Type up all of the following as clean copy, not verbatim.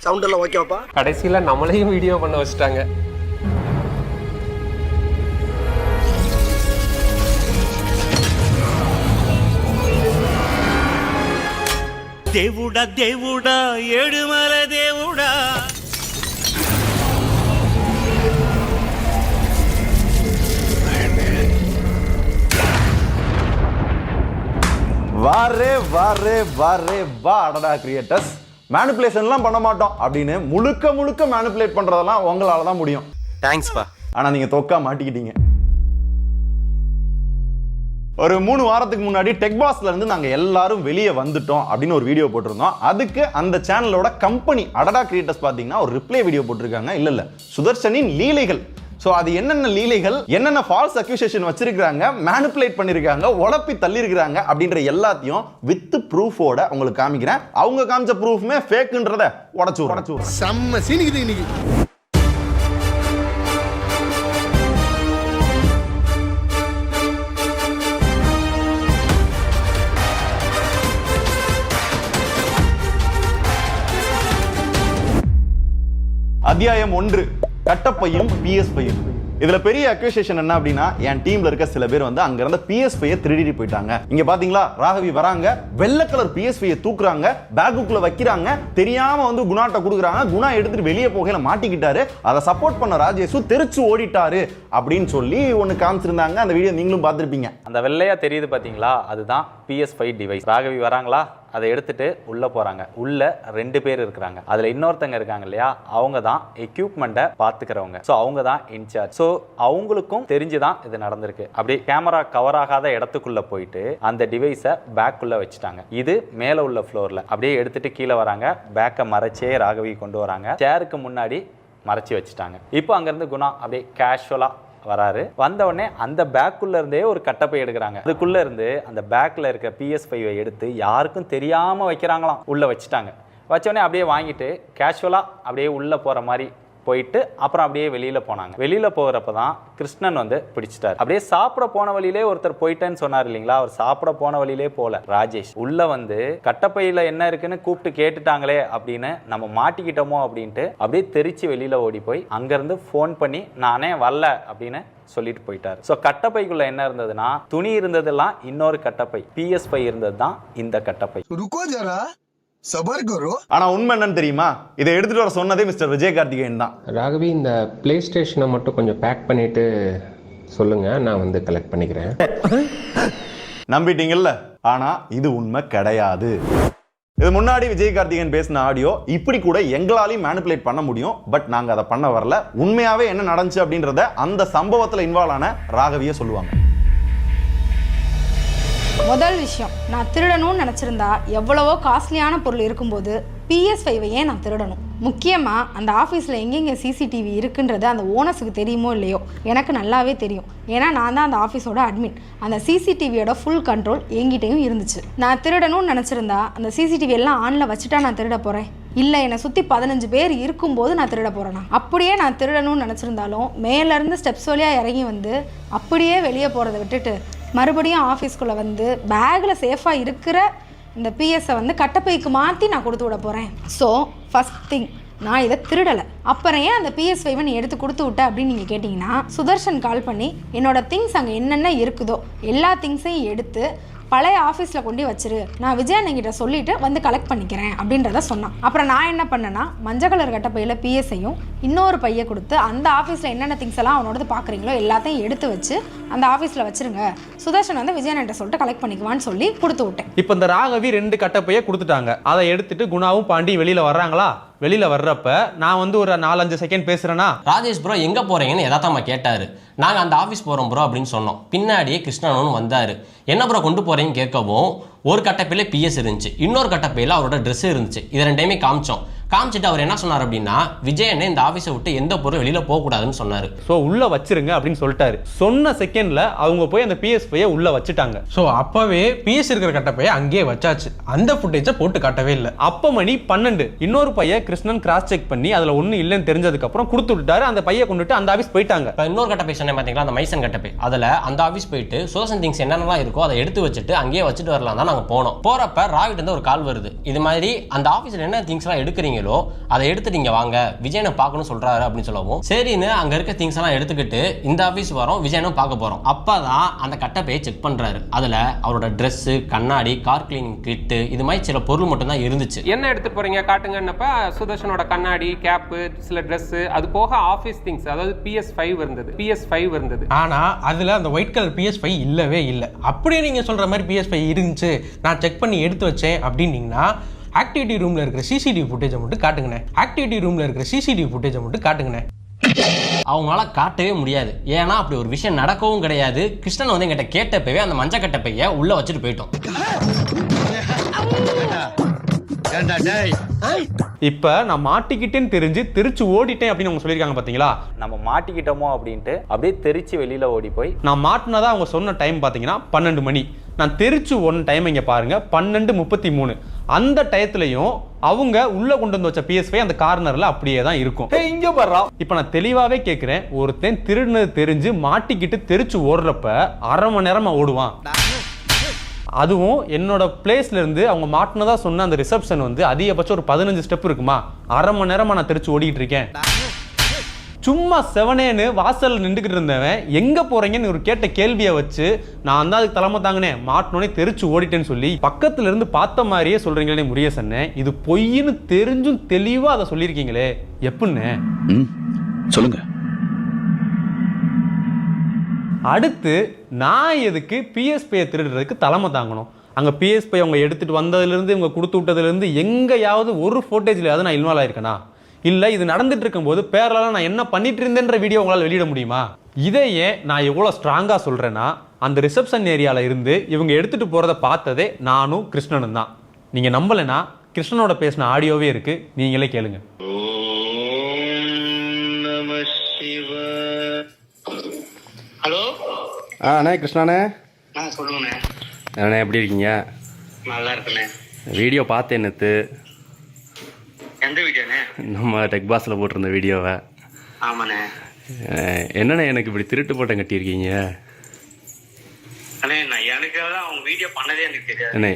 Sound எல்லாம் ஓகேவாப்பா? கடைசியில நம்மளையும் வீடியோ பண்ண வச்சுட்டாங்க. దేవుడా దేవుడా ఏడుమల దేవుడా வாரே வாரே வாரே வா அடடா கிரியேட்டர்ஸ். மேனிபுலேஷன்லாம் பண்ண மாட்டோம் அப்படின்னு முழுக்க முழுக்க மேனிபுலேட் பண்றதெல்லாம் உங்களால தான் முடியும். தேங்க்ஸ்ப்பா. ஆனா நீங்க தொக்கா மாட்டிக்கிட்டீங்க. ஒரு 3 வாரத்துக்கு முன்னாடி டெக் பாஸ்ல இருந்து நாங்க எல்லாரும் வெளியே வந்துட்டோம் அப்படின்னு ஒரு வீடியோ போட்டிருந்தோம். அதுக்கு அந்த சேனலோட கம்பெனி அடடா கிரியேட்டர்ஸ் பாத்தீங்கன்னா ஒரு ரிப்ளை வீடியோ போட்டிருக்காங்க. இல்ல சுதர்ஷனின் லீலைகள். சோ அது என்னென்ன லீலைகள், என்னென்ன ஃபால்ஸ் அக்யூசேஷன் வச்சிருக்காங்க, மேனிபுலேட் பண்ணிருக்காங்க, உளப்பி தள்ளி இருக்காங்க அப்படின்ற எல்லாத்தையும் வித் ப்ரூஃபோட உங்களுக்கு காமிக்கிறேன். அவங்க காமிச்ச ப்ரூஃப்மே ஃபேக்ன்றத உடைச்சு செம்ம சீனிக்குது இன்னைக்கு. அத்தியாயம் 1 கட்டப்பையும் PS5. இதுல பெரிய அக்யூசேஷன் என்ன அப்படின்னா, என் டீம்ல இருக்க சில பேர் வந்து அங்க இருந்த PS5 திருடிட்டு போயிட்டாங்க. இங்க பாத்தீங்களா ராகவி வராங்க, வெள்ளை கலர் PS5 தூக்குறாங்க, பேக்குக்குள்ள வைக்கிறாங்க, தெரியாம வந்து குணாட்ட கொடுக்குறாங்க, குணா எடுத்துட்டு வெளியே போகையில மாட்டிக்கிட்டாரு, அதை சப்போர்ட் பண்ண ராஜேஷு தெரிச்சு ஓடிட்டாரு அப்படின்னு சொல்லி ஒன்னு காமிச்சிருந்தாங்க. அந்த வீடியோ நீங்களும் பார்த்திருப்பீங்க. அந்த வெள்ளையா தெரியுது பாத்தீங்களா, அதுதான் PS5 டிவைஸ். ராகவி வராங்களா, அதை எடுத்துட்டு உள்ள போறாங்க. உள்ள 2 பேர் இருக்கிறாங்க. அதுல இன்னொருத்தங்க இருக்காங்க இல்லையா, அவங்க தான் எக்யூப்மெண்ட்டை பாத்துக்கிறவங்க. ஸோ அவங்க தான் இன்சார்ஜ். ஸோ அவங்களுக்கும் தெரிஞ்சுதான் இது நடந்திருக்கு. அப்படியே கேமரா கவர் ஆகாத இடத்துக்குள்ள போயிட்டு அந்த டிவைஸை பேக்குள்ள வச்சுட்டாங்க. இது மேல உள்ள ஃப்ளோர்ல அப்படியே எடுத்துட்டு கீழே வராங்க. பேக்கை மறைச்சே ராகவி கொண்டு வராங்க. சேருக்கு முன்னாடி மறைச்சி வச்சுட்டாங்க. இப்போ அங்கிருந்து குணா அப்படியே கேஷுவலா வராரு. வந்த உடனே அந்த பேக்குள்ள இருந்தே ஒரு கட்டப்பை எடுக்கிறாங்க. அதுக்குள்ள இருந்து அந்த பேக்ல இருக்க PS5 எடுத்து யாருக்கும் தெரியாம வைக்கிறாங்களாம். உள்ள வச்சுட்டாங்க. வச்ச உடனே அப்படியே வாங்கிட்டு கேஷுவலா அப்படியே உள்ள போற மாதிரி போயிட்டு அப்புறம் அப்படியே வெளியில போனாங்க. வெளியில போகிறப்ப தான் கிருஷ்ணன் வந்து பிடிச்சிட்டாரு. அப்படியே சாப்பிட போன வழியிலே ஒருத்தர் போயிட்டேன்னு சொன்னார் இல்லைங்களா, அவர் சாப்பிட போன வழியிலே போல ராஜேஷ் உள்ள வந்து கட்டப்பையில என்ன இருக்குன்னு கூப்பிட்டு கேட்டுட்டாங்களே அப்படின்னு நம்ம மாட்டிக்கிட்டோமோ அப்படின்ட்டு அப்படியே தெரிச்சு வெளியில ஓடி போய் அங்கிருந்து போன் பண்ணி நானே வரல அப்படின்னு சொல்லிட்டு போயிட்டாரு. ஸோ கட்டப்பைக்குள்ள என்ன இருந்ததுன்னா, துணி இருந்ததெல்லாம் இன்னொரு கட்டப்பை, PS5 இருந்தது தான் இந்த கட்டப்பை. ஆனா உண்மை என்னன்னு தெரியுமா, இதை எடுத்துட்டு வர சொன்னதே மிஸ்டர் விஜயகார்த்திகேயன் தான். ராகவி இந்த பிளே ஸ்டேஷனை மட்டும் கொஞ்சம் பேக் பண்ணிட்டு சொல்லுங்க, நான் வந்து கலெக்ட் பண்ணிக்கிறேன். நம்பிட்டீங்கல்ல? ஆனா இது உண்மை கிடையாது. இது முன்னாடி விஜயகார்த்திகேயன் பேசின ஆடியோ. இப்படி கூட எங்களாலையும் மேனிபுலேட் பண்ண முடியும், பட் நாங்க அதை பண்ண வரல. உண்மையாவே என்ன நடந்துச்சு அப்படின்றத அந்த சம்பவத்துல இன்வால்வ் ஆன ராகவியே சொல்லுவாங்க. முதல் விஷயம், நான் திருடணும்னு நினச்சிருந்தா எவ்வளவோ காஸ்ட்லியான பொருள் இருக்கும்போது PS5 ஏன் நான் திருடணும்? முக்கியமாக அந்த ஆஃபீஸில் எங்கெங்கே CCTV இருக்குன்றது அந்த ஓனர்ஸுக்கு தெரியுமோ இல்லையோ, எனக்கு நல்லாவே தெரியும். ஏன்னா நான் தான் அந்த ஆஃபீஸோட அட்மின். அந்த CCTVயோட ஃபுல் கண்ட்ரோல் என்கிட்டையும் இருந்துச்சு. நான் திருடணும்னு நினச்சிருந்தா அந்த CCTV எல்லாம் ஆனில் வச்சுட்டா நான் திருட போகிறேன்? இல்லை, என்னை சுற்றி 15 பேர் இருக்கும்போது நான் திருட போகிறேன்னா? அப்படியே நான் திருடணும்னு நினச்சிருந்தாலும் மேலேருந்து ஸ்டெப்ஸ் வழியாக இறங்கி வந்து அப்படியே வெளியே போகிறத விட்டுட்டு மறுபடியும் ஆஃபீஸ்குள்ளே வந்து பேக்கில் சேஃபாக இருக்கிற இந்த PS வந்து கட்டப்பைக்கு மாற்றி நான் கொடுத்து விட போகிறேன். ஸோ ஃபஸ்ட் திங், நான் இதை திருடலை. அப்புறம் ஏன் அந்த PS5 நீ எடுத்து கொடுத்து விட்ட அப்படின்னு நீங்கள் கேட்டிங்கன்னா, சுதர்ஷன் கால் பண்ணி என்னோட திங்ஸ் அங்கே என்னென்ன இருக்குதோ எல்லா திங்ஸையும் எடுத்து பழைய ஆஃபீஸில் கொண்டு வச்சிரு, நான் விஜயண்ணங்கிட்ட சொல்லிட்டு வந்து கலெக்ட் பண்ணிக்கிறேன் அப்படின்றத சொன்னான். அப்புறம் நான் என்ன பண்ணேன்னா, மஞ்சள் கலர் கட்டப்பையில் PS-ஐயும் இன்னொரு பையை கொடுத்து அந்த ஆஃபீஸில் என்னென்ன திங்ஸ் எல்லாம் அவனோடது பார்க்குறீங்களோ எல்லாத்தையும் எடுத்து வச்சு அந்த ஆஃபீஸில் வச்சிருங்க, சுதர்ஷன் வந்து விஜயண்ணன்ட்ட சொல்லிட்டு கலெக்ட் பண்ணிக்குவான்னு சொல்லி கொடுத்து விட்டேன். இப்போ இந்த ராகவி 2 கட்டப்பையை கொடுத்துட்டாங்க. அதை எடுத்துட்டு குணாவும் பாண்டி வெளியில வர்றாங்களா. வெளியில வர்றப்ப நான் வந்து ஒரு 4-5 செகண்ட் பேசுறேன்னா, ராஜேஷ் ப்ரோ எங்க போறீங்கன்னு எதாத்தமா கேட்டாரு. நாங்க அந்த ஆஃபீஸ் போறோம் ப்ரோ அப்படின்னு சொன்னோம். பின்னாடியே கிருஷ்ணனும் வந்தாரு. என்ன ப்ரோ கொண்டு போறீங்கன்னு கேட்கவும், ஒரு கட்டப்பையில PS இருந்துச்சு, இன்னொரு கட்டப்பையில அவரோட ட்ரெஸ் இருந்துச்சு. இதை 2டையுமே காமிச்சோம். காமிச்சிட்டு அவர் என்ன சொன்னார் அப்படின்னா, விஜயனை இந்த ஆஃபீஸை விட்டு எந்த பொருள் வெளியில போக கூடாதுன்னு சொன்னாரு. ஸோ உள்ள வச்சிருங்க அப்படின்னு சொல்லிட்டாரு. சொன்ன செகண்ட்ல அவங்க போய் அந்த PS5 உள்ள வச்சுட்டாங்க. ஸோ அப்பவே PS இருக்கிற கட்டப்பையை அங்கேயே வச்சாச்சு. அந்த ஃபுட்டேஜை போட்டு காட்டவே இல்லை. அப்ப மணி 12. இன்னொரு பையன் கிருஷ்ணன் கிராஸ் செக் பண்ணி அதுல ஒண்ணு இல்லைன்னு தெரிஞ்சதுக்கு அப்புறம் கொடுத்து விட்டாரு. அந்த பையை கொண்டுட்டு அந்த ஆஃபீஸ் போயிட்டாங்க. இன்னொரு கட்டப்பை சொன்னேன் பாத்தீங்களா, அந்த மைசன் கட்டப்பை. அதுல அந்த ஆஃபீஸ் போயிட்டு சுதர்ஷன் திங்ஸ் என்னென்னலாம் இருக்கோ அதை எடுத்து வச்சுட்டு அங்கேயே வச்சுட்டு வரலாம் தான் நாங்க போனோம். போறப்ப ராவிட் இருந்து ஒரு கால் வருது. இது மாதிரி அந்த ஆஃபீஸ்ல என்ன திங்ஸ் எல்லாம் எடுக்கிறீங்க வச்சிருக்கீங்களோ அதை எடுத்துட்டு இங்க வாங்க, விஜயனை பார்க்கணும் சொல்றாரு அப்படின்னு சொல்லவும் சரின்னு அங்க இருக்க திங்ஸ் எல்லாம் எடுத்துக்கிட்டு இந்த ஆபீஸ் வரோம், விஜயனும் பார்க்க போறோம். அப்பதான் அந்த கட்டப்பையை செக் பண்றாரு. அதுல அவரோட ட்ரெஸ், கண்ணாடி, கார் கிளீனிங் கிட் இது மாதிரி சில பொருள் மட்டும் தான் இருந்துச்சு. என்ன எடுத்துட்டு போறீங்க காட்டுங்கன்னப்ப சுதர்ஷனோட கண்ணாடி, கேப்பு, சில ட்ரெஸ், அது போக ஆஃபீஸ் திங்ஸ், அதாவது PS5 இருந்தது. ஆனா அதுல அந்த ஒயிட் கலர் PS5 இல்லவே இல்லை. அப்படியே நீங்க சொல்ற மாதிரி PS5 இருந்துச்சு, நான் செக் பண்ணி எடுத்து வச்சேன் அப்படின்னீங்கன்னா ஆக்டிவிட்டி ரூம்ல இருக்கிற சிசிடிவி ஃபுட்டேஜை மட்டும் காட்டுங்கண்ணே. அவங்களால காட்டவே முடியாது. ஏன்னா அப்படி ஒரு விஷயம் நடக்கவும் கிடையாது. கிருஷ்ணன் வந்து எங்கிட்ட கேட்டப்பவே அந்த மஞ்சள் கட்டப்பைய உள்ள வச்சுட்டு போயிட்டோம். இப்ப நான் மாட்டிக்கிட்டேன்னு தெரிஞ்சு திருச்சி ஓடிட்டேன் அப்படின்னு அவங்க சொல்லியிருக்காங்க பாத்தீங்களா. நம்ம மாட்டிக்கிட்டோமோ அப்படின்ட்டு அப்படியே தெரிச்சு வெளியில ஓடி போய் நான் மாட்டினதா அவங்க சொன்ன டைம் பாத்தீங்கன்னா 12 மணி. நான் தெரிச்சு ஒன் டைம் இங்க பாருங்க 12:33. அந்த டயத்துலயும் அவங்க உள்ள கொண்டு வந்து வச்ச PS5 அந்த கார்னர்ல அப்படியே தான் இருக்கும். இங்க வர்றா. இப்ப நான் தெளிவாவே கேக்குறேன், ஒருத்தன் திருடுனது தெரிஞ்சு மாட்டிக்கிட்டு தெரிச்சு ஓடுறப்ப அரை மணி நேரமா ஓடுவான். அதுவும் என்னோட பிளேஸ்ல இருந்து அவங்க மாட்டினதா சொன்ன அந்த ரிசப்ஷன் வந்து அதிகபட்சம் ஒரு 15 ஸ்டெப் இருக்குமா. அரை மணி நேரமா நான் தெரிச்சு ஓடிட்டு இருக்கேன். சும்மா செவனேன்னு வாசல் நின்றுக்கிட்டு இருந்தவன் எங்க போறீங்கன்னு ஒரு கேட்ட கேள்வியை வச்சு நான் வந்து அதுக்கு தலைமை தாங்கினேன், மாட்டினோடனே தெரிச்சு ஓடிட்டேன்னு சொல்லி பக்கத்துல இருந்து பார்த்த மாதிரியே சொல்றீங்களே முருகேசன். இது பொய்ன்னு தெரிஞ்சும் தெளிவா அதை சொல்லியிருக்கீங்களே, எப்படின்னு சொல்லுங்க. அடுத்து நான் எதுக்கு PS5 திருடுறதுக்கு தலைமை தாங்கணும்? அங்கே PS5 அவங்க எடுத்துட்டு வந்ததுலேருந்து இவங்க கொடுத்து விட்டதுலேருந்து எங்கேயாவது ஒரு ஃபோட்டேஜ்லையாவது நான் இன்வால்வ் ஆயிருக்கேனா? இல்லை இது நடந்துட்டு இருக்கும்போது பேரலாம் நான் என்ன பண்ணிட்டு இருந்தேன்ற வீடியோ உங்களால் வெளியிட முடியுமா? இதையே நான் எவ்வளோ ஸ்ட்ராங்காக சொல்கிறேன்னா, அந்த ரிசப்ஷன் ஏரியாவில் இருந்து இவங்க எடுத்துகிட்டு போகிறத பார்த்ததே நானும் கிருஷ்ணனும் தான். நீங்கள் நம்பலைன்னா கிருஷ்ணனோட பேசின ஆடியோவே இருக்குது, நீங்களே கேளுங்க. ஹலோ அண்ணே கிருஷ்ணாண்ணே. சொல்லுங்கண்ணே. அண்ணே எப்படி இருக்கீங்க? நல்லா இருக்குண்ணே. வீடியோ பார்த்தேன் நேற்று. எந்த வீடியோண்ணே? நம்ம டெக் பாஸில் போட்டிருந்த வீடியோவை. ஆமாண்ணே. என்னண்ணே எனக்கு இப்படி திருட்டு போட்டம் கட்டியிருக்கீங்க? அண்ணே நான் எனக்கு அவங்க வீடியோ பண்ணதே எனக்கு தெரியாது. அண்ணே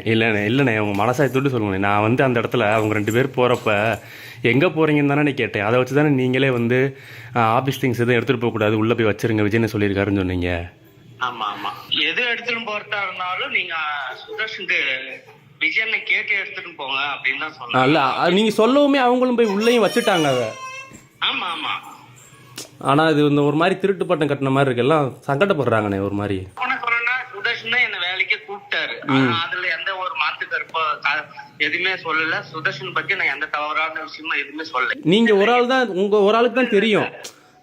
இல்லைண்ணே உங்கள் மனசாய் தொட்டு சொல்லுங்கண்ணே. நான் வந்து அந்த இடத்துல அவங்க 2 பேர் போகிறப்ப எங்கே போகிறீங்கன்னு தானே கேட்டேன். அதை வச்சு தானே நீங்களே வந்து ஆஃபீஸ் திங்ஸ் எதுவும் எடுத்துகிட்டு போகக்கூடாது, உள்ளே போய் வச்சுருங்க விஜய்னு சொல்லியிருக்காருன்னு சொன்னீங்க. ஆமா ஆமா. எது எடுத்துட்டு போறதா இருந்தாலும் நீங்க சுதர்ஷனுக்கு விஜயனை கேட்டு எடுத்துட்டு போங்க அப்படின்னு தான் சொன்னாங்க. இல்லை நீங்கள் சொல்லவுமே அவங்களும் போய் உள்ளேயும் வச்சுட்டாங்க அதை. ஆமா ஆமா. ஆனால் இது இந்த ஒரு மாதிரி திருட்டு பட்டம் கட்டின மாதிரி இருக்கு, எல்லாம் சங்கடப்படுறாங்கண்ணே ஒரு மாதிரி. சொன்னா சுதர்ஷன் தான் என்ன வேலைக்கே கூப்பிட்டாரு. அதுல எந்த ஒரு மாத்து கருப்போ எதுவுமே சொல்லல. சுதர்ஷன் பத்தி நான் எந்த தவறான விஷயமா எதுவுமே சொல்லல. நீங்க ஒரு ஆள் தான், உங்க ஒரு ஆளுக்கு தான் தெரியும்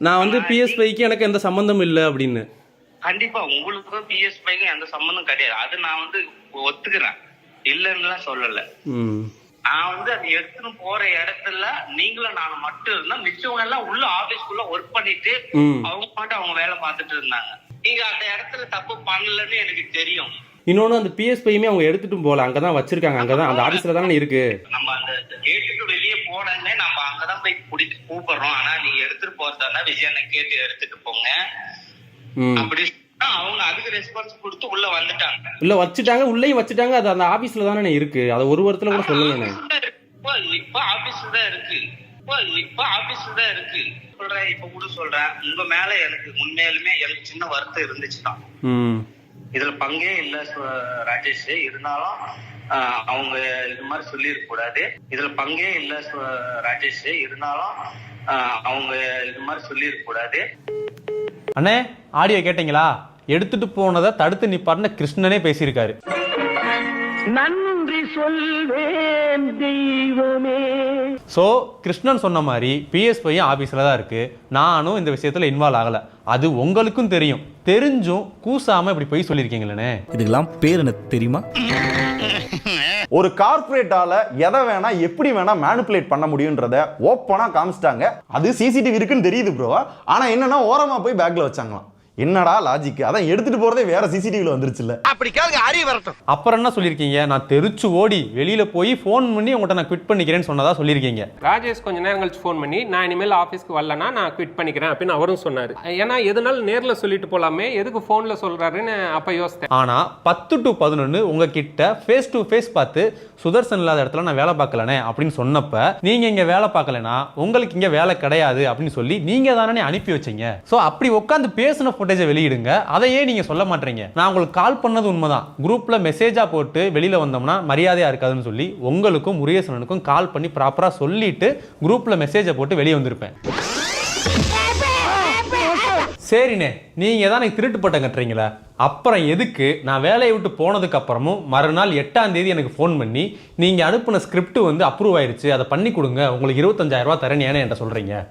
நான் வந்து PS5க்கு எனக்கு எந்த சம்பந்தம் இல்லை அப்படின்னு. கண்டிப்பா உங்களுக்கும் PS5க்கும் எந்த சம்பந்தம் கிடையாது. அது நான் வந்து ஒத்துக்கிறேன், இல்லைன்னுலாம் சொல்லல. நான் வந்து அது எடுத்துன்னு போற இடத்துல நீங்களும் நானும் மட்டும் இருந்தா, மிச்சவங்க எல்லாம் உள்ள ஆபீஸ்க்குள்ள ஒர்க் பண்ணிட்டு அவங்க மட்டும் அவங்க வேலை பார்த்துட்டு இருந்தாங்க. நீங்க அந்த இடத்துல தப்பு பண்ணலன்னு எனக்கு தெரியும். இன்னொன்னு அந்த PS5மே அவங்க எடுத்துட்டும் போல, அங்கதான் வச்சிருக்காங்க, அங்கதான் அந்த ஆபீஸ்ல தானே இருக்கு. நம்ம அந்த கேட்டுக்கு வெளியே போனே நம்ம அங்கதான் போய் குடிச்சு கூப்பிடுறோம். ஆனா நீங்க எடுத்துட்டு போறதா விஜயனை கேட்டு எடுத்துட்டு போங்க அப்படி அவங்க அதுக்கு ரெஸ்பான்ஸ் கொடுத்து உள்ள வந்துட்டாங்க. உள்ள வச்சுட்டாங்க, உள்ளேயும் வச்சுட்டாங்க. அது அந்த ஆபீஸ்ல தானே இருக்கு, அது ஒரு வாரத்துல கூட சொல்லல. இப்ப ஆபீஸ்ல தான் இருக்கு, இப்ப ஆபீஸ்ல தான் இருக்கு சொல்றேன். இப்ப கூட சொல்றேன், உங்க மேல எனக்கு உண்மையிலுமே எனக்கு சின்ன வருத்தம் இருந்துச்சுதான். இதுல பங்கே இல்ல ராஜேஷ். இருந்தாலும் அவங்க இது மாதிரி சொல்லிருக்க கூடாது. இதுல பங்கே இல்ல ராஜேஷ். இருந்தாலும் அவங்க இது மாதிரி சொல்லிருக்க கூடாது. அண்ணே ஆடியோ கேட்டீங்களா? எடுத்துட்டு போனதை தடுத்து நிப்பாருன்னு கிருஷ்ணனே பேசியிருக்காரு. நன்றி சொல்வேன் தெய்வமே. சோ கிருஷ்ணன் சொன்ன மாதிரி PS5 ஆபீஸ்ல தான் இருக்கு. நானும் இந்த விஷயத்துல இன்வால்வ் ஆகல. அது உங்களுக்கும் தெரியும். தெரிஞ்சும் கூசாம இப்படி போய் சொல்லிருக்கீங்களே. இதுக்கெல்லாம் பேர் என்ன தெரியுமா? ஒரு கார்பரேட்டால எதை வேணா எப்படி வேணா மேனிபுலேட் பண்ண முடியும்ன்றத ஓப்பனா காமிச்சிட்டாங்க. அது CCTV இருக்குன்னு தெரியுது ப்ரோ. ஆனா என்னன்னா ஓரமா போய் பேக்ல வச்சாங்களாம். என்னடா லாஜிக்? அதான் எடுத்துட்டு போறதே வேற சிசிடிவில வந்துருச்சுல்ல. அப்படி கேளுங்க, அறிய வரட்டும். அப்புறம் என்ன சொல்லியிருக்கீங்க? நான் தெரிச்சு ஓடி வெளியில போய் ஃபோன் பண்ணி உங்கள்கிட்ட நான் குவிட் பண்ணிக்கிறேன்னு சொன்னதா சொல்லியிருக்கீங்க. ராஜேஷ் கொஞ்ச நேரம் கழிச்சு ஃபோன் பண்ணி நான் இனிமேல் ஆஃபீஸ்க்கு வரலன்னா நான் குவிட் பண்ணிக்கிறேன் அப்படின்னு அவரும் சொன்னார். ஏன்னா எதுனாலும் நேரில் சொல்லிட்டு போலாமே, எதுக்கு ஃபோனில் சொல்றாருன்னு அப்போ யோசித்தேன். ஆனால் 10 to 11 உங்ககிட்ட ஃபேஸ் டு ஃபேஸ் பார்த்து சுதர்சன் இல்லாத இடத்துல நான் வேலை பார்க்கலனே அப்படின்னு சொன்னப்ப நீங்க இங்க வேலை பார்க்கலனா உங்களுக்கு இங்க வேலை கிடையாது அப்படின்னு சொல்லி நீங்க தானே அனுப்பி வச்சீங்க. ஸோ அப்படி உட்காந்து பேசின ஃபுட்டேஜை வெளியிடுங்க, அதையே நீங்க சொல்ல மாட்டீங்க. நான் உங்களுக்கு கால் பண்ணது உண்மைதான், குரூப்ல மெசேஜா போட்டு வெளியில வந்தோம்னா மரியாதையா இருக்காதுன்னு சொல்லி உங்களுக்கும் முருகேசனுக்கும் கால் பண்ணி ப்ராப்பரா சொல்லிட்டு குரூப்ல மெசேஜை போட்டு வெளியே வந்திருப்பேன். சரிண்ணே, நீங்க தான் எனக்கு திருட்டு பட்டம் கட்டுறீங்களா? அப்புறம் எதுக்கு நான் வேலையை விட்டு போனதுக்கு அப்புறமும் மறுநாள் 8ஆம் தேதி எனக்கு ஃபோன் பண்ணி நீங்க அனுப்பின ஸ்கிரிப்ட் வந்து அப்ரூவ் ஆயிருச்சு, அதை பண்ணி கொடுங்க, உங்களுக்கு 25,000 ரூபாய் தரேன் என்கிட்ட சொல்றீங்க?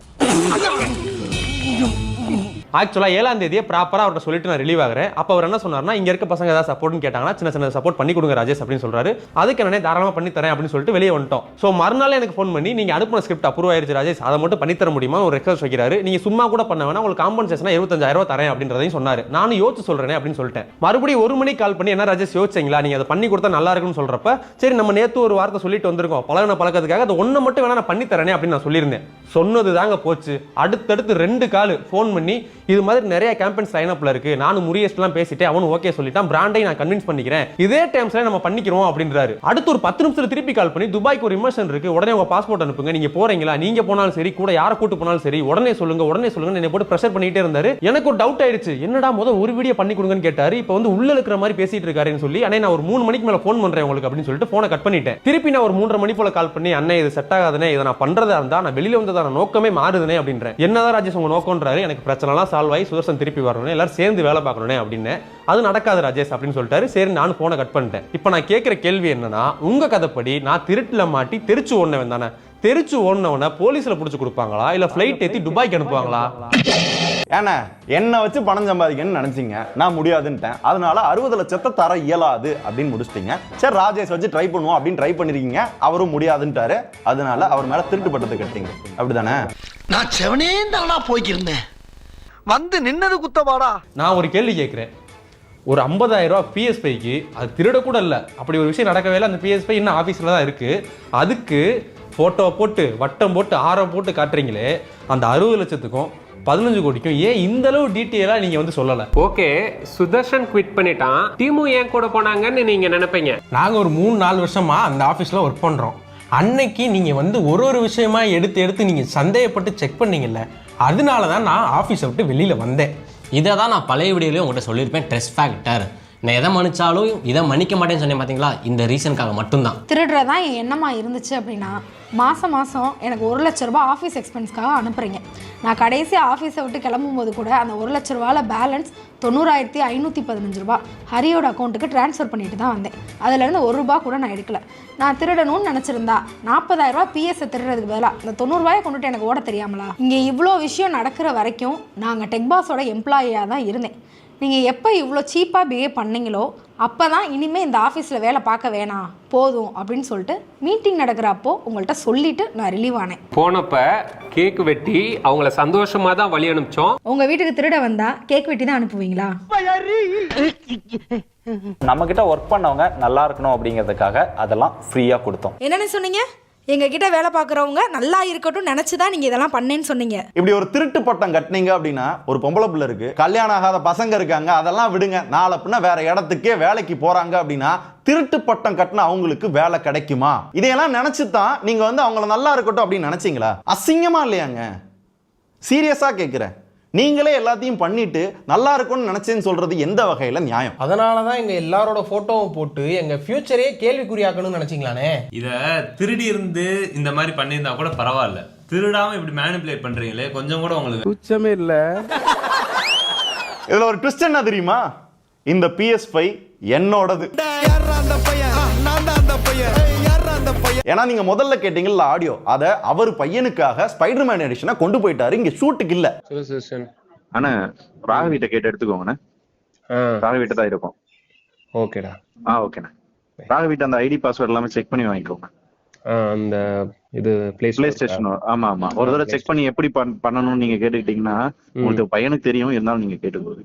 ஆக்சுவலாக 7ஆம் தேதியே ப்ராப்பராக அவர்கிட்ட சொல்லிட்டு நான் ரிலீவ் ஆகிறேன். அப்போ அவர் என்ன சொன்னார்னா, இங்கே இருக்க பசங்க ஏதாவது சப்போர்ட்னு கேட்டாங்கன்னா சின்ன சின்ன சப்போர்ட் பண்ணி கொடுங்க ராஜேஷ் அப்படின்னு சொல்றாரு. அதுக்கு என்னன்னே தாராளமாக பண்ணி தரேன் அப்படின்னு சொல்லிட்டு வெளியே வந்துட்டோம். ஸோ மறுநாள் எனக்கு ஃபோன் பண்ணி நீங்கள் அனுப்பின ஸ்கிரிப்ட் அப்ரூவ் ஆயிருச்சு ராஜேஷ், அதை மட்டும் பண்ணி தர முடியுமா ஒரு ரெக்வஸ்ட் வைக்கிறாரு. நீங்கள் சும்மா கூட பண்ண வேணா, உங்களுக்கு காம்பன்சேஷனாக 25,000 ரூபாய் தரேன் அப்படின்றதையும் சொன்னார். நானும் யோசிச்சு சொல்றேன் அப்படின்னு சொல்லிட்டேன். மறுபடியும் 1 மணிக்கு கால் பண்ணி என்ன ராஜேஷ் யோசிச்சிங்களா, நீங்கள் அதை பண்ணி கொடுத்தா நல்லா இருக்குன்னு சொல்றப்ப சரி நம்ம நேற்று ஒரு வார்த்தை சொல்லிட்டு வந்திருக்கோம், பழக்கத்துக்காக அதை ஒன்று மட்டும் வேணா நான் பண்ணி தரேனே அப்படின்னு நான் சொல்லியிருந்தேன். சொன்னது தாங்க போச்சு. அடுத்தடுத்து 2 கால் ஃபோன் பண்ணி இது மாதிரி நிறைய கேம்பெயின் சைன் அப்ல இருக்கு, நானும் முரியஸ்லாம் பேசிட்டு அவனும் ஓகே சொல்லிட்டான், பிராண்டை நான் கன்வின்ஸ் பண்ணிக்கிறேன், இதே டைம்ஸ்ல நம்ம பண்ணிக்கிறோம் அப்படின்றாரு. அடுத்து ஒரு 10 நிமிஷத்துல திருப்பி கால் பண்ணி துபாய்க்கு ஒரு இமர்ஷன் இருக்கு, உடனே உங்க பாஸ்போர்ட் அனுப்புங்க, நீங்க போறீங்களா, நீங்க போனாலும் சரி கூட யாரை கூட்டு போனாலும் சரி உடனே சொல்லுங்க என்னை போட்டு பிரஷர் பண்ணிட்டே இருந்தாரு. எனக்கு ஒரு டவுட் ஆயிடுச்சு, என்னடா முதல் ஒரு வீடியோ பண்ணி கொடுங்கன்னு கேட்டாரு, இப்போ வந்து உள்ள இருக்கிற மாதிரி பேசிட்டு இருக்காருன்னு சொல்லி அண்ணே நான் ஒரு 3 மணிக்கு மேல ஃபோன் பண்றேன் உங்களுக்கு அப்படின்னு சொல்லிட்டு போனை கட் பண்ணிட்டேன். திருப்பி நான் ஒரு 3:30 மணி போல கால் பண்ணி அண்ணே இது செட் ஆகாதுனே, இதை நான் பண்றதா இருந்தா நான் வெளியில வந்ததான நோக்கமே மாறுதுனே அப்படின்றேன். என்னதான் ராஜேஷ் உங்க நோக்கம்ன்றாரு. எனக்கு பிரச்சனை எல்லாம் சால்வ் ஆகி சுதர்சன் திருப்பி வரணும், எல்லாரும் சேர்ந்து வேலை பார்க்கணும் அப்படின்னு. அது நடக்காது ராஜேஷ் அப்படின்னு சொல்லிட்டாரு. சரி நானும் போனை கட் பண்ணிட்டேன். இப்போ நான் கேட்கிற கேள்வி என்னன்னா, உங்க கதைப்படி நான் திருட்டுல மாட்டி தெரிச்சு ஓடுனவன் தானே, தெரிச்சு ஓடுனவனை போலீஸ்ல புடிச்சு கொடுப்பாங்களா இல்ல ஃபிளைட் ஏத்தி துபாய்க்கு அனுப்புவாங்களா? ஏன்னா என்ன வச்சு பணம் சம்பாதிக்கணும்னு நினைச்சீங்க, நான் முடியாதுன்ட்டேன், அதனால 60 லட்சத்தை தர இயலாது அப்படின்னு முடிச்சிட்டீங்க. சரி ராஜேஷ் வச்சு ட்ரை பண்ணுவோம் அப்படின்னு ட்ரை பண்ணிருக்கீங்க, அவரும் முடியாதுன்ட்டாரு, அதனால அவர் மேல திருட்டு பட்டத்தை கட்டிங்க, அப்படிதானே? நான் செவனே தானா போய்க்கிருந்தேன், வந்து நின்னது குத்தவாடா. நான் ஒரு கேள்வி கேட்கிறேன், ஒரு 50,000 ரூபாய் PS5க்கு அது திருட கூட இல்லை, அப்படி ஒரு விஷயம் நடக்கவே இல்லை, அந்த PS5 இன்னும் ஆஃபீஸில் தான் இருக்கு, அதுக்கு ஃபோட்டோ போட்டு வட்டம் போட்டு ஆரம் போட்டு காட்டுறீங்களே, அந்த 60 லட்சத்துக்கும் 15 கோடிக்கும் ஏன் இந்த அளவு டீட்டெயிலாக நீங்கள் வந்து சொல்லலை? ஓகே, சுதர்ஷன் குவிட் பண்ணிட்டான், டீமும் ஏன் கூட போனாங்கன்னு நீங்கள் நினைப்பீங்க. நாங்கள் ஒரு 3-4 வருஷமா அந்த ஆஃபீஸில் ஒர்க் பண்ணுறோம். அன்னைக்கு நீங்கள் வந்து ஒரு விஷயமா எடுத்து நீங்கள் சந்தேகப்பட்டு செக் பண்ணீங்கல்ல, அதனால தான் நான் ஆஃபீஸை விட்டு வெளியில் வந்தேன். இதை தான் நான் பழைய வீடியோலையும் உங்கள்கிட்ட சொல்லியிருப்பேன், ட்ரெஸ் ஃபேக்டர். நான் எதை மன்னிச்சாலும் இதை மன்னிக்க மாட்டேன்னு சொன்னேன் பார்த்தீங்களா, இந்த ரீசனுக்காக மட்டும்தான். திருடுறதான் என் எண்ணமா இருந்துச்சு அப்படின்னா மாதம் எனக்கு 1 லட்ச ரூபாய் ஆஃபீஸ் எக்ஸ்பென்ஸ்க்காக அனுப்புறீங்க. நான் கடைசி ஆஃபீஸை விட்டு கிளம்பும்போது கூட அந்த 1 லட்ச ரூபாயில் பேலன்ஸ் 90,515 ரூபாய் ஹரியோட அக்கௌண்ட்டுக்கு ட்ரான்ஸ்ஃபர் பண்ணிட்டு தான் வந்தேன். அதுலேருந்து 1 ரூபா கூட நான் எடுக்கல. நான் திருடணும்னு நினச்சிருந்தா 40,000 ரூபாய் பிஎஸ்ஸை திருடுறதுக்கு பதிலாக இந்த 90 ரூபாயை கொண்டுட்டு எனக்கு ஓட தெரியாமலா? இங்கே இவ்வளோ விஷயம் நடக்கிற வரைக்கும் நாங்கள் டெக்பாஸோட எம்ப்ளாயியாக தான் இருந்தேன். நீங்கள் எப்போ இவ்வளோ சீப்பாக பிஹேவ் பண்ணீங்களோ அப்போ தான் இனிமேல் இந்த ஆஃபீஸில் வேலை பார்க்க வேணாம் போதும் அப்படின்னு சொல்லிட்டு மீட்டிங் நடக்கிறப்போ உங்கள்கிட்ட சொல்லிட்டு நான் ரிலீவ் ஆனேன். போனப்ப கேக் வெட்டி அவங்கள சந்தோஷமாக தான் வழி அனுப்பிச்சோம். உங்கள் வீட்டுக்கு திருட வந்தால் கேக் வெட்டி தான் அனுப்புவீங்களா? நம்ம கிட்ட ஒர்க் பண்ணவங்க நல்லா இருக்கணும் அப்படிங்கிறதுக்காக அதெல்லாம் ஃப்ரீயாக கொடுத்தோம். என்னென்ன சொன்னீங்க? எங்ககிட்ட வேலை பார்க்குறவங்க நல்லா இருக்கட்டும் நினச்சி தான் நீங்கள் இதெல்லாம் பண்ணேன்னு சொன்னீங்க. இப்படி ஒரு திருட்டு பட்டம் கட்டினீங்க அப்படின்னா, ஒரு பொம்பளை பிள்ளை இருக்கு, கல்யாணம் ஆகாத பசங்க இருக்காங்க, அதெல்லாம் விடுங்க, நாளை பின்ன வேற இடத்துக்கே வேலைக்கு போறாங்க அப்படின்னா திருட்டு பட்டம் கட்டின அவங்களுக்கு வேலை கிடைக்குமா? இதையெல்லாம் நினைச்சுதான் நீங்க வந்து அவங்கள நல்லா இருக்கட்டும் அப்படின்னு நினைச்சீங்களா? அசிங்கமா இல்லையாங்க? சீரியஸா கேட்கிறேன். நீங்களே எல்லாத்தையும் பண்ணிட்டு நல்லா இருக்கும்னு நினைச்சேன்னு சொல்றது எந்த வகையில நியாயம்? அதனால தான் எங்க எல்லாரோட போட்டோவும் போட்டு எங்க ஃபியூச்சரே கேள்விக்குறியாக்கணும்னு நினைச்சீங்களானே. இத திருடி இருந்து இந்த மாதிரி பண்ணியிருந்தா கூட பரவாயில்ல, திருடாம இப்படி மேனிபுலேட் பண்றீங்களே கொஞ்சம் கூட உங்களுக்கு உச்சமே இல்ல. இதுல ஒரு ட்விஸ்ட் என்ன தெரியுமா? இந்த PS5 என்னோடது. ஏன்னா நீங்க முதல்ல கேட்டீங்கல்ல ஆடியோ, அத அவர் பையனுக்காக ஸ்பைடர்மேன் எடிஷனை கொண்டு போயிட்டாரு, இங்க ஷூட்டுக்கு இல்ல. அண்ணா ராகவிட்ட கேட்டு எடுத்துக்கோங்கண்ணே, ராகவிட்ட தான் இருக்கும். ஓகேடா. ஓகேண்ணா. ராகவிட்ட அந்த ஐடி பாஸ்வேர்ட் எல்லாமே செக் பண்ணி வாங்கிக்கோங்க. அந்த இது பிளே ஸ்டேஷன். ஆமா ஆமா, ஒரு தடவை செக் பண்ணி எப்படி பண்ணணும்னு நீங்க கேட்டுக்கிட்டீங்கன்னா உங்களுக்கு பையனுக்கு தெரியும், இருந்தாலும் நீங்க கேட்டுக்கோங்க.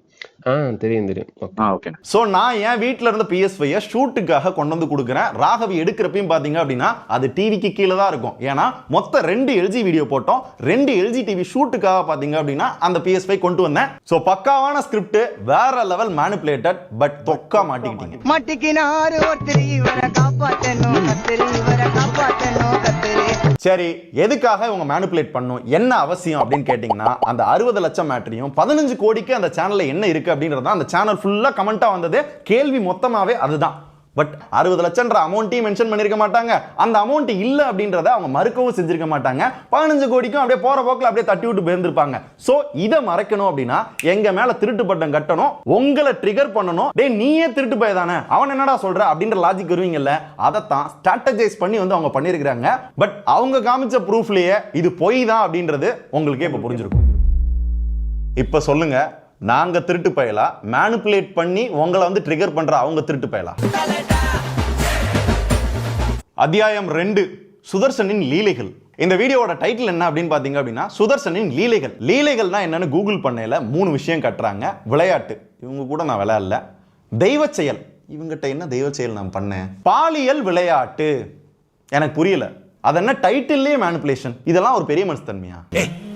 தெரியும் தெரியும். ஓகே. ஸோ நான் என் வீட்டில் இருந்த PS5 ஷூட்டுக்காக கொண்டு வந்து கொடுக்குறேன். ராகவி எடுக்கிறப்பையும் பார்த்தீங்க அப்படின்னா அது டிவிக்கு கீழே தான் இருக்கும். ஏன்னா மொத்தம் 2 LG வீடியோ போட்டோம். 2 LG டிவி ஷூட்டுக்காக பார்த்தீங்க அப்படின்னா அந்த PS5 கொண்டு வந்தேன். ஸோ பக்காவான ஸ்கிரிப்ட், வேற லெவல் மேனிபுலேட்டட், பட் தொக்கா மாட்டிக்கிட்டீங்க. மாட்டிக்கினாரு ஒருத்தர் இவரை காப்பாத்தணும் கத்திரி, இவரை காப்பாத்தணும் கத்திரி. சரி, எதுக்காக இவங்க மேனிபுலேட் பண்ணும், என்ன அவசியம் அப்படின்னு கேட்டிங்கன்னா, அந்த 60 லட்சம் மேட்டரியும் 15 கோடிக்கு அந்த சேனல்ல என்ன இருக்கு அப்படின்றது அந்த சேனல் ஃபுல்லா கமெண்டா வந்தது. கேள்வி மொத்தமாவே அதுதான். பட் 60 லட்சம்ன்ற அமௌண்ட்டையும் மென்ஷன் பண்ணிருக்க மாட்டாங்க. அந்த அமௌண்ட் இல்ல அப்படின்றத அவங்க மறுக்கவும் செஞ்சிருக்க மாட்டாங்க. 15 கோடிக்கும் அப்படியே போற போக்கில் அப்படியே தட்டி விட்டு போயிருந்திருப்பாங்க. சோ இதை மறைக்கணும் அப்படின்னா எங்க மேல திருட்டு பட்டம் கட்டணும், உங்களை ட்ரிகர் பண்ணணும். டேய் நீயே திருட்டு போயதானே, அவன் என்னடா சொல்ற அப்படின்ற லாஜிக் வருவீங்கல்ல, அதைத்தான் ஸ்ட்ராட்டஜைஸ் பண்ணி வந்து அவங்க பண்ணிருக்காங்க. பட் அவங்க காமிச்ச ப்ரூஃப்லயே இது பொய் தான் அப்படின்றது உங்களுக்கே இப்ப புரிஞ்சிருக்கும். இப்ப சொல்லுங்க, நாங்க திருட்டு பயலா, மேனிபுலேட் பண்ணி உங்களை வந்து ட்ரிகர் பண்ற அவங்க திருட்டு பயலா? அத்தியாயம் 2, சுதர்சனின் லீலைகள். இந்த வீடியோவோட டைட்டில் என்ன அப்படின்னு பாத்தீங்க அப்படின்னா, சுதர்சனின் லீலைகள். லீலைகள்னா என்னன்னு கூகுள் பண்ணையில 3 விஷயம் கட்டுறாங்க. விளையாட்டு, இவங்க கூட நான் விளையாடல. தெய்வ செயல், இவங்கிட்ட என்ன தெய்வ செயல் நான் பண்ணேன். பாலியல் விளையாட்டு, எனக்கு புரியல. அது என்ன டைட்டில்லே மேனிபுலேஷன். இதெல்லாம் ஒரு பெரிய மனுஷத்தன்மையா?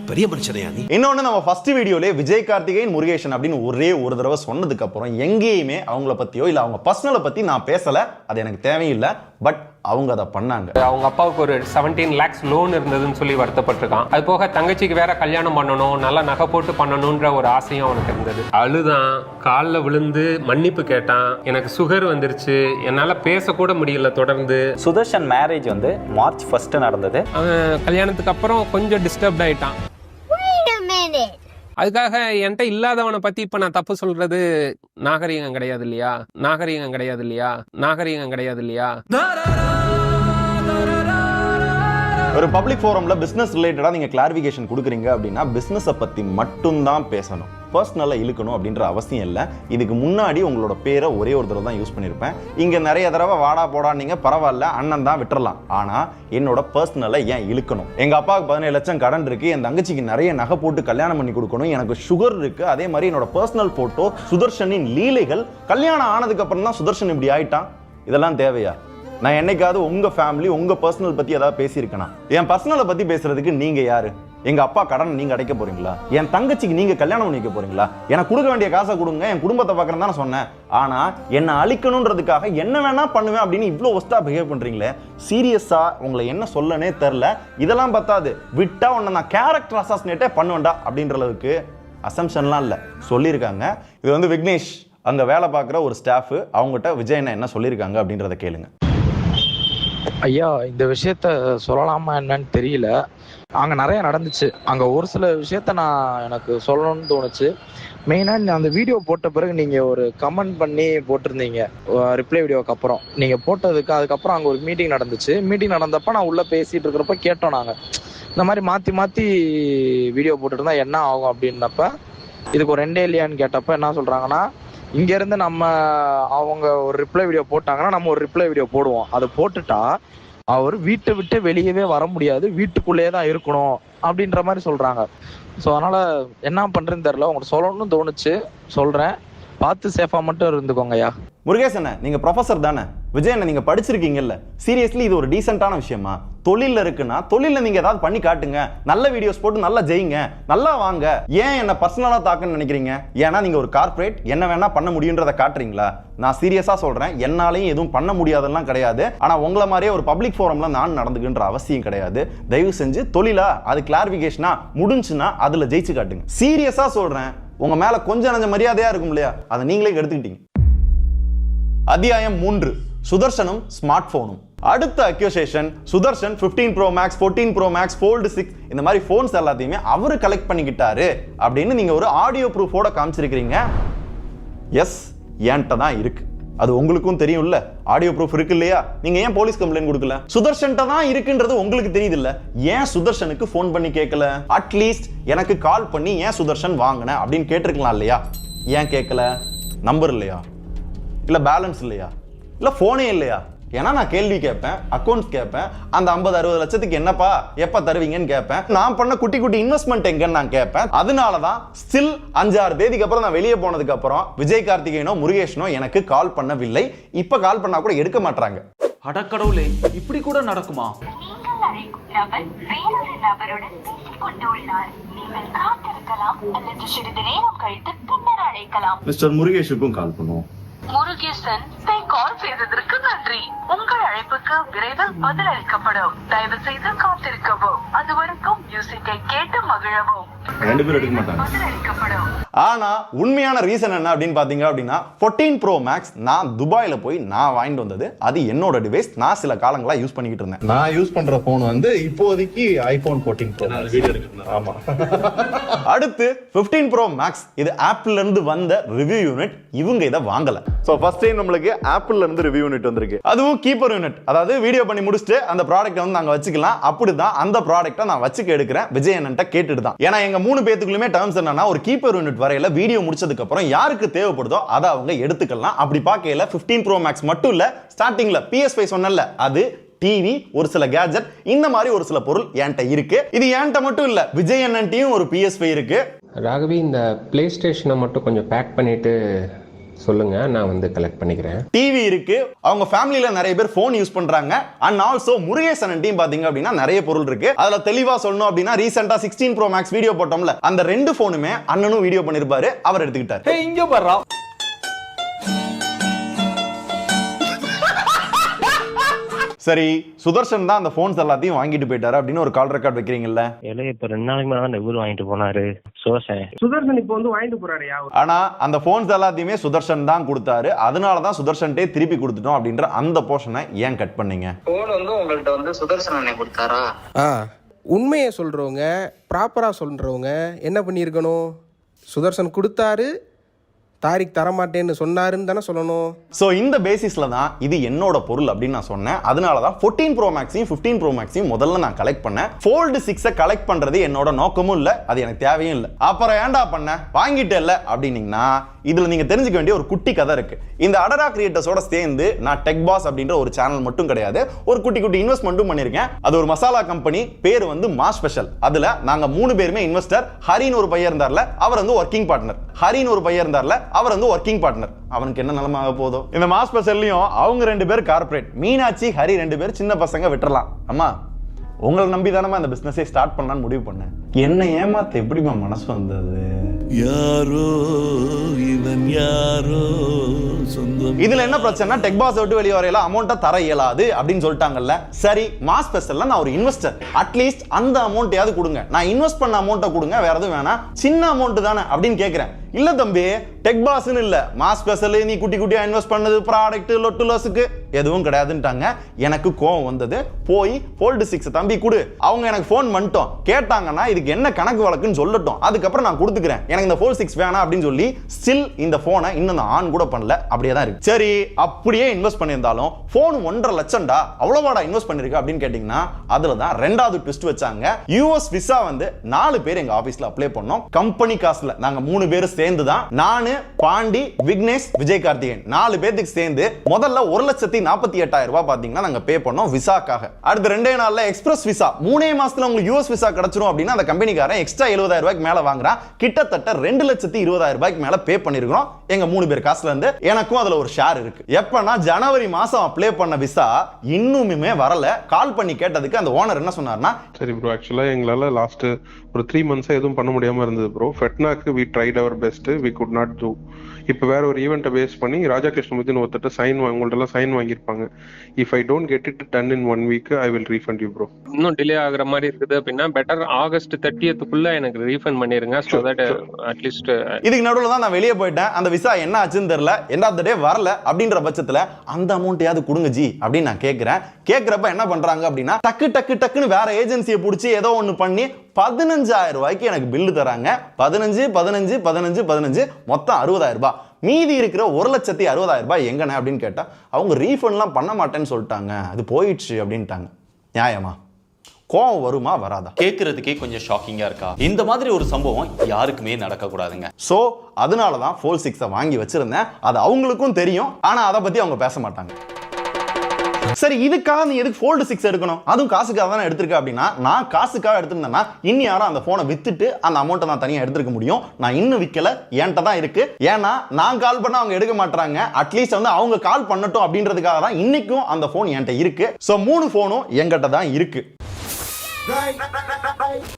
பெரிய மனுஷனையா நீ? இன்னொன்னு, நம்ம ஃபர்ஸ்ட் வீடியோல விஜய் கார்த்திகேயன் முருகேஷன் அப்படின்னு ஒரே ஒரு தடவை சொன்னதுக்கு அப்புறம் எங்கேயுமே அவங்கள பத்தியோ இல்ல அவங்க பர்சனலை பத்தி நான் பேசல. அது எனக்கு தேவையில்லை. பட் அவங்க அதை பண்ணாங்க. அவங்க அப்பாவுக்கு ஒரு 17 lakhs லோன் இருந்ததுன்னு சொல்லி வருத்தப்பட்டிருக்கான். அது போக தங்கச்சிக்கு வேற கல்யாணம் பண்ணணும், நல்லா நகை போட்டு பண்ணணும்ன்ற ஒரு ஆசையும் அவனுக்கு இருந்தது. அழுதான், காலில் விழுந்து மன்னிப்பு கேட்டான். எனக்கு சுகர் வந்துருச்சு, என்னால பேசக்கூட முடியல தொடர்ந்து. சுதர்ஷன் மேரேஜ் வந்து March 1 நடந்தது. அவன் கல்யாணத்துக்கு அப்புறம் கொஞ்சம் டிஸ்டர்ப்ட் ஆயிட்டான். அதுக்காக என்கிட்ட இல்லாதவனை பத்தி இப்ப நான் தப்பு சொல்றது நாகரீகம் கிடையாது இல்லையா? நாகரீகம் கிடையாது இல்லையா? நாகரீகம் கிடையாது இல்லையா? ஒரு பப்ளிக் ஃபோரம்ல பிசினஸ் ரிலேட்டடா நீங்க கிளாரிஃபிகேஷன் கொடுக்குறீங்க அப்படின்னா பிசினஸை பத்தி மட்டும் தான் பேசணும், பர்சனலா இழுக்கணும் அப்படின்ற அவசியம் இல்லை. இதுக்கு முன்னாடி உங்களோட பேரை ஒரே ஒரு தடவை தான் யூஸ் பண்ணியிருப்பேன். இங்க நிறைய தடவை வாடா போடா நீங்க பரவாயில்ல, அண்ணன் தான் விட்டுறலாம். ஆனா என்னோட பர்சனலை ஏன் இழுக்கணும்? எங்க அப்பாவுக்கு 17 லட்சம் கடன் இருக்கு, என் தங்கச்சிக்கு நிறைய நகை போட்டு கல்யாணம் பண்ணி கொடுக்கணும், எனக்கு சுகர் இருக்கு. அதே மாதிரி என்னோட பர்சனல் போட்டோ, சுதர்ஷனின் லீலைகள். கல்யாணம் ஆனதுக்கு அப்புறம் தான் சுதர்ஷன் இப்படி ஆயிட்டான். இதெல்லாம் தேவையா? நான் என்னைக்காவது உங்க ஃபேமிலி, உங்க பர்சனல் பத்தி ஏதாவது பேசியிருக்கேனா? என் பர்சனலை பத்தி பேசுறதுக்கு நீங்க யாரு? எங்க அப்பா கடன் நீங்க அடைக்க போறீங்களா? என் தங்கச்சிக்கு நீங்க கல்யாணம் பண்ணிக்க போறீங்களா? எனக்கு கொடுக்க வேண்டிய காசை கொடுங்க, என் குடும்பத்தை பார்க்கறேன் தான் சொன்னேன். ஆனா என்ன அழிக்கணும்ன்றதுக்காக என்ன வேணா பண்ணுவேன் அப்படின்னு இவ்வளோ ஒஸ்டா பிஹேவ் பண்றீங்களே. சீரியஸா உங்களை என்ன சொல்லனே தெரில. இதெல்லாம் பத்தாது, விட்டா உன்னை நான் கேரக்டர் அசாசினேட்டே பண்ணுவேன்டா அப்படின்ற அளவுக்கு அசம்ஷன்லாம் இல்லை, சொல்லியிருக்காங்க. இது வந்து விக்னேஷ் அங்க வேலை பார்க்குற ஒரு ஸ்டாஃப், அவங்ககிட்ட விஜய் என்ன சொல்லியிருக்காங்க அப்படின்றத கேளுங்க. ஐயா, இந்த விஷயத்த சொல்லலாமா என்னன்னு தெரியல. அங்கே நிறைய நடந்துச்சு. அங்கே ஒரு சில விஷயத்த எனக்கு சொல்லணும்னு தோணுச்சு. மெயினாக அந்த வீடியோ போட்ட பிறகு நீங்கள் ஒரு கமெண்ட் பண்ணி போட்டிருந்தீங்க ரிப்ளை வீடியோக்கு அப்புறம். நீங்கள் போட்டதுக்கு அதுக்கப்புறம் அங்கே ஒரு மீட்டிங் நடந்துச்சு. மீட்டிங் நடந்தப்போ நான் உள்ளே பேசிகிட்டு இருக்கிறப்ப கேட்டோம் நாங்கள், இந்த மாதிரி மாற்றி மாற்றி வீடியோ போட்டுட்டு இருந்தால் என்ன ஆகும் அப்படின்னப்ப, இதுக்கு ஒரு ரெண்டே இல்லையான்னு கேட்டப்ப என்ன சொல்கிறாங்கன்னா, இங்கேருந்து நம்ம அவங்க ஒரு ரிப்ளை வீடியோ போட்டாங்கன்னா நம்ம ஒரு ரிப்ளை வீடியோ போடுவோம். அதை போட்டுட்டா அவர் வீட்டை விட்டு வெளியவே வர முடியாது, வீட்டுக்குள்ளேயே தான் இருக்கணும் அப்படின்ற மாதிரி சொல்கிறாங்க. ஸோ அதனால் என்ன பண்ணுறதுன்னு தெரில. உங்களுக்கு சொல்லணும்னு தோணுச்சு, சொல்கிறேன். பார்த்து சேஃபாக மட்டும் இருந்துக்கோங்கய்யா. முருகேசன், நீங்க ப்ரொஃபசர் தானே? விஜய் நீங்க படிச்சிருக்கீங்கல்ல, சீரியஸ்லி இது ஒரு டீசென்டான விஷயமா? தொழில இருக்குன்னா தொழில நீங்க ஏதாவது பண்ணி காட்டுங்க, நல்ல வீடியோஸ் போட்டு நல்லா ஜெயிங்க, நல்லா வாங்க. ஏன் என்ன பர்சனலா தாக்குன்னு நினைக்கிறீங்க? ஏன்னா நீங்க ஒரு கார்ப்பரேட், என்ன வேணா பண்ண முடியுன்றதை காட்டுறீங்களா? நான் சீரியஸா சொல்றேன், என்னாலையும் எதுவும் பண்ண முடியாதெல்லாம் கிடையாது. ஆனா உங்களை மாதிரியே ஒரு பப்ளிக் ஃபோரம்ல நான் நடந்துக்கின்ற அவசியம் கிடையாது. தயவு செஞ்சு தொழிலா அது கிளாரிஃபிகேஷனா முடிஞ்சுன்னா அதுல ஜெயிச்சு காட்டுங்க. சீரியஸா சொல்றேன், உங்க மேல கொஞ்சம் நஞ்ச மரியாதையா இருக்கும் இல்லையா, அதை நீங்களே எடுத்துக்கிட்டீங்க. அத்தியாயம் 3, சுதர்ஷனும் ஸ்மார்ட் போனும். அடுத்த accusation, Sudarshan 15 Pro Max, 14 Pro Max, Fold 6 இந்த மாதிரி போன்ஸ் எல்லாத்தையுமே அவரு கலெக்ட் பண்ணிக்கிட்டாரு அப்படின்னு நீங்க ஒரு ஆடியோ ப்ரூஃபோட காமிச்சிருக்கீங்க. எஸ், என்கிட்ட தான் இருக்கு. அது உங்களுக்கும் தெரியும்ல, ஆடியோ ப்ரூஃப் இருக்கு இல்லையா? நீங்க ஏன் போலீஸ் கம்ப்ளைண்ட் கொடுக்கல? சுதர்ஷன்ட்ட தான் இருக்குன்றது உங்களுக்கு தெரியுது இல்ல, ஏன் சுதர்ஷனுக்கு போன் பண்ணி கேட்கல? அட்லீஸ்ட் எனக்கு கால் பண்ணி ஏன் சுதர்ஷன் வாங்கின அப்படின்னு கேட்டிருக்கலாம் இல்லையா? ஏன் கேட்கல? நம்பர் இல்லையா? இல்ல பேலன்ஸ் இல்லையா? இல்ல போனே இல்லையா? ஏன்னா நான் கேள்வி கேட்பேன், அக்கௌண்ட்ஸ் கேட்பேன், அந்த 50-60 லட்சத்துக்கு என்னப்பா எப்ப தருவீங்கன்னு கேட்பேன், நான் பண்ண குட்டி குட்டி இன்வெஸ்ட்மெண்ட் எங்கன்னு நான் கேட்பேன். அதனாலதான் ஸ்டில் 5-6 தேதிக்கு அப்புறம் நான் வெளியே போனதுக்கு அப்புறம் விஜய் கார்த்திகேயனோ முருகேஷனோ எனக்கு கால் பண்ணவில்லை. இப்ப கால் பண்ணா கூட எடுக்க மாட்டாங்க. அடக்கடவுளே, இப்படி கூட நடக்குமா? மிஸ்டர் முருகேஷுக்கும் கால் பண்ணுவோம். முருகேசன் கால் செய்ததற்கு நன்றி. உங்கள் அழைப்புக்கு விரைவில் பதில் அளிக்கப்படும். தயவு செய்து காத்திருக்கவும். அதுவரைக்கும் மியூசிக்கை கேட்டு மகிழவும். 2 பேரும் எடுக்க மாட்டாங்க. ஆனா உண்மையான ரீசன் என்ன அப்படின்னு பாத்தீங்க அப்படின்னா 14 Pro Max நான் துபாயில போய் நான் வாங்கிட்டு வந்தது. அது என்னோட டிவைஸ். நான் சில காலங்களா யூஸ் பண்ணிக்கிட்டு இருந்தேன். நான் யூஸ் பண்ற போன் வந்து இப்போதைக்கு iPhone 14 Pro Max. வீடியோ எடுக்கணும். ஆமா. அடுத்து 15 Pro Max. இது ஆப்பிள்ல இருந்து வந்த ரிவ்யூ யூனிட். இவங்க இதை வாங்கல. சோ ஃபர்ஸ்ட் டைம் நம்மளுக்கு ஆப்பிள்ல இருந்து ரிவ்யூ யூனிட் வந்திருக்கு. அதுவும் கீப்பர் யூனிட். அதாவது வீடியோ பண்ணி முடிச்சுட்டு அந்த ப்ராடக்ட் வந்து நாங்க வச்சுக்கலாம். அப்படிதான் அந்த ப்ராடக்ட்டை நான் வச்சுக்க எடுக்கிறேன். விஜய் அண்ணன்ட்ட கேட்டுட்டு தான். ஏன்னா எங்க 3 பேத்துக்குள்ளே டர்ம்ஸ் என்னன்னா, ஒரு கீப்பர் யூனிட் வரையில வீடியோ முடிச்சதுக்கு அப்புறம் யாருக்கு தேவைப்படுதோ அதை அவங்க எடுத்துக்கலாம். அப்படி பார்க்கையில 15 Pro Max மட்டும் இல்ல, ஸ்டார்டிங்ல PS5 சொன்னல, அது டிவி, ஒரு சில கேஜெட், இந்த மாதிரி ஒரு சில பொருள் என்கிட்ட இருக்கு. இது என்கிட்ட மட்டும் இல்ல, விஜய் அண்ணன்ட்டையும் ஒரு PS5 இருக்கு. ராகவி, இந்த பிளே ஸ்டேஷனை மட்டும் கொஞ்சம் பேக் பண்ணிட்டு சொல்லுங்க, நான் வந்து கலெக்ட் பண்ணிக்கிறேன். டிவி இருக்கு. அவங்க ஃபேமிலில நிறைய பேர் போன் யூஸ் பண்றாங்க. அண்ட் ஆல்சோ முருகேசன் டீம் பாத்தீங்க அப்படின்னா நிறைய பொருள் இருக்கு. அதுல தெளிவா சொல்லணும் அப்படின்னா ரீசெண்டா 16 Pro Max வீடியோ போட்டோம்ல, அந்த 2 போனுமே அண்ணனும் வீடியோ பண்ணிருப்பாரு, அவர் எடுத்துக்கிட்டாரு. இங்க பாரு. சரி, சுதர்ஷன் தான் அந்த போன்ஸ் எல்லாத்தையும் வாங்கிட்டு போயிட்டாரு அப்படின்னு ஒரு கால் ரெக்கார்ட் வைக்கிறீங்கல்ல. இப்ப 2 நாளைக்கு மேல தான் இவரு வாங்கிட்டு போனாரு. சுதர்ஷன் இப்போ வந்து வாங்கிட்டு போறாரு. ஆனா அந்த போன்ஸ் எல்லாத்தையுமே சுதர்ஷன் தான் கொடுத்தாரு. அதனாலதான் சுதர்ஷன்ட்டே திருப்பி கொடுத்துட்டோம் அப்படின்ற அந்த போர்ஷனை ஏன் கட் பண்ணீங்க? போன் வந்து உங்கள்ட்ட வந்து சுதர்ஷன் அண்ணே கொடுத்தாரா? உண்மையை சொல்றவங்க, ப்ராப்பரா சொல்றவங்க என்ன பண்ணியிருக்கணும்? சுதர்ஷன் கொடுத்தாரு, தாரிக் தரமாட்டேன்னு சொன்னாருன்னு தானே சொல்லணும். ஸோ இந்த பேசிஸ்ல தான் இது என்னோட பொருள் அப்படின்னு நான் சொன்னேன். அதனால தான் 14 Pro Maxையும் 15 Pro Maxையும் முதல்ல நான் கலெக்ட் பண்ணேன். Fold 6 கலெக்ட் பண்றது என்னோட நோக்கமும் இல்லை, அது எனக்கு தேவையும் இல்லை. அப்புறம் ஏன்டா பண்ண, வாங்கிட்டே இல்லை அப்படின்னீங்கன்னா இதுல நீங்க தெரிஞ்சுக்க வேண்டிய ஒரு குட்டி கதை இருக்கு. இந்த அடடா கிரியேட்டர்ஸோட சேர்ந்து நான் டெக் பாஸ் அப்படின்ற ஒரு சேனல் மட்டும் கிடையாது, ஒரு குட்டி குட்டி இன்வெஸ்ட்மெண்ட்டும் பண்ணியிருக்கேன். அது ஒரு மசாலா கம்பெனி, பேர் வந்து மாஸ் ஸ்பெஷல். அதுல நாங்க 3 பேருமே இன்வெஸ்டர். ஹரின்னு ஒரு பையன் இருந்தார்ல, அவர் வந்து ஒர்க்கிங் பார்ட்னர். ஹரின்னு ஒரு பையன் இருந்தார்ல, அவர் வந்து ஒர்க்கிங் பார்ட்னர். அவனுக்கு என்ன நிலைமை ஆக போதோ. இந்த மாஸ் ஸ்பெஷல்லையும் அவங்க 2 பேர் கார்ப்பரேட். மீனாட்சி, ஹரி 2 பேர் சின்ன பசங்க, விட்டுறலாம். அம்மா உங்களை நம்பி தானமா இந்த பிசினஸே ஸ்டார்ட் பண்ணலான்னு முடிவு பண்ணேன். என்ன ஏமாத்த எப்படிமா மனசு வந்தது? யாரோ இவன் யாரோ சொந்தம். இதுல என்ன பிரச்சனை, டெக் பாஸ் விட்டு வெளியே வரையில அமௌண்ட்டை தர இயலாது அப்படின்னு சொல்லிட்டாங்கல்ல. சரி, மாஸ் ஸ்பெஷல்ல நான் ஒரு இன்வெஸ்டர், அட்லீஸ்ட் அந்த அமௌண்ட்டையாவது கொடுங்க. நான் இன்வெஸ்ட் பண்ண அமௌண்ட்டை கொடுங்க, வேற எதுவும் வேணாம், சின்ன அமௌண்ட் தானே அப்படின்னு கேட்கிறேன். இல்ல தம்பி, டெக் பாஸ்னு இல்ல, மாஸ் ஸ்பெஷல், நீ குட்டி குட்டியா இன்வெஸ்ட் பண்ணது ப்ராடக்ட் லொட்டு லோஸுக்கு எதுவும் கிடையாதுன்ட்டாங்க. எனக்கு கோவம் வந்தது. போய் Fold 6 தம்பி கொடு. அவங்க எனக்கு ஃபோன் பண்ணிட்டோம், கேட்டாங்கன்னா இதுக்கு என்ன கணக்கு வழக்குன்னு சொல்லட்டும், அதுக்கப்புறம் நான் கொடுத்துக்கிறேன், எனக்கு இந்த Fold 6 வேணாம் அப்படின்னு சொல்லி ஸ்டில் இந்த போனை இன்னும் நான் ஆன் கூட பண்ணல, அப்படியே தான் இருக்கு. சரி, அப்படியே இன்வெஸ்ட் பண்ணியிருந்தாலும் போன் 1.5 லட்சம்டா, அவ்வளவாடா இன்வெஸ்ட் பண்ணிருக்க அப்படின்னு கேட்டீங்கன்னா அதுல தான் 2வது ட்விஸ்ட் வச்சாங்க. US விசா வந்து 4 பேர் எங்க ஆபீஸ்ல அப்ளை பண்ணோம். கம்பெனி காசுல நாங்க 3 பேர் சேர்ந்து தான், நானு, பாண்டி, விக்னேஷ், விஜய் கார்த்திகேயன் 4 பேருக்கு சேர்ந்து முதல்ல 1,48,000 ரூபாய் பாத்தீங்கன்னா நாங்க பே பண்ணோம் விசாக்காக. அடுத்து 2 நாள்ல எக்ஸ்பிரஸ் விசா 3 மாசத்துல உங்களுக்கு US விசா கிடைச்சிரும் அப்படின்னா அந்த கம்பெனிக்காரன் எக்ஸ்ட்ரா 70,000 ரூபாய்க்கு மேல வாங்குறான். கிட்டத்தட்ட 2,20,000 ரூபாய்க்கு மேல பே பண்ணிருக்கோம் எங்க 3 பேர் காசுல இருந்து. எனக்கும் அதுல ஒரு ஷேர் இருக்கு. எப்பனா ஜனவரி மாசம் அப்ளை பண்ண விசா இன்னுமே வரல. கால் பண்ணி கேட்டதுக்கு அந்த ஓனர் என்ன சொன்னார்னா, சரி ப்ரோ, ஆக்சுவலா எங்களால லாஸ்ட் ஒரு 3 months எதுவும் பண்ண முடியாம இருந்தது bro. ஃபெட்னாக்கு we tried our best, we could not do. இப்போ வேற ஒரு ஈவெண்ட்டை பேஸ் பண்ணி ராஜா கிருஷ்ணமூர்த்தின்னு ஒருத்தட்ட உங்கள்ட்ட சைன் வாங்கியிருப்பாங்க. If I don't get it done in 1 week I will refund you bro. இன்னும் டிலே ஆகுற மாதிரி இருக்குது அப்படின்னா பெட்டர் ஆகஸ்ட் 30th எனக்கு ரீஃபண்ட் பண்ணிருங்க. சோ தட் அட்லீஸ்ட் இதுக்கு நடுவுல தான் நான் வெளியே போயிட்டேன். அந்த விசா என்ன ஆச்சுன்னு தெரியல, எண்ட் ஆஃப் தி டே வரல. அப்படின்ற பட்சத்துல அந்த அமௌண்ட்டையாவது கொடுங்க ஜி அப்படின்னு நான் கேட்கிறேன். கேட்கிறப்ப என்ன பண்றாங்க அப்படின்னா டக்குன்னு வேற ஏஜென்சியை பிடிச்சி ஏதோ ஒன்னு பண்ணி 15,000 ரூபாய்க்கு எனக்கு பில்லு தராங்க. 15 மொத்தம் 60,000 ரூபாய். மீதி இருக்கிற 1,60,000 ரூபாய் எங்கண்ணே அப்படின்னு கேட்டா அவங்க ரீஃபண்ட்லாம் பண்ண மாட்டேன்னு சொல்லிட்டாங்க, அது போயிடுச்சு அப்படின்ட்டாங்க. நியாயமா? கோவம் வருமா வராதா? கேட்கறதுக்கே கொஞ்சம் ஷாக்கிங்கா இருக்கா? இந்த மாதிரி ஒரு சம்பவம் யாருக்குமே நடக்க கூடாதுங்க. சோ அதனால தான் Fold 6 வாங்கி வச்சிருந்தேன். அது அவங்களுக்கும் தெரியும், ஆனா அதை பத்தி அவங்க பேச மாட்டாங்க. சரி, இதுக்காக நீ எதுக்கு Fold 6 எடுக்கணும்? அதுவும் காசுக்காக தானே எடுத்திருக்க அப்படின்னா, நான் காசுக்காக எடுத்திருந்தேன்னா இன்னும் யாரும் அந்த போனை வித்துட்டு அந்த அமௌண்ட்டை நான் தனியாக எடுத்துக்க முடியும். நான் இன்னும் விற்கல, என்கிட்ட தான் இருக்கு. ஏன்னா நான் கால் பண்ணா அவங்க எடுக்க மாட்டாங்க. அட்லீஸ்ட் வந்து அவங்க கால் பண்ணட்டும் அப்படின்றதுக்காக தான் இன்னைக்கும் அந்த போன் என்கிட்ட இருக்கு. ஸோ 3 போனும் என்கிட்ட தான் இருக்கு.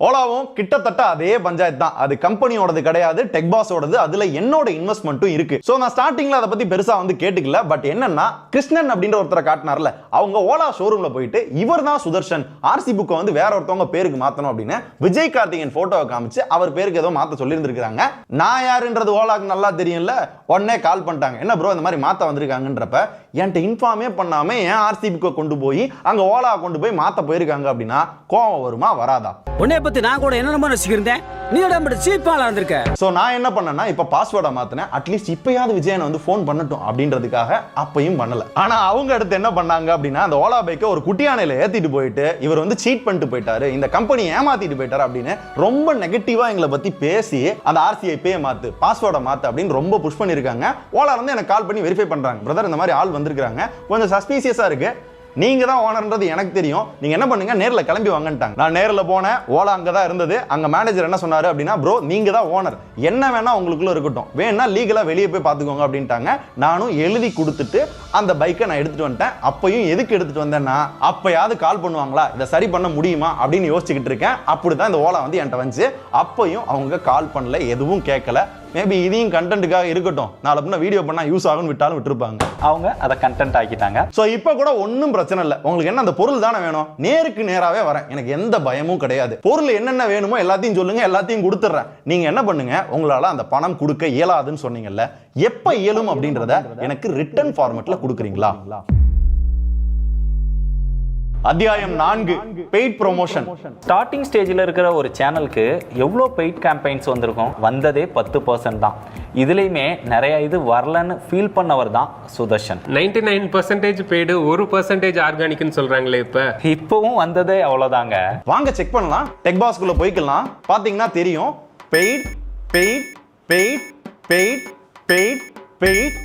ஓலாவும் கிட்டத்தட்ட அதே பஞ்சாயத்து தான். அது கம்பெனியோடது கிடையாது, டெக் பாஸோடது. அதுல என்னோட இன்வெஸ்ட்மெண்ட்டும் இருக்கு. சோ நான் ஸ்டார்டிங்ல அதை பத்தி பெருசா வந்து கேட்டுக்கல. பட் என்னன்னா, கிருஷ்ணன் அப்படின்ற ஒருத்தரை காட்டினார்ல, அவங்க ஓலா ஷோரூம்ல போயிட்டு இவர் தான் சுதர்ஷன், ஆர்சி புக்கை வந்து வேற ஒருத்தவங்க பேருக்கு மாத்தணும் அப்படின்னு விஜய் கார்த்திகேயன் போட்டோவை காமிச்சு அவர் பேருக்கு ஏதோ மாத்த சொல்லி இருந்திருக்காங்க. நான் யாருன்றது ஓலாக்கு நல்லா தெரியும்ல. உடனே கால் பண்ணிட்டாங்க, என்ன ப்ரோ இந்த மாதிரி மாத்த வந்திருக்காங்கன்றப்ப என்கிட்ட இன்ஃபார்மே பண்ணாம ஏன் ஆர்சி புக்கை கொண்டு போய் அங்க ஓலா கொண்டு போய் மாத்த போயிருக்காங்க அப்படின்னா கோவம் வருமா வராதா? உன்னை பத்தி நான் கூட என்ன ரசிக்கிறேன், நீ சீப்பால இருந்திருக்க. சோ நான் என்ன பண்ணேன்னா, இப்ப பாஸ்வேர்டை மாத்தினேன். அட்லீஸ்ட் இப்பயாவது விஜயன் வந்து போன் பண்ணட்டும் அப்படின்றதுக்காக. அப்பயும் பண்ணல. ஆனா அவங்க அடுத்து என்ன பண்ணாங்க அப்படின்னா, அந்த ஓலா பைக்கை ஒரு குட்டியானையில ஏத்திட்டு போயிட்டு இவர் வந்து சீட் பண்ணிட்டு போயிட்டாரு, இந்த கம்பெனி ஏமாத்திட்டு போயிட்டாரு அப்படின்னு ரொம்ப நெகட்டிவா எங்களை பத்தி பேசி அந்த ஆர்சிஐ பே மாத்து, பாஸ்வேர்டை மாத்து அப்படின்னு ரொம்ப புஷ் பண்ணிருக்காங்க. ஓலா வந்து எனக்கு கால் பண்ணி வெரிஃபை பண்றாங்க, பிரதர் இந்த மாதிரி ஆள் வந்திருக்காங்க, கொஞ்சம் சஸ்பீசியஸா இருக்கு, நீங்க தான் ஓனர்ன்றது எனக்கு தெரியும், நீங்க என்ன பண்ணுங்க நேர்ல கிளம்பி வாங்கன்ட்டாங்க. நான் நேர்ல போனேன், ஓலா அங்க தான் இருந்தது. அங்க மேனேஜர் என்ன சொன்னாரு அப்படின்னா, ப்ரோ நீங்க தான் ஓனர், என்ன வேணா உங்களுக்குள்ள இருக்கட்டும், வேணா லீகலா வெளியே போய் பாத்துக்கோங்க அப்படின்ட்டாங்க. நானும் எழுதி கொடுத்துட்டு அந்த பைக்கை நான் எடுத்துட்டு வந்துட்டேன். அப்பயும் எதுக்கு எடுத்துட்டு வந்தேன்னா, அப்பயாவது கால் பண்ணுவாங்களா, இதை சரி பண்ண முடியுமா அப்படின்னு யோசிச்சுக்கிட்டு இருக்கேன். அப்படிதான் இந்த ஓலா வந்து என்கிட்ட வந்துச்சு. அப்பயும் அவங்க கால் பண்ணல, எதுவும் கேட்கல. மேபி இதையும் கண்டென்ட்டுக்காக இருக்கட்டும், நாளை பின்ன வீடியோ பண்ணா யூஸ் ஆகும்னு விட்டாலும் விட்டுருப்பாங்க. அவங்க அதை கண்டென்ட் ஆக்கிட்டாங்க. ஸோ இப்போ கூட ஒன்றும் பிரச்சனை இல்லை. உங்களுக்கு என்ன அந்த பொருள் தானே வேணும், நேருக்கு நேராகவே வரேன், எனக்கு எந்த பயமும் கிடையாது. பொருள் என்னென்ன வேணுமோ எல்லாத்தையும் சொல்லுங்க, எல்லாத்தையும் கொடுத்துட்றேன். நீங்க என்ன பண்ணுங்க, உங்களால அந்த பணம் கொடுக்க இயலாதுன்னு சொன்னீங்கல்ல, எப்ப இயலும் அப்படின்றத எனக்கு ரிட்டன் ஃபார்மேட்ல கொடுக்குறீங்களா? அத்தியாயம் 4 பெய்ட் ப்ரொமோஷன். ஸ்டார்டிங் ஸ்டேஜில் இருக்கிற ஒரு சேனலுக்கு எவ்வளோ பெய்ட் கேம்பெயின்ஸ் வந்திருக்கும்? வந்ததே 10% தான். இதுலேயுமே நிறைய இது வரலன்னு ஃபீல் பண்ணவர் தான் சுதர்ஷன். 99% பெய்டு, 1% ஆர்கானிக்னு சொல்றாங்களே. இப்போவும் வந்ததே அவ்வளோதாங்க. வாங்க செக் பண்ணலாம், டெக் பாஸ்க்குள்ள போய்க்கலாம். பார்த்தீங்கன்னா தெரியும், paid paid paid paid paid paid,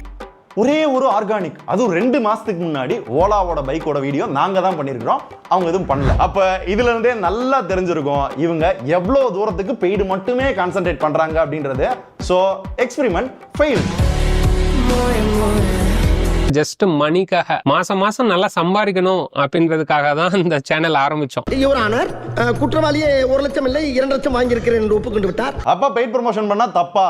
ஒரே ஒரு ஆர்கானிக். அதுவும் 2 மாசத்துக்கு முன்னாடி ஓலாவோட பைக்கோட வீடியோ நாங்க தான் பண்ணிருக்கிறோம், அவங்க எதுவும் பண்ணல. அப்ப இதுல இருந்தே நல்லா தெரிஞ்சிருக்கும் இவங்க எவ்வளவு தூரத்துக்கு பெய்டு மட்டுமே கான்சென்ட்ரேட் பண்றாங்க அப்படின்றது. So experiment fail. ஜஸ்ட் மணிக்காக, மாசம் மாசம் நல்லா சம்பாதிக்கணும் அப்படின்றதுக்காக தான் இந்த சேனல் ஆரம்பிச்சோம். யுவர் ஆனர், குற்றவாளியே 1 லட்சம் இல்லை 2 லட்சம் வாங்கியிருக்கிறேன் என்று ஒப்புக்கொண்டு விட்டார். அப்ப பெய்ட் ப்ரொமோஷன் பண்ணா தப்பா?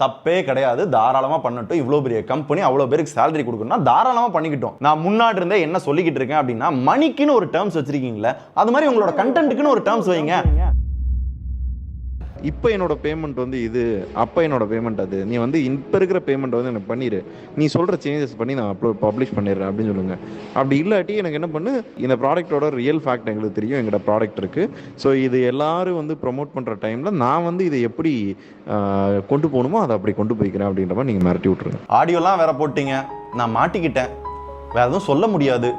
தப்பே கிடையாது, தாராளமா பண்ணட்டும். இவ்வளோ பெரிய கம்பெனி, அவ்வளோ பேருக்கு சேலரி கொடுக்கணும்னா தாராளமா பண்ணிக்கிட்டோம். நான் முன்னாடி இருந்தே என்ன சொல்லிக்கிட்டு இருக்கேன் அப்படின்னா, மணிக்குன்னு ஒரு டேர்ம்ஸ் வச்சிருக்கீங்களே, அது மாதிரி உங்களோட கண்டென்ட்டுக்குன்னு ஒரு டேர்ம்ஸ் வைங்க. இப்போ என்னோட பேமெண்ட் வந்து இது, அப்போ என்னோட பேமெண்ட் அது, நீ வந்து இப்போ இருக்கிற பேமெண்ட் வந்து எனக்கு பண்ணிடு, நீ சொல்கிற சேஞ்சஸ் பண்ணி நான் பப்ளிஷ் பண்ணிடுறேன் அப்படின்னு சொல்லுங்கள். அப்படி இல்லாட்டி எனக்கு என்ன பண்ணு, இந்த ப்ராடக்ட்டோட ரியல் ஃபேக்ட் எங்களுக்கு தெரியும், எங்களோட ப்ராடக்ட் இருக்குது. ஸோ இது எல்லாரும் வந்து ப்ரொமோட் பண்ணுற டைமில் நான் வந்து இதை எப்படி கொண்டு போகணுமோ அதை அப்படி கொண்டு போய்க்கிறேன் அப்படின்ற மாதிரி நீங்கள் மிரட்டி விட்ருங்க. ஆடியோலாம் வேற போட்டீங்க, நான் மாட்டிக்கிட்டேன், வேற எதுவும் சொல்ல முடியாது,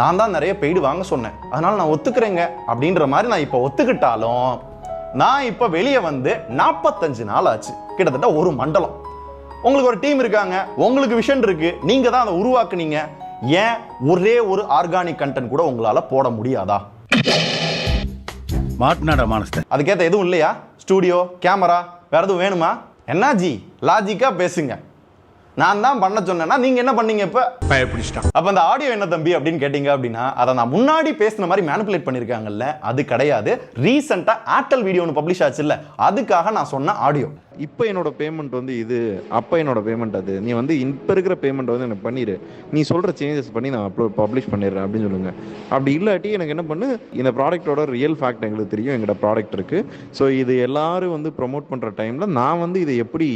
நான் தான் நிறைய பெய்டு வாங்க சொன்னேன், அதனால நான் ஒத்துக்கிறேங்க அப்படின்ற மாதிரி நான் இப்போ ஒத்துக்கிட்டாலும், நான் இப்ப வெளியே வந்து 45 நாள் ஆச்சு, கிட்டத்தட்ட ஒரு மண்டலம். உங்களுக்கு ஒரு டீம் இருக்காங்க, உங்களுக்கு விஷன் இருக்கு, நீங்க தான் அதை உருவாக்குனீங்க. ஏன் ஒரே ஒரு ஆர்கானிக் கண்டென்ட் கூட உங்களால போட முடியாதா? அதுக்கேற்ற எதுவும் இல்லையா? ஸ்டூடியோ, கேமரா, வேற எதுவும் வேணுமா? என்ன ஜி லாஜிக்கா பேசுங்க. நான் தான் பண்ண சொன்னேன்னா நீங்க என்ன பண்ணீங்க? இப்ப பயப்பிடிச்சிட்டான். அப்ப அந்த ஆடியோ என்ன தம்பி அப்படின்னு கேட்டீங்க அப்படின்னா, அதை நான் முன்னாடி பேசின மாதிரி மேனிபுலேட் பண்ணிருக்காங்கல்ல, அது கிடையாது. ரீசெண்டா ஏர்டெல் வீடியோ ஒன்று பப்ளிஷ் ஆச்சு இல்ல, அதுக்காக நான் சொன்ன ஆடியோ. இப்போ என்னோட பேமெண்ட் வந்து இது, அப்போ என்னோட பேமெண்ட் அது, நீ வந்து இப்போ இருக்கிற பேமெண்ட் வந்து எனக்கு பண்ணிடு, நீ சொல்கிற சேஞ்சஸ் பண்ணி நான் பப்ளிஷ் பண்ணிடுறேன் அப்படின்னு சொல்லுங்கள். அப்படி இல்லாட்டி எனக்கு என்ன பண்ணு, இந்த ப்ராடக்ட்டோட ரியல் ஃபேக்ட் எங்களுக்கு தெரியும், எங்களோட ப்ராடக்ட் இருக்குது. ஸோ இது எல்லாரும் வந்து ப்ரொமோட் பண்ணுற டைமில் நான் வந்து இதை எப்படி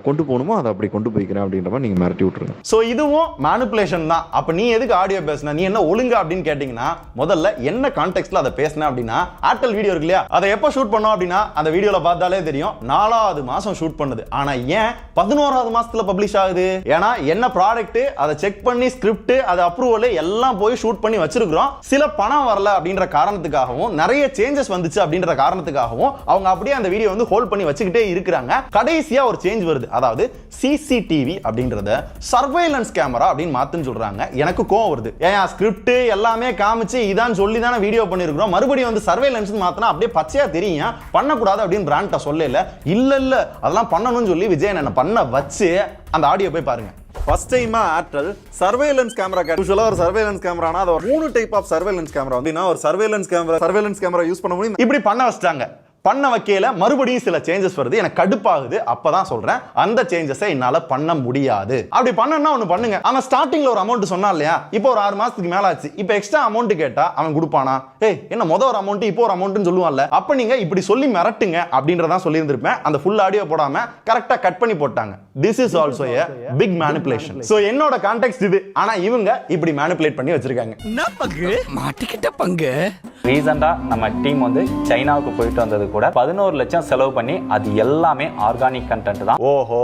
கொண்டு போகணுமோ அதை அப்படி கொண்டு போய்க்கிறேன் அப்படின்ற மாதிரி நீங்கள் மிரட்டி விட்ருங்க. ஸோ இதுவும் மேனிபுலேஷன் தான். அப்போ நீ எதுக்கு ஆடியோ பேசின, நீ என்ன ஒழுங்கா அப்படின்னு கேட்டிங்கன்னா, முதல்ல என்ன கான்டெக்ட்ல அதை பேசின அப்படின்னா, ஏர்டெல் வீடியோ இருக்கு இல்லையா, அதை எப்போ ஷூட் பண்ணோம் அப்படின்னா அந்த வீடியோவில் பார்த்தாலே தெரியும். 4 4வது மாசம் ஷூட் பண்ணுது. ஆனா ஏன் 11வது மாசத்துல பப்ளிஷ் ஆகுது? ஏன்னா என்ன ப்ராடக்ட், அதை செக் பண்ணி ஸ்கிரிப்ட், அது அப்ரூவல் எல்லாம் போய் ஷூட் பண்ணி வச்சிருக்கிறோம். சில பணம் வரல அப்படின்ற காரணத்துக்காகவும் நிறைய சேஞ்சஸ் வந்துச்சு அப்படின்ற காரணத்துக்காகவும் அவங்க அப்படியே அந்த வீடியோ வந்து ஹோல்ட் பண்ணி வச்சுக்கிட்டே இருக்கிறாங்க. கடைசியா ஒரு சேஞ்ச் வருது. அதாவது சிசிடிவி அப்படின்றத சர்வேலன்ஸ் கேமரா அப்படின்னு மாத்துன்னு சொல்றாங்க. எனக்கு கோவம் வருது. ஏன் ஸ்கிரிப்ட் எல்லாமே காமிச்சு இதான் சொல்லி தானே வீடியோ பண்ணிருக்கிறோம், மறுபடியும் வந்து சர்வேலன்ஸ் மாத்தினா அப்படியே பச்சையா தெரியும், பண்ணக்கூடாது அப்படின்னு பிராண்ட சொல்லல. இல்ல அதெல்லாம் பண்ணணும்னு சொல்லி விஜயன் என்ன பண்ண வச்சு அந்த ஆடியோ போய் பாருங்க. ஃபர்ஸ்ட் டைமா ஏர்டெல் சர்வேலன்ஸ் கேமரா, யூசுவலா ஒரு சர்வேலன்ஸ் கேமரானா அது 3 டைப் ஆஃப் சர்வேலன்ஸ் கேமரா வந்து ஒரு சர்வேலன்ஸ் கேமரா யூஸ் பண்ண முடியும். இப்படி பண்ண வச்சிட்டாங்க. பண்ண வைக்கல மறுபடியும் சில சேஞ்சஸ் வருது. எனக்கு கடுப்பாகுது. அப்பதான் சொல்றேன் அந்த சேஞ்சஸை என்னால பண்ண முடியாது. அப்படி பண்ணனா ஒன்னு பண்ணுங்க. அவன் ஸ்டார்டிங்ல ஒரு அமௌண்ட் சொன்னா இல்லையா, இப்போ ஒரு 6 மாசத்துக்கு மேல ஆச்சு, இப்போ எக்ஸ்ட்ரா அமௌண்ட் கேட்டா அவன் கொடுப்பானா? ஏய் என்ன மொத ஒரு அமௌண்ட் இப்போ ஒரு அமௌண்ட்னு சொல்லுவான்ல, அப்ப நீங்க இப்படி சொல்லி மிரட்டுங்க அப்படின்றதான் சொல்லி இருந்திருப்பேன். அந்த ஃபுல் ஆடியோ போடாம கரெக்டா கட் பண்ணி போட்டாங்க. This is also a big manipulation. So என்னோட கான்டெக்ஸ்ட் இது. ஆனா இவங்க இப்படி மேனிபுலேட் பண்ணி வச்சிருக்காங்க. என்ன பங்கு மாட்டிக்கிட்ட பங்கு. ரீசன்ட்டா நம்ம டீம் வந்து சைனாவுக்கு போயிட்டு வந்தது கூட 11 லட்சம் செலவு பண்ணி அது எல்லாமே ஆர்கானிக் கண்டென்ட் தான். ஓஹோ,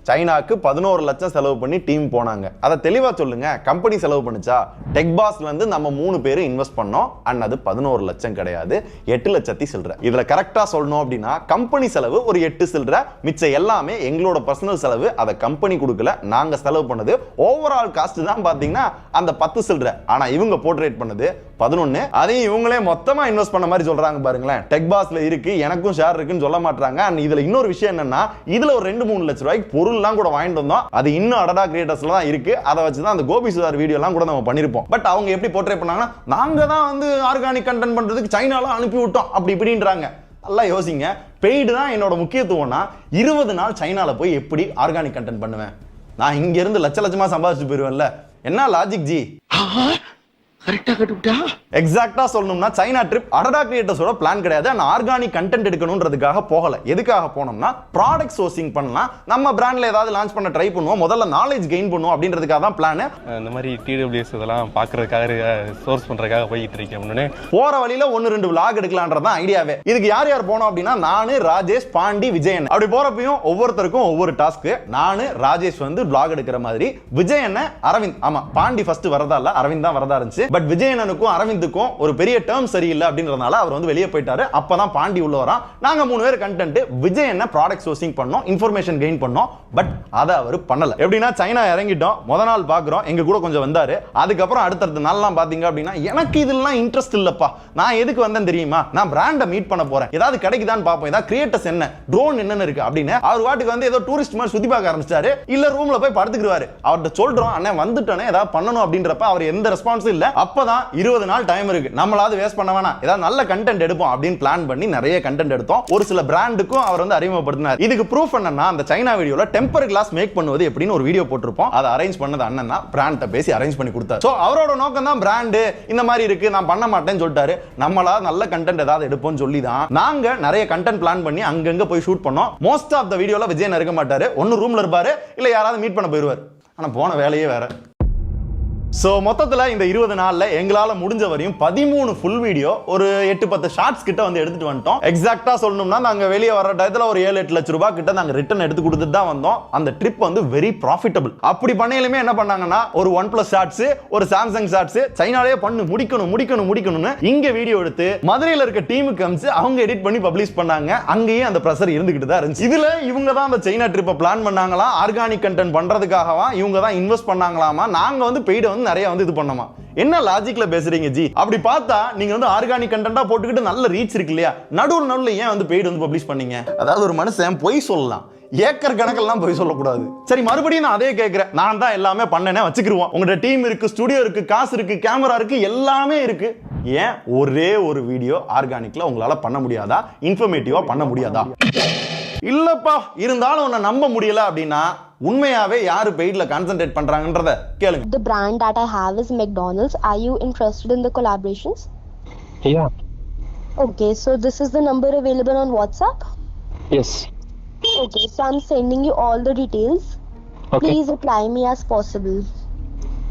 சைனாக்கு 11 லட்சம் செலவு பண்ணி டீம் போனாங்க. அதை தெளிவா சொல்லுங்க. கம்பெனி செலவு பண்ணுச்சா? டெக் பாஸ்ல இருந்து நம்ம 3 பேர் இன்வெஸ்ட் பண்ணோம். அண்ட் அது 11 லட்சம் கிடையாது, 8 லட்சத்தி சில்லற. இதுல கரெக்டா சொல்லணும் அப்படின்னா கம்பெனி செலவு ஒரு 8 சில்லற, மிச்சம் எல்லாமே எங்களோட பர்சனல் செலவு. அதை கம்பெனி கொடுக்கல, நாங்க செலவு பண்ணது. ஓவரால் காஸ்ட் தான் பாத்தீங்கன்னா அந்த 10 சில்லற. ஆனா இவங்க போர்ட்ரேட் பண்ணது 11. அதையும் இவங்களே மொத்தமா இன்வெஸ்ட் பண்ண மாதிரி சொல்றாங்க பாருங்களேன். டெக் பாஸ்ல இருக்கு, எனக்கும் ஷேர் இருக்குன்னு சொல்ல மாட்டாங்க. அண்ட் இதுல இன்னொரு விஷயம் என்னன்னா, இதுல ஒரு 2-3 லட்சம் ரூபாய்க்கு பொருள்லாம் கூட வாங்கிட்டு வந்தோம். அது இன்னும் அடடா கிரியேட்டர்ஸ்ல தான் இருக்கு. அதை வச்சு தான் அந்த கோபி சுதார் வீடியோ எல்லாம் கூட நம்ம பண்ணிருப்போம். பட் அவங்க எப்படி போர்ட்ரேட் பண்ணாங்கன்னா, நாங்க தான் வந்து ஆர்கானிக் கண்டென்ட் பண்றதுக்கு சைனால அனுப்பி விட்டோம் அப்படி இப்படின்றாங்க. நல்லா யோசிங்க. பெய்டு தான் என்னோட முக்கியத்துவம்னா 20 நாள் சைனால போய் எப்படி ஆர்கானிக் கண்டென்ட் பண்ணுவேன்? நான் இங்க இருந்து லட்சமா சம்பாதிச்சு போயிருவேன்ல. என்ன லாஜிக் ஜி? கரெக்ட்டா கட்டுட்டா. எக்ஸாக்ட்டா சொல்லணும்னா சைனா ட்ரிப் அடடா கிரியேட்டர்ஸோட பிளான் கிடையாது. நான் ஆர்கானிக் கண்டென்ட் எடுக்கணும்ன்றதுக்காக போகல. எதுக்காக போனோம்னா ப்ராடக்ட் சோர்சிங் பண்ணலாம், நம்ம பிராண்ட்ல ஏதாவது லான்ச் பண்ண ட்ரை பண்ணுவோம், முதல்ல நாலேஜ் கெயின் பண்ணுவோம் அப்படின்றதுக்காக தான் பிளான். இந்த மாதிரி டிடபிள்யூஎஸ் இதெல்லாம் பார்க்கறதுக்காக சோர்ஸ் பண்றதுக்காக போயிட்டு இருக்கேன். போற வழியில 1-2 vlog எடுக்கலாம்ன்றதான் ஐடியாவே. இதுக்கு யார் யார் போனோம் அப்படின்னா, நானு, ராஜேஷ், பாண்டி, விஜயன். அப்படி போறப்பையும் ஒவ்வொருத்தருக்கும் ஒவ்வொரு டாஸ்க். நானு ராஜேஷ் வந்து vlog எடுக்கிற மாதிரி, விஜயன் அரவிந்த். ஆமா, பாண்டி ஃபர்ஸ்ட் வரதா இல்ல, அரவிந்த் தான் வரதா இருந்துச்சு. பட் விஜயனுக்கும் அரவிந்துக்கும் ஒரு பெரிய டேர்ம் சரியில்லை அப்படின்றதுனால அவர் வந்து வெளியே போயிட்டாரு. அப்பதான் பாண்டி உள்ள வரான். நாங்க 3 பேர் கண்டென்ட். விஜயன் ப்ராடக்ட் சோர்சிங் பண்ணோம், இன்ஃபர்மேஷன் கெயின் பண்ணோம். பட் அதை அவர் பண்ணல. எப்படின்னா சைனா இறங்கிட்டோம், முத நாள் பாக்குறோம், எங்க கூட கொஞ்சம் வந்தாரு. அதுக்கப்புறம் அடுத்தடுத்த நாள்லாம் பாத்தீங்க அப்படின்னா எனக்கு இதெல்லாம் இன்ட்ரெஸ்ட் இல்லப்பா, நான் எதுக்கு வந்தேன் தெரியுமா, நான் பிராண்டை மீட் பண்ண போறேன், ஏதாவது கிடைக்குதான்னு பாப்போம், ஏதாவது கிரியேட்டர்ஸ் என்ன, ட்ரோன் என்னன்னு இருக்கு அப்படின்னு அவர் வாட்டுக்கு வந்து ஏதோ டூரிஸ்ட் மாதிரி சுத்தி பார்க்க ஆரம்பிச்சாரு. இல்ல ரூம்ல போய் படுத்துக்குவாரு. அவர்கிட்ட சொல்றோம், அண்ணே வந்துட்டோன்னே ஏதாவது பண்ணணும் அப்படின்றப்ப அவர் எந்த ரெஸ்பான்ஸும் இல்ல. அப்பதான் 20 நாள் டைம் இருக்கு, நம்மளாவது வேஸ்ட் பண்ண வேணாம், ஏதாவது நல்ல கண்டென்ட் எடுப்போம் அப்படின்னு பிளான் பண்ணி நிறைய கண்டென்ட் எடுத்தோம். ஒரு சில பிராண்டுக்கும் அவர் வந்து அறிமுகப்படுத்தினார். இதுக்கு ப்ரூஃப் என்னன்னா, அந்த சைனா வீடியோல டெம்பர் கிளாஸ் மேக் பண்ணுவது எப்படின்னு ஒரு வீடியோ போட்டிருப்போம். அதை அரேஞ்ச் பண்ணது அண்ணன் தான். பிராண்ட பேசி அரேஞ்ச் பண்ணி கொடுத்தாரு. சோ அவரோட நோக்கம் தான் பிராண்ட் இந்த மாதிரி இருக்கு, நான் பண்ண மாட்டேன்னு சொல்லிட்டாரு. நம்மளா நல்ல கண்டென்ட் ஏதாவது எடுப்போம்னு சொல்லி தான் நாங்க நிறைய கண்டென்ட் பிளான் பண்ணி அங்கங்க போய் ஷூட் பண்ணோம். மோஸ்ட் ஆஃப் த வீடியோல விஜயன் இருக்க மாட்டாரு, ஒன்னு ரூம்ல இருப்பாரு, இல்ல யாராவது மீட் பண்ண போயிருவாரு. ஆனா போன வேலையே வேற. சோ மொத்தத்துல இந்த 20 நாள்ல எங்களால முடிஞ்ச வரையும் 13 ஃபுல் வீடியோ, ஒரு 8-10 ஷார்ட்ஸ் கிட்ட வந்து எடுத்துட்டு வந்துட்டோம். எக்ஸாக்ட்டா சொல்லணும்னா நாங்க வெளியே வர டயத்துல ஒரு 7-8 லட்சம் ரூபாய் கிட்ட நாங்க ரிட்டர்ன் எடுத்து கொடுத்துட்டு தான் வந்தோம். அந்த ட்ரிப் வந்து வெரி ப்ராஃபிட்டபிள். அப்படி பண்ணையிலுமே என்ன பண்ணாங்கன்னா, ஒரு OnePlus ஷார்ட்ஸ், ஒரு சாம்சங் ஷார்ட்ஸ், சைனாலே பண்ணு முடிக்கணும்னு இங்க வீடியோ எடுத்து மதுரையில இருக்க டீமுக்கு அமிச்சு அவங்க எடிட் பண்ணி பப்ளிஷ் பண்ணாங்க. அங்கேயே அந்த பிரஷர் இருந்துகிட்டு தான் இருந்துச்சு. இதுல இவங்க தான் அந்த சைனா ட்ரிப்பை பிளான் பண்ணாங்களா, ஆர்கானிக் கண்டென்ட் பண்றதுக்காகவா இவங்க தான் இன்வெஸ்ட் பண்ணாங்களாமா, நாங்க வந்து பெய்டு வந்து நிறைய வந்து இது பண்ணோமா. என்ன லாஜிக்ல பேசுறீங்க ஜி? அப்படி பார்த்தா நீங்க வந்து ஆர்கானிக் கண்டென்ட்டா போட்டுக்கிட்டு நல்ல ரீச் இருக்கு இல்லையா, நடுவுல ஏன் வந்து பெய்டு வந்து பப்ளிஷ் பண்ணீங்க? அதாவது ஒரு மனுஷன் பொய் சொல்லலாம், ஏக்கர் கணக்கெல்லாம் போய் சொல்லக்கூடாது. சரி, மறுபடியும் நான் அதே கேட்கிறேன். நான் தான் எல்லாமே பண்ணனே வச்சுக்கிருவோம். உங்களோட டீம் இருக்கு, ஸ்டுடியோ இருக்கு, காசு இருக்கு, கேமரா இருக்கு, எல்லாமே இருக்கு. ஏன் ஒரே ஒரு வீடியோ ஆர்கானிக்ல உங்களால பண்ண முடியாதா? இன்ஃபர்மேட்டிவா பண்ண முடியாதா? இல்லப்பா, இருந்தாலும் உன்னை நம்ப முடியல அப்படின்னா உண்மையாவே யாரு பெய்ட்ல கான்சென்ட்ரேட் பண்றாங்கன்றத கேளுங்க. The brand that I have is McDonald's. Are you interested in the collaborations? Yeah. Okay, so this is the number available on WhatsApp? Yes. Okay, so I'm sending you all the details. Okay. Please reply me as possible.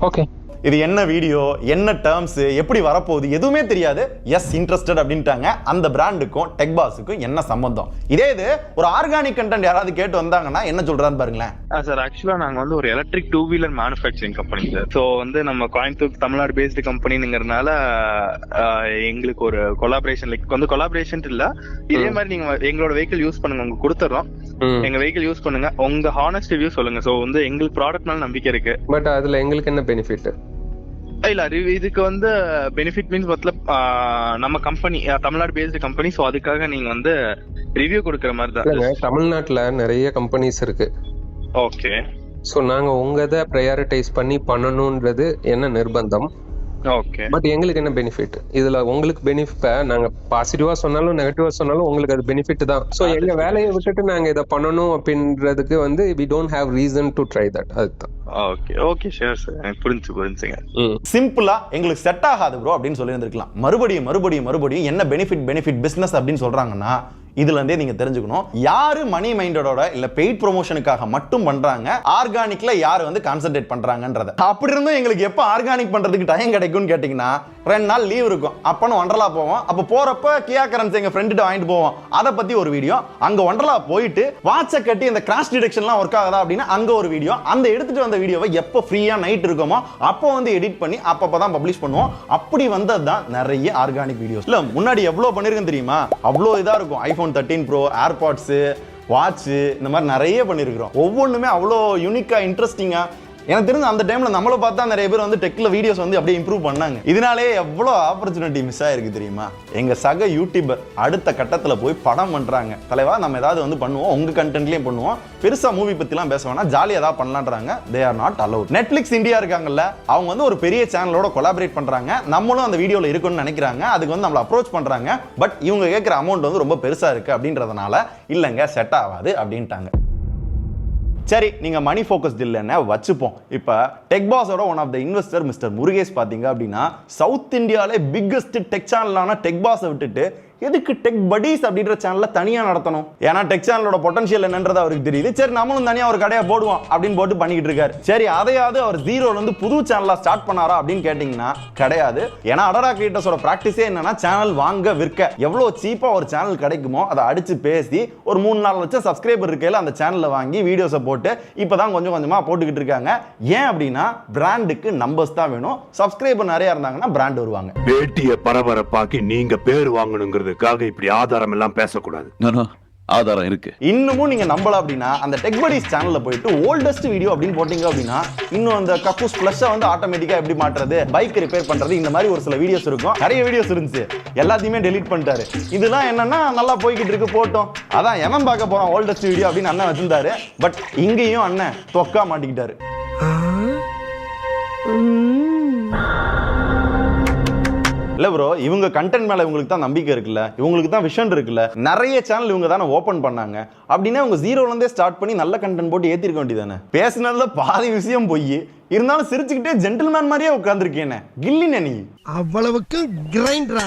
Okay. இது என்ன video, என்ன terms, எப்படி வரப்போகுது எதுவுமே தெரியாது. S interested அப்படின்ட்டாங்க. அந்த பிராண்டுக்கும் tech பாஸுக்கும் என்ன சம்பந்தம்? இதே இது ஒரு ஆர்கானிக் கண்டென்ட் யாராவது கேட்டு வந்தாங்கன்னா என்ன சொல்றான்னு பாருங்களேன். சார் ஆக்சுவலா நாங்க வந்து ஒரு எலக்ட்ரிக் 2-வீலர் மேனுஃபேக்சரிங் கம்பெனி சார். ஸோ வந்து நம்ம கோயம்புத்தூர் தமிழ்நாடு பேஸ்டு கம்பெனிங்கிறதுனால எங்களுக்கு ஒரு கொலாபரேஷன் லைக் வந்து கொலாபரேஷன் இல்ல, இதே மாதிரி நீங்க எங்களோட வெஹிக்கிள் யூஸ் பண்ணுங்க, உங்களுக்கு கொடுத்துறோம், எங்க வெஹிக்கிள் யூஸ் பண்ணுங்க, உங்க ஹானஸ்ட் ரிவ்யூ சொல்லுங்க. ஸோ வந்து எங்களுக்கு ப்ராடக்ட் மேல நம்பிக்கை இருக்கு. பட் அதுல எங்களுக்கு என்ன பெனிஃபிட்? இல்ல இதுக்கு வந்து பெனிஃபிட் மீன்ஸ் மொத்தம் நம்ம company Tamil Nadu based company, so அதுக்காக நீங்க வந்து ரிவ்யூ கொடுக்குற மாதிரி தான். தமிழ்நாட்டுல நிறைய கம்பெனிஸ் இருக்கு. ஓகே. ஸோ நாங்க உங்க இதை ப்ரையாரிட்டைஸ் பண்ணி பண்ணணும்ன்றது என்ன நிர்பந்தம். ஓகே. பட் எங்களுக்கு என்ன பெனிஃபிட் இதுல? உங்களுக்கு பெனிஃபிட் நாங்க பாசிட்டிவா சொன்னாலும் நெகட்டிவா சொன்னாலும் உங்களுக்கு அது பெனிஃபிட் தான். சோ எங்க வேலையை விட்டுட்டு நாங்க இதை பண்ணணும் அப்படின்றதுக்கு வந்து we don't have reason to try that. அதுதான். ஓகே ஓகே ஷூர் சார், எனக்கு புரிஞ்சுங்க. சிம்பிளா எங்களுக்கு செட் ஆகாது ப்ரோ அப்படின்னு சொல்லி இருந்திருக்கலாம். மறுபடியும் என்ன பெனிஃபிட் பிசினஸ் அப்படின்னு சொல்றாங்கன்னா இதுல இருந்தே நீங்க தெரிஞ்சுக்கணும் யாரு மணி மைண்டடோட இல்ல பெய்ட் ப்ரொமோஷனுக்காக மட்டும் பண்றாங்க, ஆர்கானிக்ல யாரு வந்து கான்சென்ட்ரேட் பண்றாங்கன்றத. அப்படி இருந்தும் எங்களுக்கு எப்ப ஆர்கானிக் பண்றதுக்கு டைம் கிடைக்கும்னு கேட்டீங்கன்னா 2 நாள் லீவ் இருக்கும். அப்பன்னு ஒண்டர்லா போவோம். அப்ப போறப்ப கியா கரன்ஸ் எங்க ஃப்ரெண்ட்கிட்ட வாங்கிட்டு போவோம். அதை பத்தி ஒரு வீடியோ, அங்க ஒண்டர்லா போயிட்டு வாட்சை கட்டி இந்த கிராஷ் டிடெக்ஷன்லாம் ஒர்க் ஆகுதா அப்படின்னா அங்க ஒரு வீடியோ, அந்த எடுத்துட்டு வந்த வீடியோவை எப்போ ஃப்ரீயா நைட் இருக்குமோ அப்போ வந்து எடிட் பண்ணி அப்பப்பதான் பப்ளிஷ் பண்ணுவோம். அப்படி வந்தது தான் நிறைய ஆர்கானிக் வீடியோஸ். இல்ல முன்னாடி எவ்வளவு பண்ணிருக்கேன் தெரியுமா? அவ்வளோ இதா இருக்கும். iPhone 13 Pro, ஏர்பாட்ஸ், வாட்ச், இந்த மாதிரி நிறைய பண்ணிருக்கிறோம். ஒவ்வொன்றுமே அவ்வளோ யூனிக்கா இன்ட்ரெஸ்டிங்கா. எனக்கு தெரிஞ்ச அந்த டைம்ல நம்மள பார்த்தா நிறைய பேர் வந்து டெக்ல வீடியோஸ் வந்து அப்படியே இம்ப்ரூவ் பண்ணாங்க. இதனாலே எவ்வளோ ஆப்பர்ச்சுனிட்டி மிஸ் ஆயிருக்கு தெரியுமா? எங்க சக யூடியூபர் அடுத்த கட்டத்தில் போய் படம் பண்றாங்க. தலைவா நம்ம ஏதாவது வந்து பண்ணுவோம், உங்க கண்டென்ட்லயும் பண்ணுவோம், பெருசா மூவி பத்திலாம் பேச வேணா, ஜாலியா ஏதாவது பண்ணலான்றாங்க. They are not allowed. Netflix India இருக்காங்கல்ல, அவங்க வந்து ஒரு பெரிய சேனலோட கொலாபரேட் பண்றாங்க. நம்மளும் அந்த வீடியோல இருக்குன்னு நினைக்கிறாங்க. அதுக்கு வந்து நம்மள அப்ரோச் பண்றாங்க. பட் இவங்க கேட்கிற அமௌண்ட் வந்து ரொம்ப பெருசா இருக்கு அப்படின்றதுனால இல்லைங்க செட் ஆகாது அப்படின்ட்டாங்க. சரி, நீங்க மணி ஃபோக்கஸ்ட் இல்லைன்னு வச்சுப்போம். இப்போ டெக் பாஸோட one of the investor mister Murugesh பார்த்தீங்க அப்படின்னா சவுத் இந்தியாவிலே பிக்கஸ்ட் டெக் சேனலான டெக் பாஸை விட்டுட்டு எதுக்கு டெக் படீஸ் அப்படின்ற சேனல்ல தனியா நடத்தணும்? ஏன்னா டெக் சேனலோட பொட்டன்ஷியல் என்னன்றது அவருக்கு தெரியுது. சரி நம்மளும் தனியா ஒரு கடையை போடுவோம் அப்படின்னு போட்டு பண்ணிக்கிட்டு இருக்காரு. சரி அதையாவது அவர் ஜீரோல இருந்து புது சேனலா ஸ்டார்ட் பண்ணாரா அப்படின்னு கேட்டீங்கன்னா கிடையாது. ஏன்னா அடடா கிரியேட்டர்ஸோட பிராக்டிஸே என்னன்னா சேனல் வாங்க விற்க எவ்வளவு சீப்பா ஒரு சேனல் கிடைக்குமோ அதை அடிச்சு பேசி ஒரு 3-4 லட்சம் சப்ஸ்கிரைபர் இருக்கையில அந்த சேனல்ல வாங்கி வீடியோஸை போட்டு இப்பதான் கொஞ்சம் கொஞ்சமா போட்டுக்கிட்டு இருக்காங்க. ஏன் அப்படின்னா பிராண்டுக்கு நம்பர்ஸ் தான் வேணும். சப்ஸ்கிரைபர் நிறைய இருந்தாங்கன்னா பிராண்ட் வருவாங்க. பேட்டியை பரபரப்பாக்கி நீங்க பேர் வாங்கணுங்கிறது இப்படி ஆதாரம் எல்லாம் பேசக்கூடாது. ஆதாரம் இருக்கு. இன்னமும் நீங்க நம்பல அப்படின்னா அந்த டெக் படீஸ் சேனல்ல போயிட்டு ஓல்டஸ்ட் வீடியோ அப்படின்னு போட்டீங்க அப்படின்னா இன்னும் அந்த கக்கூஸ் பிளஸ் வந்து ஆட்டோமேட்டிக்கா எப்படி மாற்றுறது, பைக் ரிப்பேர் பண்றது, இந்த மாதிரி ஒரு சில வீடியோஸ் இருக்கும். நிறைய வீடியோஸ் இருந்துச்சு, எல்லாத்தையுமே டெலீட் பண்ணிட்டாரு. இதெல்லாம் என்னன்னா நல்லா போய்கிட்டு இருக்கு போட்டோம். அதான் எவன் பார்க்க போறான் ஓல்டஸ்ட் வீடியோ அப்படின்னு அண்ணன் வச்சிருந்தாரு. பட் இங்கேயும் அண்ணன் தொக்கா மாட்டிக்கிட்டாரு. இல்ல ப்ரோ, இவங்க கண்டென்ட் மேல இவங்களுக்கு தான் நம்பிக்கை இருக்குல்ல, இவங்களுக்கு தான் விஷன் இருக்குல்ல, நிறைய சேனல் இவங்க தானே ஓபன் பண்ணாங்க. அப்படின்னா அவங்க ஜீரோல இருந்தே ஸ்டார்ட் பண்ணி நல்ல கண்டென்ட் போட்டு ஏத்திருக்க வேண்டியதானே. பேசினதுல பாதி விஷயம் போய் இருந்தாலும் சிரிச்சுக்கிட்டே ஜென்டில்மேன் மாதிரியே உட்கார்ந்துருக்கேன். கில்லின நீ அவ்வளவுக்கு கிரைண்டரா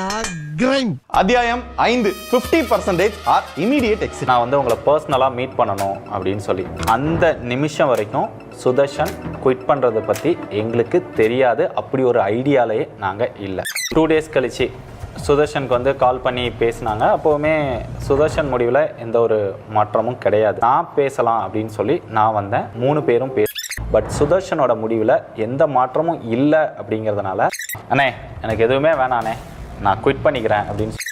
கிரைண்ட். அத்தியாயம் 5 50% ஆர் இமிடியேட் எக்ஸிட். நான் வந்து உங்களை பர்சனலா மீட் பண்ணணும் அப்படின்னு சொல்லி அந்த நிமிஷம் வரைக்கும் சுதர்ஷன் குவிட் பண்றதை பத்தி எங்களுக்கு தெரியாது. அப்படி ஒரு ஐடியாலே நாங்க இல்லை. 2 days கழிச்சு சுதர்ஷனுக்கு வந்து கால் பண்ணி பேசினாங்க. அப்போவுமே சுதர்ஷன் முடிவில் எந்த ஒரு மாற்றமும் கிடையாது. நான் பேசலாம் அப்படின்னு சொல்லி நான் வந்தேன். 3 பேரும் பட் சுதர்ஷனோட முடிவில் எந்த மாற்றமும் இல்லை அப்படிங்கிறதுனால அண்ணே எனக்கு எதுவுமே வேணாண்ணே நான் குவிட் பண்ணிக்கிறேன் அப்படின்னு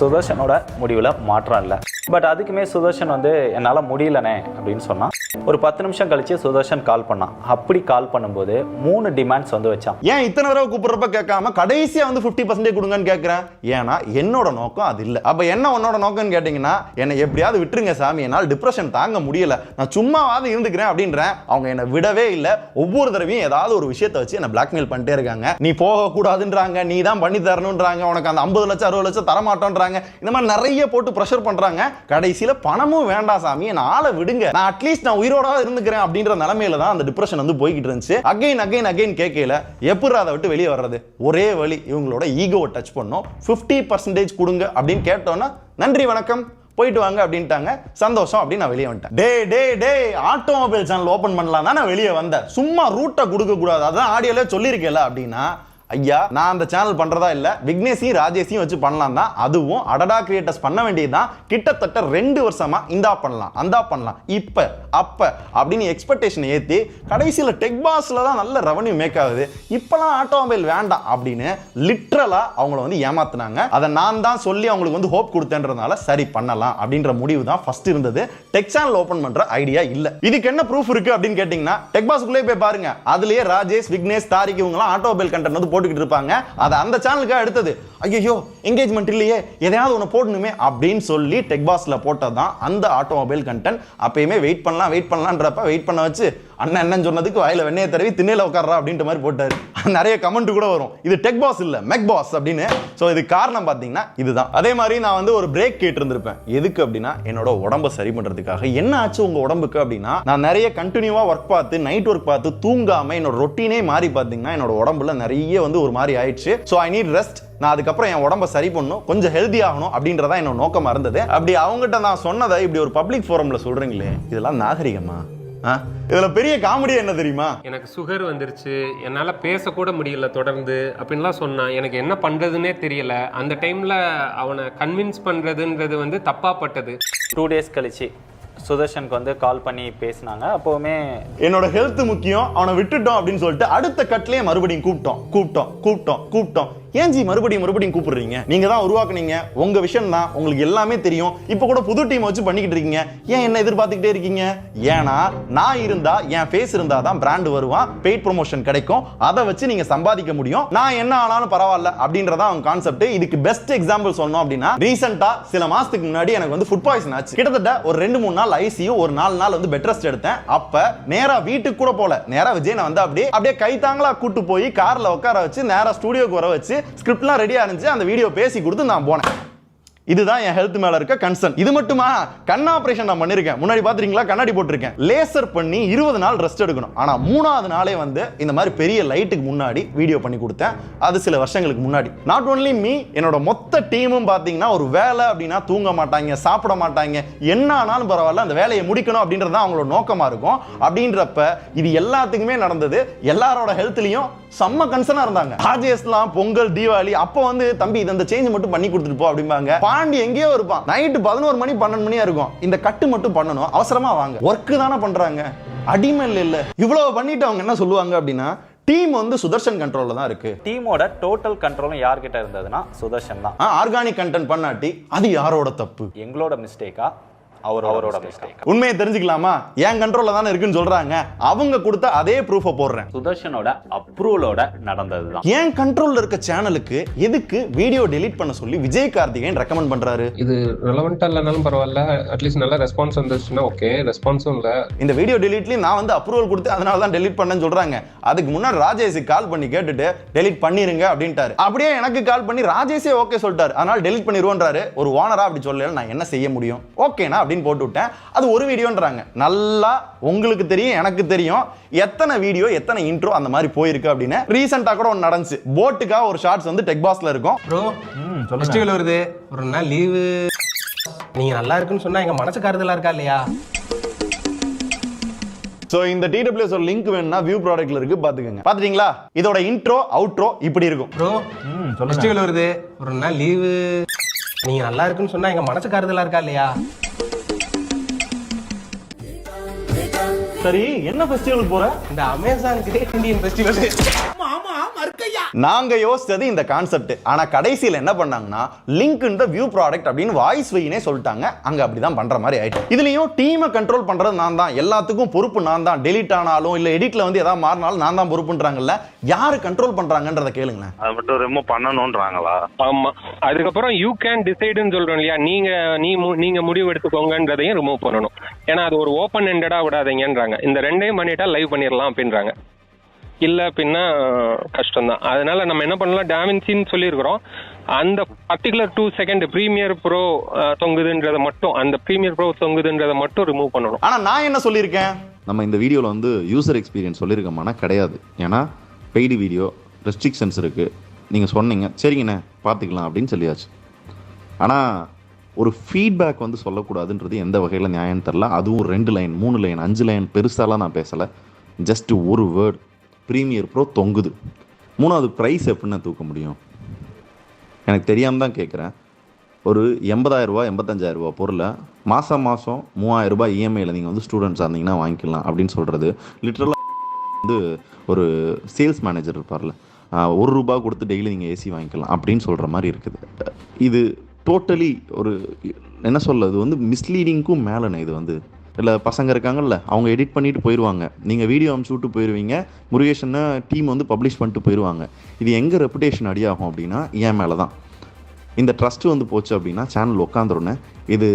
சுதர்ஷனோட முடிவில் மாற்றம் இல்லை. பட் அதுக்குமே சுதர்ஷன் வந்து என்னால் முடியலண்ணே அப்படின்னு சொன்னான். ஒரு 10 நிமிஷம் கழிச்சு சுதர்ஷன் கால் பண்ணான். அப்படி கால் பண்ணும்போது 3 டிமாண்ட்ஸ் வந்து வச்சான். ஏன் இத்தனை தடவை கூப்பிடுறப்ப கேட்காம கடைசியா வந்து 50% கொடுங்கன்னு கேட்கிறேன்? ஏன்னா என்னோட நோக்கம் அது இல்லை. அப்ப என்ன உன்னோட நோக்கம்னு கேட்டீங்கன்னா என்னை எப்படியாவது விட்டுருங்க சாமி, என்னால் டிப்ரெஷன் தாங்க முடியல, நான் சும்மாவாவது இருந்துக்கிறேன் அப்படின்றேன். அவங்க என்னை விடவே இல்லை. ஒவ்வொரு தடவையும் ஏதாவது ஒரு விஷயத்தை வச்சு என்னை பிளாக்மெயில் பண்ணிட்டே இருக்காங்க. நீ போக கூடாதுன்றாங்க, நீ தான் பண்ணி தரணுன்றாங்க, உனக்கு அந்த 50 லட்சம் 60 லட்சம் தரமாட்டோன்றாங்க. இந்த மாதிரி நிறைய போட்டு ப்ரெஷர் பண்றாங்க. கடைசியில பணமும் வேண்டாம் சாமி, என்ன ஆளை விடுங்க, நான் அட்லீஸ்ட் நான் உயிரோட இருந்துக்கிறேன் அப்படின்ற நிலைமையில தான் அந்த டிப்ரெஷன் வந்து போய்கிட்டு இருந்துச்சு. அகைன் கேட்கல எப்படி அதை விட்டு வெளியே வர்றது? ஒரே வழி இவங்களோட ஈகோவை டச் பண்ணோம். 50% கொடுங்க அப்படின்னு கேட்டோன்னா நன்றி வணக்கம் போயிட்டு வாங்க அப்படின்ட்டாங்க. சந்தோஷம் அப்படின்னு நான் வெளியே வந்துட்டேன். டே ஆட்டோமொபைல் சேனல் ஓபன் பண்ணலாம் தான் நான் வெளியே வந்தேன். சும்மா ரூட்டை கொடுக்க கூடாது, அதான் ஆடியோல சொல்லியிருக்கேன்ல அப்படின்னா, ஐயா நான் அந்த சேனல் பண்றதா இல்ல, விக்னேஷையும் ராஜேஷையும் வச்சு பண்ணலாம் தான். அதுவும் அடடா கிரியேட்டர்ஸ் பண்ண வேண்டியதுதான். கிட்டத்தட்ட 2 வருஷமா இந்தா பண்ணலாம் அந்தா பண்ணலாம் இப்ப அப்ப அப்படின்னு எக்ஸ்பெக்டேஷன் ஏத்தி கடைசியில் டெக் பாஸ்ல தான் நல்ல ரெவன்யூ மேக் ஆகுது, இப்பெல்லாம் ஆட்டோமொபைல் வேண்டாம் அப்படின்னு லிட்ரலா அவங்கள வந்து ஏமாத்துனாங்க. அதை நான் தான் சொல்லி அவங்களுக்கு வந்து ஹோப் கொடுத்தேன்றதுனால சரி பண்ணலாம் அப்படின்ற முடிவு தான் ஃபர்ஸ்ட் இருந்தது. டெக் சேனல் ஓபன் பண்ற ஐடியா இல்ல. இதுக்கு என்ன ப்ரூஃப் இருக்கு அப்படின்னு கேட்டீங்கன்னா, டெக் பாஸ்க்குள்ளே போய் பாருங்க. அதுலயே ராஜேஷ், விக்னேஷ், தாரிக் இவங்கலாம் ஆட்டோமொபைல் கண்டென்ட் வந்து போட்டுக்கிட்டு இருப்பாங்க. அது அந்த சேனலுக்காக எடுத்தது. ஐயோ என்கேஜ்மெண்ட் இல்லையே, எதையாவது ஒன்று போடணுமே அப்படின்னு சொல்லி டெக் பாஸ்ல போட்டதான் அந்த ஆட்டோமொபைல் கண்டென்ட். அப்பயுமே வெயிட் பண்ணலான்றப்ப வெயிட் பண்ண வச்சு அண்ணன் என்னன்னு சொன்னதுக்கு வாயில வெண்ணையை தடவி திண்ணையில உட்கார்றா அப்படின்ற மாதிரி போட்டாரு. நிறைய கமெண்ட் கூட வரும், இது டெக் பாஸ் இல்ல மெக் பாஸ் அப்படின்னு. ஸோ இது காரணம் பார்த்தீங்கன்னா இதுதான். அதே மாதிரி நான் வந்து ஒரு பிரேக் கேட்டு இருந்திருப்பேன். எதுக்கு அப்படின்னா என்னோட உடம்பை சரி பண்றதுக்காக. என்ன ஆச்சு உங்க உடம்புக்கு அப்படின்னா, நான் நிறைய கண்டினியூவா ஒர்க் பார்த்து நைட் ஒர்க் பார்த்து தூங்காம என்னோட ரொட்டீனே மாறி பார்த்தீங்கன்னா என்னோட உடம்புல நிறைய வந்து ஒரு மாதிரி ஆயிடுச்சு. So I need rest. நான் அதுக்கப்புறம் என் உடம்பை சரி பண்ணணும், கொஞ்சம் ஹெல்தி ஆகணும் அப்படின்றதா என்னோட நோக்கமா இருந்தது. அப்படி அவங்ககிட்ட நான் சொன்னதை இப்படி ஒரு பப்ளிக் ஃபோரம்ல சொல்றீங்களே, இதெல்லாம் நாகரிகமா? இதுல பெரிய காமெடி என்ன தெரியுமா, எனக்கு சுகர் வந்துருச்சு, என்னால பேசக்கூட முடியல தொடர்ந்து அப்படின்லாம் சொன்னான். எனக்கு என்ன பண்றதுன்னே தெரியல. அந்த டைம்ல அவனை கன்வின்ஸ் பண்றதுன்றது வந்து தப்பா பட்டது. 2 days கழிச்சு சுதர்ஷனுக்கு வந்து கால் பண்ணி பேசினாங்க. அப்போவுமே என்னோட ஹெல்த் முக்கியம், அவனை விட்டுட்டோம் அப்படின்னு சொல்லிட்டு அடுத்த கட்லயே மறுபடியும் கூப்பிட்டோம். ஏன் ஜி மறுபடியும் கூப்பிடுறீங்க? நீங்க தான் உருவாக்குனீங்க, உங்க விஷயம் தான், உங்களுக்கு எல்லாமே தெரியும். இப்போ கூட புது டீம் வச்சு பண்ணிக்கிட்டு இருக்கீங்க, ஏன் என்ன எதிர்பார்த்துக்கிட்டே இருக்கீங்க? ஏன்னா நான் இருந்தா, என் ஃபேஸ் இருந்தா தான் பிராண்ட் வருவான், பெய்ட் ப்ரொமோஷன் கிடைக்கும், அதை வச்சு நீங்க சம்பாதிக்க முடியும். நான் என்ன ஆனாலும் பரவாயில்ல அப்படின்றதா அவங்க கான்செப்ட். இதுக்கு பெஸ்ட் எக்ஸாம்பிள் சொல்லணும் அப்படின்னா, ரீசெண்டா சில மாசத்துக்கு முன்னாடி எனக்கு வந்து ஃபுட் பாய்சன் ஆச்சு. கிட்டத்தட்ட ஒரு 2-3 நாள் ஐசியூ, ஒரு 4 நாள் வந்து பெட் ரெஸ்ட் எடுத்தேன். அப்ப நேரா வீட்டுக்கு கூட போல, நேரா விஜய் நான் வந்து அப்படியே கைத்தாங்களா கூட்டு போய் கார்ல உட்கார வச்சு நேரா ஸ்டுடியோக்கு வர வச்சு ஸ்கிரிப்ட்லாம் ரெடியா இருந்துச்சு, அந்த வீடியோ பேசி கொடுத்து நான் போனேன். இதுதான் என் ஹெல்த் மேல இருக்க கன்சர்ன். இது மட்டுமா, கண் ஆபரேஷன் நான் பண்ணிருக்கேன். முன்னாடி பாத்துறீங்களா, கண்ணாடி போட்டிருக்கேன். லேசர் பண்ணி 20 நாள் ரெஸ்ட் எடுக்கணும். ஆனா 3ஆவது நாளே வந்து இந்த மாதிரி பெரிய லைட்டுக்கு முன்னாடி வீடியோ பண்ணி கொடுத்தேன். அது சில வருஷங்களுக்கு முன்னாடி. நாட் ஒன்லி மீ, என்னோட மொத்த டீமும் பாத்தீங்கன்னா ஒரு வேலை அப்படின்னா தூங்க மாட்டாங்க, சாப்பிட மாட்டாங்க, என்ன ஆனாலும் பரவாயில்ல அந்த வேலையை முடிக்கணும் அப்படின்றது தான் அவங்களோட நோக்கமா இருக்கும். அப்படின்றப்ப இது எல்லாத்துக்குமே நடந்தது. எல்லாரோட ஹெல்த்லயும் செம்ம கன்சர்னா இருந்தாங்க. ராஜேஷ்லாம் பொங்கல், தீபாவளி அப்போ வந்து தம்பி இந்த சேஞ்ச் மட்டும் பண்ணி கொடுத்துட்டு போ அப்படிம்பாங்க. பாண்டி எங்கேயோ இருப்பான், நைட்டு 11 மணி 12 மணியா இருக்கும், இந்த கட்டு மட்டும் பண்ணணும், அவசரமா வாங்க, ஒர்க்கு தானே பண்றாங்க, அடிமை இல்ல. இவ்வளவு பண்ணிட்டு அவங்க என்ன சொல்லுவாங்க அப்படின்னா, டீம் வந்து சுதர்ஷன் கண்ட்ரோல்ல தான் இருக்கு. டீமோட டோட்டல் கண்ட்ரோலும் யார்கிட்ட இருந்ததுன்னா சுதர்ஷன் தான். ஆர்கானிக் கண்டென்ட் பண்ணாட்டி அது யாரோட தப்பு? எங்களோட மிஸ்டேக்கா, அவரோட மிஸ்டேக்? உண்மையை தெரிஞ்சுக்கலாமா? என் கண்ட்ரோல்ல தானே இருக்குன்னு சொல்றாங்க, அவங்க கொடுத்த அதே ப்ரூஃபை போடுறேன். சுதர்ஷனோட அப்ரூவலோட நடந்ததுதான். என் கண்ட்ரோல்ல இருக்க சேனலுக்கு எதுக்கு வீடியோ டெலீட் பண்ண சொல்லி விஜய் கார்த்திகேயன் ரெக்கமெண்ட் பண்றாரு? இது ரெலவெண்டா இல்லனாலும் பரவாயில்ல, அட்லீஸ்ட் நல்ல ரெஸ்பான்ஸ் வந்துச்சுன்னா ஓகே. ரெஸ்பான்ஸும் இல்ல. இந்த வீடியோ டெலீட்லயும் நான் வந்து அப்ரூவல் கொடுத்து அதனால தான் டெலீட் பண்ணேன்னு சொல்றாங்க. அதுக்கு முன்னாடி ராஜேஷுக்கு கால் பண்ணி கேட்டுட்டு டெலீட் பண்ணிருங்க அப்படின்ட்டாரு. அப்படியே எனக்கு கால் பண்ணி ராஜேஷே ஓகே சொல்லிட்டாரு, அதனால டெலீட் பண்ணிடுவோன்றாரு. ஒரு ஓனரா அப்படி சொல்லல, நான் என்ன செய்ய முடியும்? ஓகேனா அப்படின்னு போட்டு விட்டேன். அது ஒரு வீடியோன்றாங்க. நல்லா உங்களுக்கு தெரியும், எனக்கு தெரியும் எத்தனை வீடியோ எத்தனை இன்ட்ரோ அந்த மாதிரி போயிருக்கு அப்படின்னு. ரீசெண்டா கூட ஒன்று நடந்துச்சு. போட்டுக்காக ஒரு ஷார்ட்ஸ் வந்து டெக் பாஸ்ல இருக்கும். ப்ரோ ஃபெஸ்டிவல் வருது, ஒரு நாள் லீவு, நீங்க நல்லா இருக்குன்னு சொன்னா எங்க மனசுக்கு ஆறுதலா இருக்கா இல்லையா? சோ இந்த TWS ஒரு லிங்க் வேணும்னா வியூ ப்ராடக்ட்ல இருக்கு, பாத்துக்கங்க. பாத்துட்டீங்களா? இதோட இன்ட்ரோ அவுட்ரோ இப்படி இருக்கும். ப்ரோ ஃபெஸ்டிவல் வருது, ஒரு நாள் லீவு, நீங்க நல்லா இருக்குன்னு சொன்னா எங்க மனசுக்கு ஆறுதலா இருக்கா இல்லையா? சரி, என்ன ஃபெஸ்டிவல் போற? இந்த அமேசான் கிரேட் இந்தியன் ஃபெஸ்டிவல். நாங்க யோசிச்சது இந்த கான்செப்ட். ஆனா கடைசியில் என்ன பண்ணாங்கன்னா, link in the view product அப்படின்னு வாய்ஸ் வைனே சொல்லிட்டாங்க. அங்க அப்படிதான் பண்ற மாதிரி ஆயிடுச்சு. இதுலயும் டீமை கண்ட்ரோல் பண்றது நான் தான், எல்லாத்துக்கும் பொறுப்பு நான் தான். டெலீட் ஆனாலும் இல்ல எடிட்ல வந்து ஏதாவது மாறினாலும் நான் தான் பொறுப்புன்றாங்கல்ல. யாரு கண்ட்ரோல் பண்றாங்கன்றத கேளுங்களேன். அதை மட்டும் ரிமூவ் பண்ணணும்ன்றாங்களா? ஆமா. அதுக்கப்புறம் யூ கேன் டிசைடுன்னு சொல்றோம் இல்லையா, நீங்க முடிவு எடுத்துக்கோங்கன்றதையும் ரிமூவ் பண்ணணும். ஏன்னா அது ஒரு ஓப்பன் எண்டடா விடாதீங்கன்றாங்க. இந்த ரெண்டையும் பண்ணிட்டா லைவ் பண்ணிடலாம் அப்படின்றாங்க. இல்ல அப்படின்னா கஷ்டம் தான். அதனால நம்ம என்ன பண்ணலாம், டாவின்சின்னு சொல்லியிருக்கிறோம். அந்த பர்டிகுலர் 2 செகண்ட் பிரீமியர் ப்ரோ தொங்குதுன்றதை மட்டும், அந்த பிரீமியர் ப்ரோ தொங்குதுன்றதை மட்டும் ரிமூவ் பண்ணணும். ஆனா நான் என்ன சொல்லியிருக்கேன், நம்ம இந்த வீடியோவில் வந்து யூசர் எக்ஸ்பீரியன்ஸ் சொல்லியிருக்கோம்னா கிடையாது. ஏன்னா பெய்டு வீடியோ ரெஸ்ட்ரிக்ஷன்ஸ் இருக்குது. நீங்கள் சொன்னீங்க சரிங்கண்ணே பார்த்துக்கலாம் அப்படின்னு சொல்லியாச்சு. ஆனால் ஒரு ஃபீட்பேக் வந்து சொல்லக்கூடாதுன்றது எந்த வகையில் நியாயம் தெரில. அதுவும் 2 லைன் 3 லைன் 5 லைன் பெருசாலாம் நான் பேசலை. ஜஸ்ட் ஒரு வேர்ட் ப்ரீமியர் ப்ரோ தொங்குது. 3வது ப்ரைஸ் எப்படின்னு தூக்க முடியும்? எனக்கு தெரியாமல் தான் கேட்குறேன். ஒரு 80,000 ரூபா 85,000 ரூபா பொருளை மாதம் 3,000 ரூபாய் இஎம்ஐயில் நீங்கள் வந்து ஸ்டூடெண்ட்ஸாக இருந்தீங்கன்னா வாங்கிக்கலாம் அப்படின்னு சொல்கிறது லிட்ரலாக வந்து ஒரு சேல்ஸ் மேனேஜர் இருப்பார்ல, 1 ரூபா கொடுத்து டெய்லி நீங்கள் ஏசி வாங்கிக்கலாம் அப்படின்னு சொல்கிற மாதிரி இருக்குது. இது டோட்டலி ஒரு என்ன சொல்கிறது வந்து மிஸ்லீடிங்க்கும் மேலேண்ணே. இது வந்து இல்லை பசங்க இருக்காங்கல்ல, அவங்க எடிட் பண்ணிட்டு போயிடுவாங்க, நீங்கள் வீடியோ அனுப்பிச்சு விட்டு போயிடுவீங்க, முருகேஷனை டீம் வந்து பப்ளிஷ் பண்ணிட்டு போயிடுவாங்க. இது எங்கே ரெப்புடேஷன் அடியாகும் அப்படின்னா என் மேலே தான். இந்த ட்ரஸ்ட் வந்து போச்சு அப்படின்னா சேனல் உட்காந்துருன்னே. இது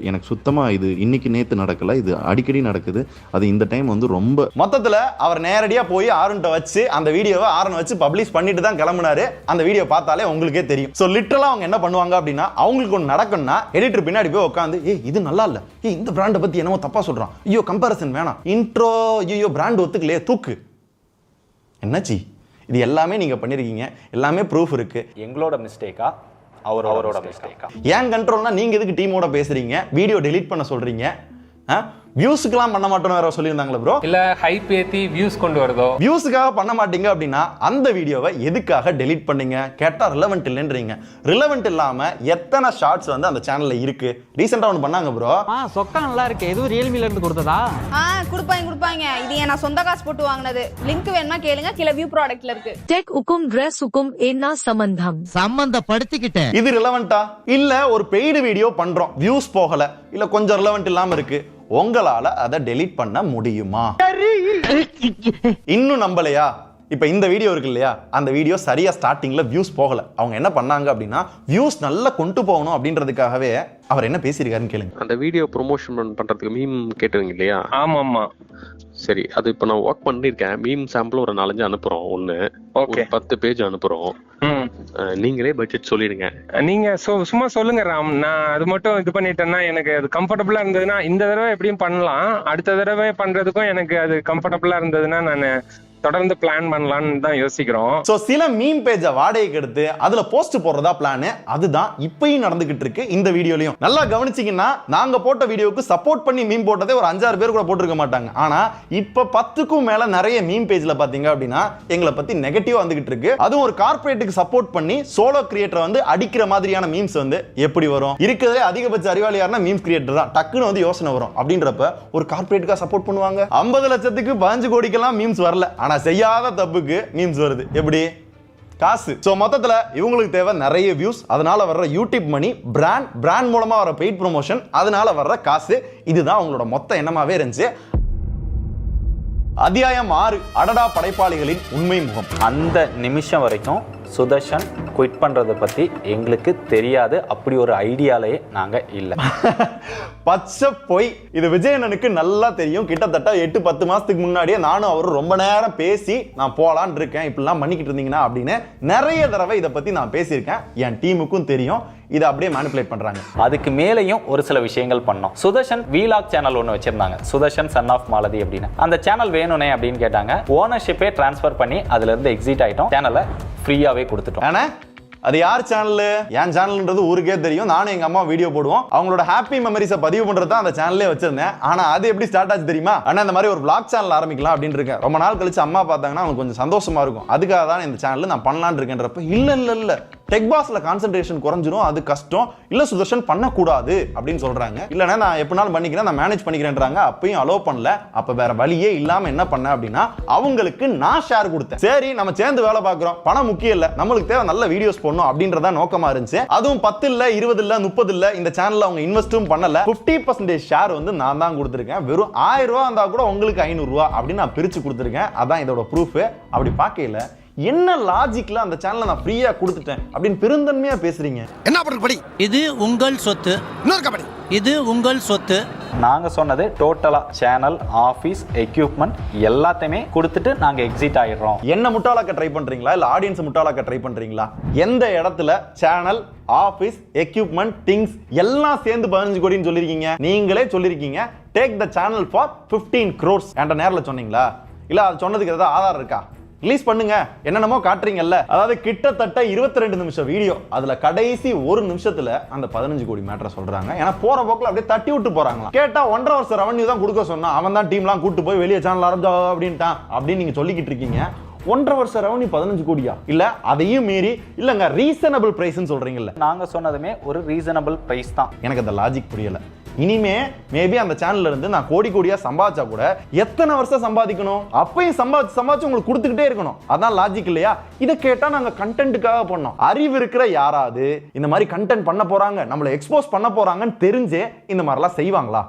எனக்கு சுத்தமாக இது இன்னைக்கு நேற்று நடக்கலை, இது அடிக்கடி நடக்குது. அது இந்த டைம் வந்து ரொம்ப மொத்தத்தில் அவர் நேரடியாக போய் ஆரன்ட்ட வச்சு அந்த வீடியோவை ஆரன் வச்சு பப்ளிஷ் பண்ணிட்டு தான் கிளம்புனாரு. அந்த வீடியோ பார்த்தாலே உங்களுக்கே தெரியும். ஸோ லிட்டரலாக அவங்க என்ன பண்ணுவாங்க அப்படின்னா, அவங்களுக்கு ஒன்று நடக்கும்னா எடிட்டர் பின்னாடி போய் உட்காந்து இது நல்லா இல்லை, இந்த பிராண்டை பற்றி என்னமோ தப்பாக சொல்கிறான், ஐயோ கம்பேரிசன் வேணாம், இன்ட்ரோ ஐயோ பிராண்ட் ஒத்துக்கலையே தூக்கு. என்னாச்சு? இது எல்லாமே நீங்கள் பண்ணியிருக்கீங்க, எல்லாமே ப்ரூஃப் இருக்குது. எங்களோட மிஸ்டேக்கா அவரோட மிஸ்டேக்கா? ஏன் கண்ட்ரோல்னா நீங்க எதுக்கு டீமோட பேசுறீங்க, வீடியோ டெலீட் பண்ண சொல்றீங்க? வியூஸ்க்குலாம் பண்ண மாட்டோம்னு வேற சொல்லியிருந்தாங்களே ப்ரோ. இல்ல ஹைப் ஏத்தி வியூஸ் கொண்டு வருதோ? வியூஸுக்காக பண்ண மாட்டீங்க அப்படின்னா அந்த வீடியோவை எதுக்காக டெலீட் பண்ணீங்க கேட்டா ரிலவெண்ட் இல்லைன்றீங்க. ரிலவெண்ட் இல்லாம எத்தனை ஷார்ட்ஸ் வந்து அந்த சேனல்ல இருக்கு? ரீசெண்டா ஒன்று பண்ணாங்க ப்ரோ. சொக்கா நல்லா இருக்கு, எதுவும் ரியல்மில இருந்து கொடுத்ததா? கொடுப்பாங்க. இது நான் சொந்த காசு போட்டு வாங்கினது. லிங்க் வேணுமா கேளுங்க, கீழ வியூ ப்ராடக்ட்ல இருக்கு. டெக் உக்கும் டிரஸ் உக்கும் என்ன சம்பந்தப்படுத்திக்கிட்டேன். இது ரிலவெண்டா? இல்ல ஒரு பெய்டு வீடியோ பண்றோம், வியூஸ் போகல, இல்ல கொஞ்சம் ரிலவெண்ட் இல்லாம இருக்கு, உங்களால அதை டெலீட் பண்ண முடியுமா? இன்னும் நம்பலையா? இப்ப இந்த வீடியோ இருக்கு இல்லையா, அந்த வீடியோ சரியா ஸ்டார்டிங்ல வியூஸ் போகல. அவங்க என்ன பண்ணாங்க அப்படின்னா வியூஸ் நல்லா கொண்டு போகணும் அப்படின்றதுக்காகவே அவர் என்ன பேசியிருக்காருன்னு கேளுங்க. அந்த வீடியோ ப்ரொமோஷன் பண்றதுக்கு மீம் கேட்டுவீங்க இல்லையா? ஆமா. சரி, அது இப்ப நான் ஒர்க் பண்ணிருக்கேன். மீம் சாம்பிள் ஒரு 4-5 அனுப்புறோம். ஒன்னு 10 பேஜ் அனுப்புறோம். நீங்களே பட்ஜெட் சொல்லிடுங்க. நீங்க சும்மா சொல்லுங்க ராம். நான் அது மட்டும் இது பண்ணிட்டேன்னா எனக்கு அது கம்ஃபர்டபுளா இருந்ததுன்னா இந்த தடவை எப்படியும் பண்ணலாம், அடுத்த தடவை பண்றதுக்கும் எனக்கு அது கம்ஃபர்டபுளா இருந்ததுன்னா நான் தொடர்ந்து பிளான் பண்ணலாம்னு தான் யோசிக்கிறோம். சோ சில மீம் பேஜை வாடகைக்கு எடுத்து அதுல போஸ்ட் போடுறதா பிளான். அதுதான் இப்பயும் நடந்துகிட்டு இருக்கு இந்த வீடியோலயும். நல்லா கவனிச்சீங்கன்னா நாங்க போட்ட வீடியோக்கு சப்போர்ட் பண்ணி மீம் போட்டதே ஒரு 5-6 பேர் கூட போட்டிருக்க மாட்டாங்க. ஆனா இப்ப 10க்கும் மேல நிறைய மீம் பேஜ்ல பாத்தீங்க அப்படின்னா எங்களை பத்தி நெகட்டிவா வந்துகிட்டு இருக்கு. அதுவும் ஒரு கார்ப்பரேட்டுக்கு சப்போர்ட் பண்ணி சோலோ கிரியேட்டர் வந்து அடிக்கிற மாதிரியான மீம்ஸ் வந்து எப்படி வரும்? இருக்கிறதே அதிகபட்ச அறிவாளி யாருன்னா மீம்ஸ் கிரியேட்டர் தான். டக்குன்னு வந்து யோசனை வரும். அப்படின்றப்ப ஒரு கார்ப்பரேட்டுக்கா சப்போர்ட் பண்ணுவாங்க. 50 லட்சத்துக்கு 15 கோடிக்கெல்லாம் மீம்ஸ் வரல, ஆனா செய்யாத தப்புக்கு மீம்ஸ் வருது. எப்படி? காசு. சோ மொத்தத்துல இவங்களுக்கு தேவை நிறைய வியூஸ், அதனால வர்ற யூடியூப் மணி, பிராண்ட் மூலமா வர பெய்ட் ப்ரொமோஷன், அதனால வர்ற காசு. இதுதான் அவங்களோட மொத்த எண்ணமாவே இருந்துச்சு. அத்தியாயம் 6 அடடா படைப்பாளிகளின் உண்மை முகம். அந்த நிமிஷம் வரைக்கும் சுதர்ஷன் குவிட் பண்றதை பத்தி எங்களுக்கு தெரியாது. அப்படி ஒரு ஐடியாலே நாங்க இல்ல. பச்சை போய் இது விஜயண்ணனுக்கு நல்லா தெரியும். கிட்டத்தட்ட 8-10 மாசத்துக்கு முன்னாடியே நானும் அவரும் ரொம்ப நேரம் பேசி நான் போலான் இருக்கேன், இப்படிலாம் பண்ணிக்கிட்டு இருந்தீங்கன்னா அப்படின்னு நிறைய தடவை இதை பத்தி நான் பேசியிருக்கேன். என் டீமுக்கும் தெரியும். இதை அப்படியே மேனிபுலேட் பண்றாங்க. அதுக்கு மேலேயும் ஒரு சில விஷயங்கள் பண்ணோம். சுதர்ஷன் வீலாக் சேனல் ஒன்று வச்சிருந்தாங்க, சுதர்ஷன் சன் ஆஃப் மாலதி அப்படின்னு. அந்த சேனல் வேணும்னே அப்படின்னு கேட்டாங்க. ஓனர்ஷிப்பே டிரான்ஸ்ஃபர் பண்ணி அதுல இருந்து எக்ஸிட் ஆயிட்டோம். சேனலை ஃப்ரீயாவே கொடுத்துட்டோம். அது யார் சேனல்? என் சேனல்ன்றது ஊருக்கே தெரியும். நானும் எங்க அம்மா வீடியோ போடுவோம். அவங்களோட ஹாப்பி மெமரிஸை பதிவு பண்றது தான் அந்த சேனல்லே வச்சிருந்தேன். ஆனா அது எப்படி ஸ்டார்ட் ஆச்சு தெரியுமா? ஆனா இந்த மாதிரி ஒரு vlog சேனல் ஆரம்பிக்கலாம் அப்படின்னு இருக்கேன். ரொம்ப நாள் கழிச்சு அம்மா பார்த்தாங்கன்னா அவங்களுக்கு கொஞ்சம் சந்தோஷமா இருக்கும். அதுக்காக தான் இந்த சேனல் நான் பண்ணலான்னு இருக்கேன்றப்ப இல்ல டெக் பாஸ்ல கான்சென்ட்ரேஷன் குறைஞ்சிரும், அது கஷ்டம், இல்ல சுதர்ஷன் பண்ணக்கூடாது அப்படின்னு சொல்றாங்க. இல்லைன்னா நான் எப்படினாலும் பண்ணிக்கிறேன், நான் மேனேஜ் பண்ணிக்கிறேன்றாங்க. அப்பயும் அலோவ் பண்ணல. அப்ப வேற வழியே இல்லாம என்ன பண்ண அப்படின்னா அவங்களுக்கு நான் ஷேர் கொடுத்தேன். சரி நம்ம சேர்ந்து வேலை பார்க்கிறோம், பணம் முக்கியம் இல்ல, நம்மளுக்கு தேவை நல்ல வீடியோஸ் போடணும் அப்படின்றத நோக்கமா இருந்துச்சு. அதுவும் 10 இல்ல 20 இல்ல 30 இல்ல இந்த சேனல்ல அவங்க இன்வெஸ்டும் பண்ணல. 50% ஷேர் வந்து நான் தான் கொடுத்திருக்கேன். வெறும் 1000 ரூபாய் இருந்தா கூட உங்களுக்கு 500 ரூபாய் அப்படின்னு நான் பிரிச்சு கொடுத்திருக்கேன். அதான் இதோட ப்ரூஃப். அப்படி பார்க்கல என்ன லாஜிக்ல அந்த சேனலை நான் ஃப்ரீயா கொடுத்துட்டேன் அப்படின்னு பெருந்தன்மையா பேசுறீங்க. என்ன பண்றது படி? இது உங்கள் சொத்து. இன்னொரு கபடி. இது உங்கள் சொத்து. நாங்க சொன்னது டோட்டலா சேனல், ஆபீஸ், எக்யூப்மெண்ட் எல்லாத்தையுமே கொடுத்துட்டு நாங்க எக்ஸிட் ஆயிடுறோம். என்ன முட்டாளாக்க ட்ரை பண்றீங்களா இல்ல ஆடியன்ஸ் முட்டாளாக்க ட்ரை பண்றீங்களா? எந்த இடத்துல சேனல், ஆபீஸ், எக்யூப்மெண்ட், திங்ஸ் எல்லாம் சேர்ந்து 15 கோடின்னு சொல்லிருக்கீங்க? நீங்களே சொல்லிருக்கீங்க take the channel for 15 crores. என்ற நேரில் சொன்னீங்களா? இல்ல அது சொன்னதுக்கு ஏதாவது ஆதாரம் இருக்கா? ரிலீஸ் பண்ணுங்க, என்னென்னமோ காட்டுறீங்கல்ல. அதாவது கிட்டத்தட்ட 22 நிமிஷம் வீடியோ, அதுல கடைசி 1 நிமிஷத்துல அந்த 15 கோடி மேட்டரை சொல்றாங்க. ஏன்னா போற போக்குல அப்படியே தட்டி விட்டு போறாங்களா. கேட்டா 1.5 வருஷம் ரெவன்யூ தான் கொடுக்க சொன்னா, அவன் தான் டீம்லாம் கூட்டு போய் வெளியே சேனல் ஆரம்பிச்சா அப்படின்ட்டான் அப்படின்னு நீங்க சொல்லிக்கிட்டு இருக்கீங்க. 1.5 வருஷம் ரெவன்யூ 15 கோடியா? இல்ல அதையும் மீறி இல்லங்க ரீசனபிள் பிரைஸ்னு சொல்றீங்கல்ல. நாங்க சொன்னதுமே ஒரு ரீசனபிள் பிரைஸ் தான். எனக்கு அந்த லாஜிக் புரியல. இனிமே மேபி அந்த சேனல்ல இருந்து நான் கோடி கோடியா சம்பாதிச்சா கூட எத்தனை வருஷம் சம்பாதிக்கணும்? அப்பயும் சம்பாதிச்சு உங்களுக்கு கொடுத்துக்கிட்டே இருக்கணும். அதான் லாஜிக் இல்லையா? இதை கேட்டா நாங்க கண்டென்ட்டுக்காக பண்ணோம். அறிவு இருக்கிற யாராவது இந்த மாதிரி கண்டென்ட் பண்ண போறாங்க, நம்மளை எக்ஸ்போஸ் பண்ண போறாங்கன்னு தெரிஞ்சே இந்த மாதிரிலாம் செய்வாங்களா?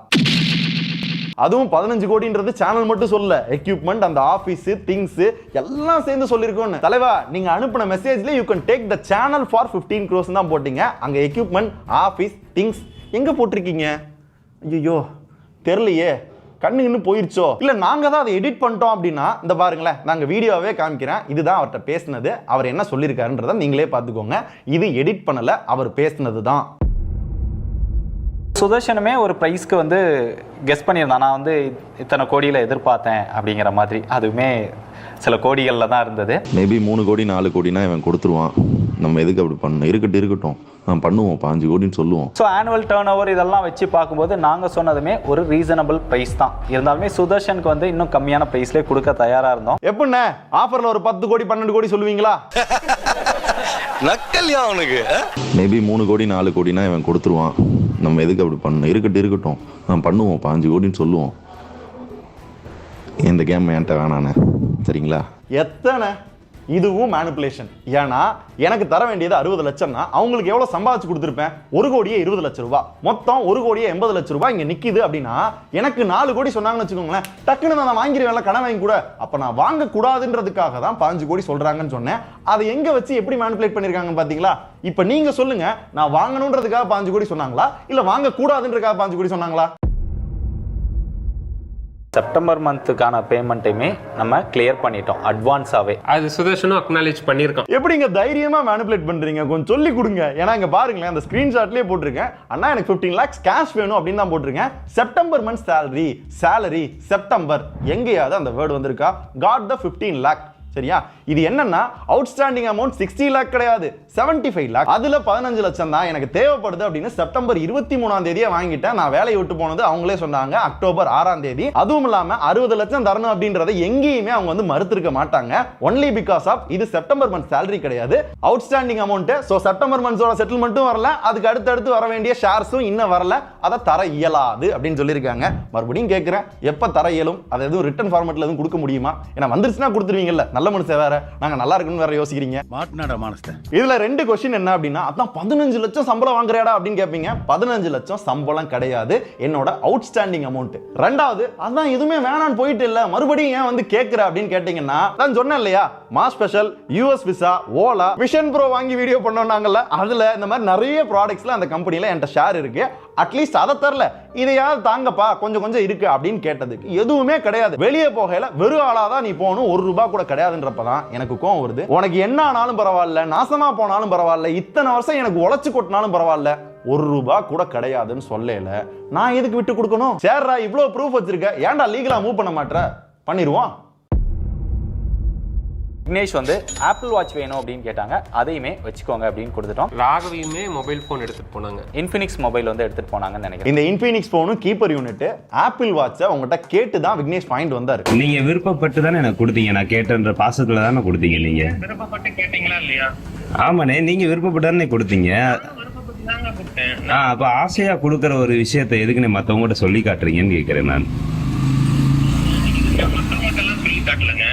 அதுவும் 15 கோடின்றது சேனல் மட்டும் சொல்ல, எக்யூப்மெண்ட், அந்த ஆபீஸ், திங்ஸ் எல்லாம் சேர்ந்து சொல்லிருக்கோம். தலைவா, நீங்க அனுப்பின மெசேஜ்ல you can take the channel for 15 crores தான் போட்டீங்க. அங்க எக்யூப்மெண்ட், ஆபீஸ், திங்ஸ் எங்க போட்டிருக்கீங்க? ஐயோ தெரியலையே, கண்ணு இன்னும் போயிருச்சோ, இல்ல நாங்க தான் அதை எடிட் பண்ணிட்டோம் அப்படின்னா இந்த பாருங்களேன், நாங்க வீடியோவே காமிக்கிறேன். இதுதான் அவர்கிட்ட பேசினது, அவர் என்ன சொல்லியிருக்காருன்றத நீங்களே பார்த்துக்கோங்க. இது எடிட் பண்ணல, அவர் பேசினது தான். சுதர்ஷனுமே ஒரு ப்ரைஸ்க்கு வந்து கெஸ் பண்ணியிருந்தான், நான் வந்து இத்தனை கோடியில் எதிர்பார்த்தேன் அப்படிங்கிற மாதிரி. அதுவுமே சில கோடிகளில் தான் இருந்தது. மேபி 3 கோடி 4 கோடினா இவன் கொடுத்துருவான். நம்ம எதுக்கு அப்படி பண்ணணும்? இருக்கட்டும் நான் பண்ணுவோம், 5 கோடின்னு சொல்லுவோம். ஸோ ஆனுவல் டர்ன் ஓவர் இதெல்லாம் வச்சு பார்க்கும்போது நாங்கள் சொன்னதுமே ஒரு ரீசனபிள் ப்ரைஸ் தான். இருந்தாலுமே சுதர்ஷனுக்கு வந்து இன்னும் கம்மியான ப்ரைஸ்லேயே கொடுக்க தயாராக இருந்தோம். எப்படின்னா ஆஃபரில் ஒரு 10 கோடி 12 கோடி சொல்லுவீங்களா? நக்கல்யா அவனுக்கு. மேபி 3 கோடி 4 கோடினா இவன் கொடுத்துருவான். நம்ம எதுக்கு அப்படி பண்ணணும்? இருக்கட்டும் நான் பண்ணுவோம், 5 கோடின்னு சொல்லுவோம். இந்த கேம் என்கிட்ட வேணானே, சரிங்களா? எத்தனை இதுவும் மேனிபுலேஷன். ஏன்னா எனக்கு தர வேண்டியது 60 லட்சம்னா அவங்களுக்கு எவ்வளவு சம்பாதிச்சு கொடுத்துருப்பேன்? 1 கோடியே 20 லட்சம் ரூபாய், மொத்தம் 1 கோடியே 80 லட்சம் ரூபாய் இங்க நிக்குது அப்படின்னா எனக்கு 4 கோடி சொன்னாங்கன்னு வச்சுக்கோங்களேன், டக்குன்னு நான் வாங்கிடுவேன்ல, கடன் வாங்கி கூட. அப்ப நான் வாங்க கூடாதுன்றதுக்காக தான் 5 கோடி சொல்றாங்கன்னு சொன்னேன். அதை எங்க வச்சு எப்படி மேனிபுலேட் பண்ணிருக்காங்க பாத்தீங்களா? இப்ப நீங்க சொல்லுங்க, நான் வாங்கணும்ன்றதுக்காக 5 கோடி சொன்னாங்களா, இல்ல வாங்க கூடாதுன்றதுக்காக 5 கோடி சொன்னாங்களா? செப்டம்பர் மந்த்துக்கான பேமெண்ட்டையுமே நம்ம கிளியர் பண்ணிட்டோம் அட்வான்ஸாவே. அது சுதர்ஷனும் அக்னாலேஜ் பண்ணியிருக்கான். எப்படிங்க தைரியமா மேனிபுலேட் பண்றீங்க? கொஞ்சம் சொல்லி கொடுங்க. ஏன்னா இங்க பாருங்களேன், அந்த ஸ்கிரீன்ஷாட்லயே போட்டிருக்கேன், அண்ணா எனக்கு 15 lakhs கேஷ் வேணும் அப்படின்னு தான் போட்டிருக்கேன். செப்டம்பர் மந்த் சேலரி செப்டம்பர் எங்கேயாவது அந்த வேர்டு வந்திருக்கா? காட் த 15 lakh. சரியா? இது என்னன்னா அவுட்ஸ்டாண்டிங் அமௌண்ட் 60 lakh கிடையாது, 75 lakh. அதுல 15 லட்சம் தான் எனக்கு தேவைப்படுது அப்படின்னு செப்டம்பர் 23ஆம் தேதியே வாங்கிட்டேன். நான் வேலையை விட்டு போனது அவங்களே சொன்னாங்க அக்டோபர் 6ஆம் தேதி. அதுவும் இல்லாம 60 லட்சம் தரணும் அப்படின்றத எங்கேயுமே அவங்க வந்து மறுத்திருக்க மாட்டாங்க. ஒன்லி பிகாஸ் ஆஃப் இது செப்டம்பர் மந்த் சேலரி கிடையாது, அவுட்ஸ்டாண்டிங் அமௌண்ட். சோ செப்டம்பர் மந்த்ஸோட செட்டில்மெண்ட்டும் வரல, அதுக்கு அடுத்து வர வேண்டிய ஷேர்ஸும் இன்னும் வரல, அதை தர இயலாது அப்படின்னு சொல்லியிருக்காங்க. மறுபடியும் கேட்கிறேன், எப்ப தர இயலும்? அதை எதுவும் ரிட்டன் ஃபார்மேட்ல எதுவும் கொடுக்க முடியுமா? ஏன்னா வந்துருச்சுன்னா கொடுத்துருவீங்கல்ல, நல்ல மனுஷன் வேற, நாங்க நல்லா இருக்குன்னு வேற யோசிக்கிறீங்க. இதுல 2 கொஸ்டின் என்ன அப்படின்னா, அதான் 15 லட்சம் சம்பளம் வாங்குறேடா அப்படின்னு கேட்பீங்க. 15 லட்சம் சம்பளம் கிடையாது, என்னோட அவுட்ஸ்டாண்டிங் அமௌண்ட். ரெண்டாவது, அதான் எதுவுமே வேணான்னு போயிட்டு இல்ல, மறுபடியும் ஏன் வந்து கேட்கிற அப்படின்னு கேட்டீங்கன்னா, நான் சொன்னேன் இல்லையா, mass special, US visa, Ola, Vision Pro வாங்கி வீடியோ பண்ணோம்னாங்கல்ல, அதுல இந்த மாதிரி நிறைய ப்ராடக்ட்ஸ்ல அந்த கம்பெனில என்கிட்ட ஷேர் இருக்கு. அட்லீஸ்ட் அதை தரல, இதையாவது தாங்கப்பா, கொஞ்சம் இருக்கு அப்படின்னு கேட்டதுக்கு எதுவுமே கிடையாது. வெளியே போகல வெறும் ஆளாதான் நீ போகணும், 1 ரூபாய் கூட கிடையாதுன்றப்பதான் எனக்கு கோவம் வருது. உனக்கு என்ன ஆனாலும் பரவாயில்ல, நாசமா போனாலும் பரவாயில்ல, இத்தனை வருஷம் எனக்கு உழைச்சு கொட்டினாலும் பரவாயில்ல, 1 ரூபாய் கூட கிடையாதுன்னு சொல்லல, நான் எதுக்கு விட்டு கொடுக்கணும்? சேர்ரா, இவ்வளவு ப்ரூஃப் வச்சிருக்க, ஏன்டா லீகலா மூவ் பண்ண மாட்டற? பண்ணிடுவோம். விக்னேஷ் வந்து ஆப்பிள் வாட்ச் வேணும் அப்படின்னு கேட்டாங்க, அதையுமே வச்சுக்கோங்க அப்படின்னு கொடுத்துட்டோம். ராகவியுமே மொபைல் போன் எடுத்துட்டு போனாங்க, இன்ஃபினிக்ஸ் மொபைல் வந்து எடுத்துட்டு போனாங்கன்னு நினைக்கிறேன். இந்த இன்ஃபினிக்ஸ் போனும் கீப்பர் யூனிட் ஆப்பிள் வாட்சை உங்ககிட்ட கேட்டு தான் விக்னேஷ் பாயிண்ட் வந்தாரு. நீங்க விருப்பப்பட்டு தானே எனக்கு கொடுத்தீங்க, நான் கேட்டன்ற பாசத்துல தானே கொடுத்தீங்க. நீங்க விருப்பப்பட்டு கேட்டீங்களா இல்லையா? ஆமாண்ணே, நீங்க விருப்பப்பட்டு தானே கொடுத்தீங்க. அப்ப ஆசையா கொடுக்கற ஒரு விஷயத்த எதுக்குன்னு மத்தவங்ககிட்ட சொல்லி காட்டுறீங்கன்னு கேட்கிறேன் நான். சொல்லி காட்டலங்க.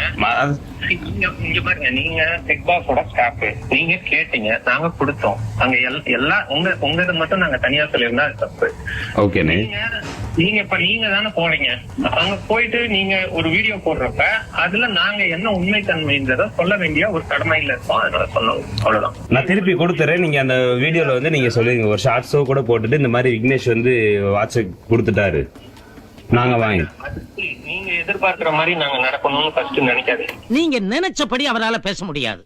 இங்க பாருங்க, நீங்க டெக் பாக்ஸோட ஸ்டாஃப், நீங்க கேட்டீங்க, நாங்க கொடுத்தோம். அங்க எல்லாம் உங்க மட்டும் நாங்க தனியா சொல்லியிருந்தா தப்பு. ஓகேண்ணே, நீங்க தானே போனீங்க, அங்க போயிட்டு நீங்க ஒரு வீடியோ போடுறப்ப அதுல நாங்க என்ன உண்மை தன்மைன்றத சொல்ல வேண்டிய ஒரு கடமையில இருக்கோம். அதனால சொன்னோம், அவ்வளவுதான். நான் திருப்பி கொடுத்துறேன். நீங்க அந்த வீடியோல வந்து நீங்க சொல்லுங்க, ஒரு ஷார்ட் ஷோ கூட போட்டுட்டு இந்த மாதிரி விக்னேஷ் வந்து வாட்ச் கொடுத்துட்டாரு, நாங்க வாங்கி. நீங்க எதிர்பார்க்கிற மாதிரி நாங்க நடக்கணும்னு ஃபர்ஸ்ட் நினைக்காதீங்க. நீங்க நினைச்சபடி அவரால பேச முடியாது.